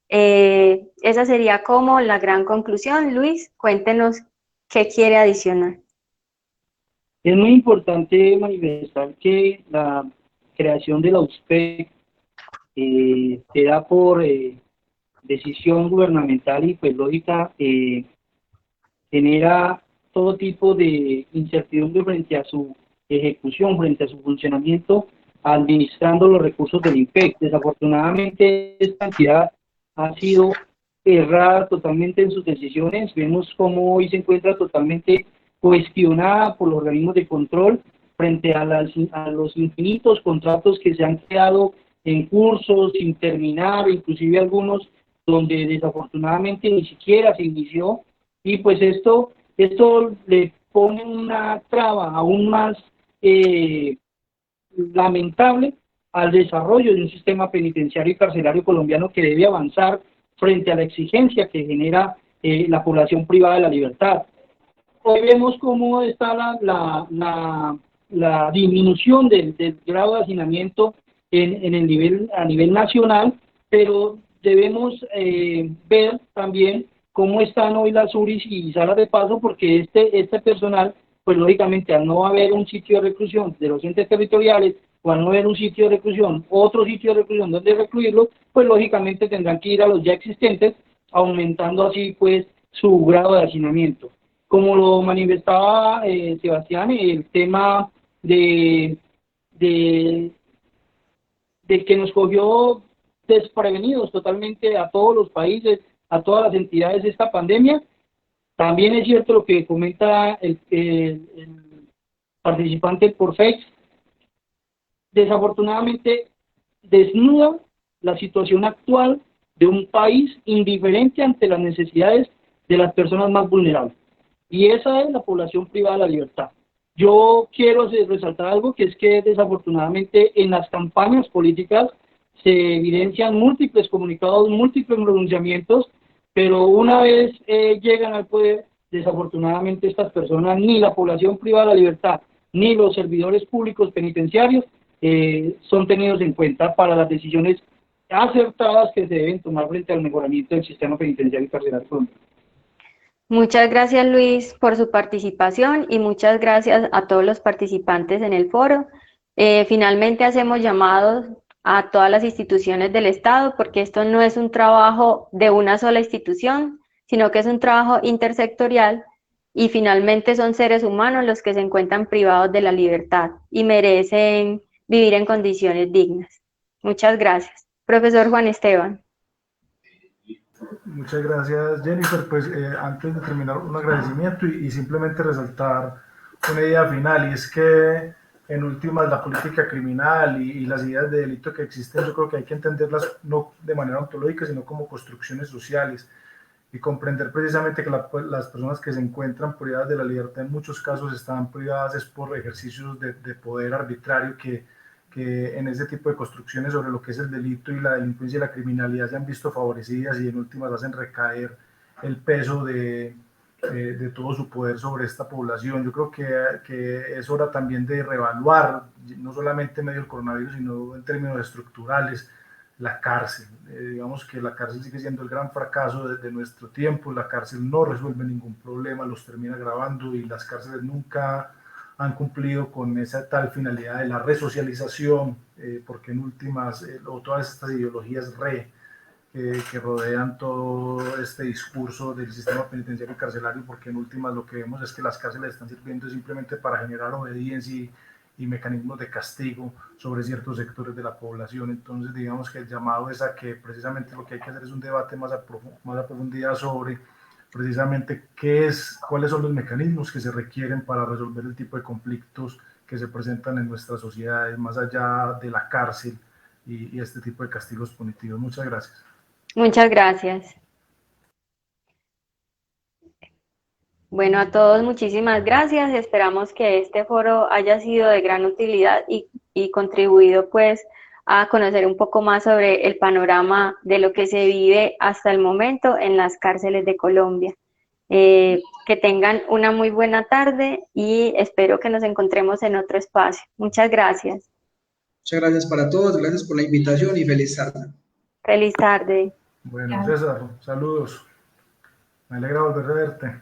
Esa sería como la gran conclusión. Luis, cuéntenos qué quiere adicionar. Es muy importante manifestar que la creación de la USPEC se da por decisión gubernamental y pues lógica, genera todo tipo de incertidumbre frente a su ejecución, frente a su funcionamiento, administrando los recursos del INPEC. Desafortunadamente esta entidad ha sido errada totalmente en sus decisiones. Vemos cómo hoy se encuentra totalmente cuestionada por los organismos de control frente a los infinitos contratos que se han creado en cursos sin terminar, inclusive algunos donde desafortunadamente ni siquiera se inició, y pues esto le pone una traba aún más lamentable al desarrollo de un sistema penitenciario y carcelario colombiano que debe avanzar frente a la exigencia que genera la población privada de la libertad. Hoy vemos cómo está la disminución del grado de hacinamiento a nivel nacional, pero debemos ver también cómo están hoy las URIs y salas de paso, porque este personal, pues lógicamente al no haber un sitio de reclusión de los entes territoriales, o al no haber un sitio de reclusión, otro sitio de reclusión donde recluirlo, pues lógicamente tendrán que ir a los ya existentes, aumentando así pues su grado de hacinamiento. Como lo manifestaba Sebastián, el tema de que nos cogió desprevenidos totalmente a todos los países, a todas las entidades de esta pandemia. También es cierto lo que comenta el participante por FEX. Desafortunadamente desnuda la situación actual de un país indiferente ante las necesidades de las personas más vulnerables. Y esa es la población privada de la libertad. Yo quiero resaltar algo, que es que desafortunadamente en las campañas políticas se evidencian múltiples comunicados, múltiples pronunciamientos pero una vez llegan al poder, desafortunadamente estas personas, ni la población privada de la libertad, ni los servidores públicos penitenciarios son tenidos en cuenta para las decisiones acertadas que se deben tomar frente al mejoramiento del sistema penitenciario y carcelario colombiano. Muchas gracias, Luis, por su participación y muchas gracias a todos los participantes en el foro. Finalmente hacemos llamados a todas las instituciones del Estado, porque esto no es un trabajo de una sola institución, sino que es un trabajo intersectorial y finalmente son seres humanos los que se encuentran privados de la libertad y merecen vivir en condiciones dignas. Muchas gracias. Profesor Juan Esteban. Muchas gracias, Jennifer. Pues antes de terminar, un agradecimiento y simplemente resaltar una idea final, y es que en últimas la política criminal y las ideas de delito que existen, yo creo que hay que entenderlas no de manera ontológica, sino como construcciones sociales, y comprender precisamente que las personas que se encuentran privadas de la libertad en muchos casos están privadas es por ejercicios de poder arbitrario que en ese tipo de construcciones sobre lo que es el delito y la delincuencia y la criminalidad se han visto favorecidas y en últimas hacen recaer el peso de todo su poder sobre esta población. Yo creo que es hora también de reevaluar, no solamente en medio del coronavirus, sino en términos estructurales, la cárcel. Digamos que la cárcel sigue siendo el gran fracaso de nuestro tiempo. La cárcel no resuelve ningún problema, los termina agravando, y las cárceles nunca han cumplido con esa tal finalidad de la resocialización, porque en últimas, o todas estas ideologías que rodean todo este discurso del sistema penitenciario y carcelario, porque en últimas lo que vemos es que las cárceles están sirviendo simplemente para generar obediencia y mecanismos de castigo sobre ciertos sectores de la población. Entonces, digamos que el llamado es a que precisamente lo que hay que hacer es un debate más a profundidad sobre precisamente cuáles son los mecanismos que se requieren para resolver el tipo de conflictos que se presentan en nuestras sociedades, más allá de la cárcel y este tipo de castigos punitivos. Muchas gracias. Muchas gracias. Bueno, a todos muchísimas gracias. Esperamos que este foro haya sido de gran utilidad y contribuido pues a conocer un poco más sobre el panorama de lo que se vive hasta el momento en las cárceles de Colombia. Que tengan una muy buena tarde y espero que nos encontremos en otro espacio. Muchas gracias. Muchas gracias para todos, gracias por la invitación y feliz tarde. Feliz tarde. Bueno, César, saludos. Me alegra volver a verte.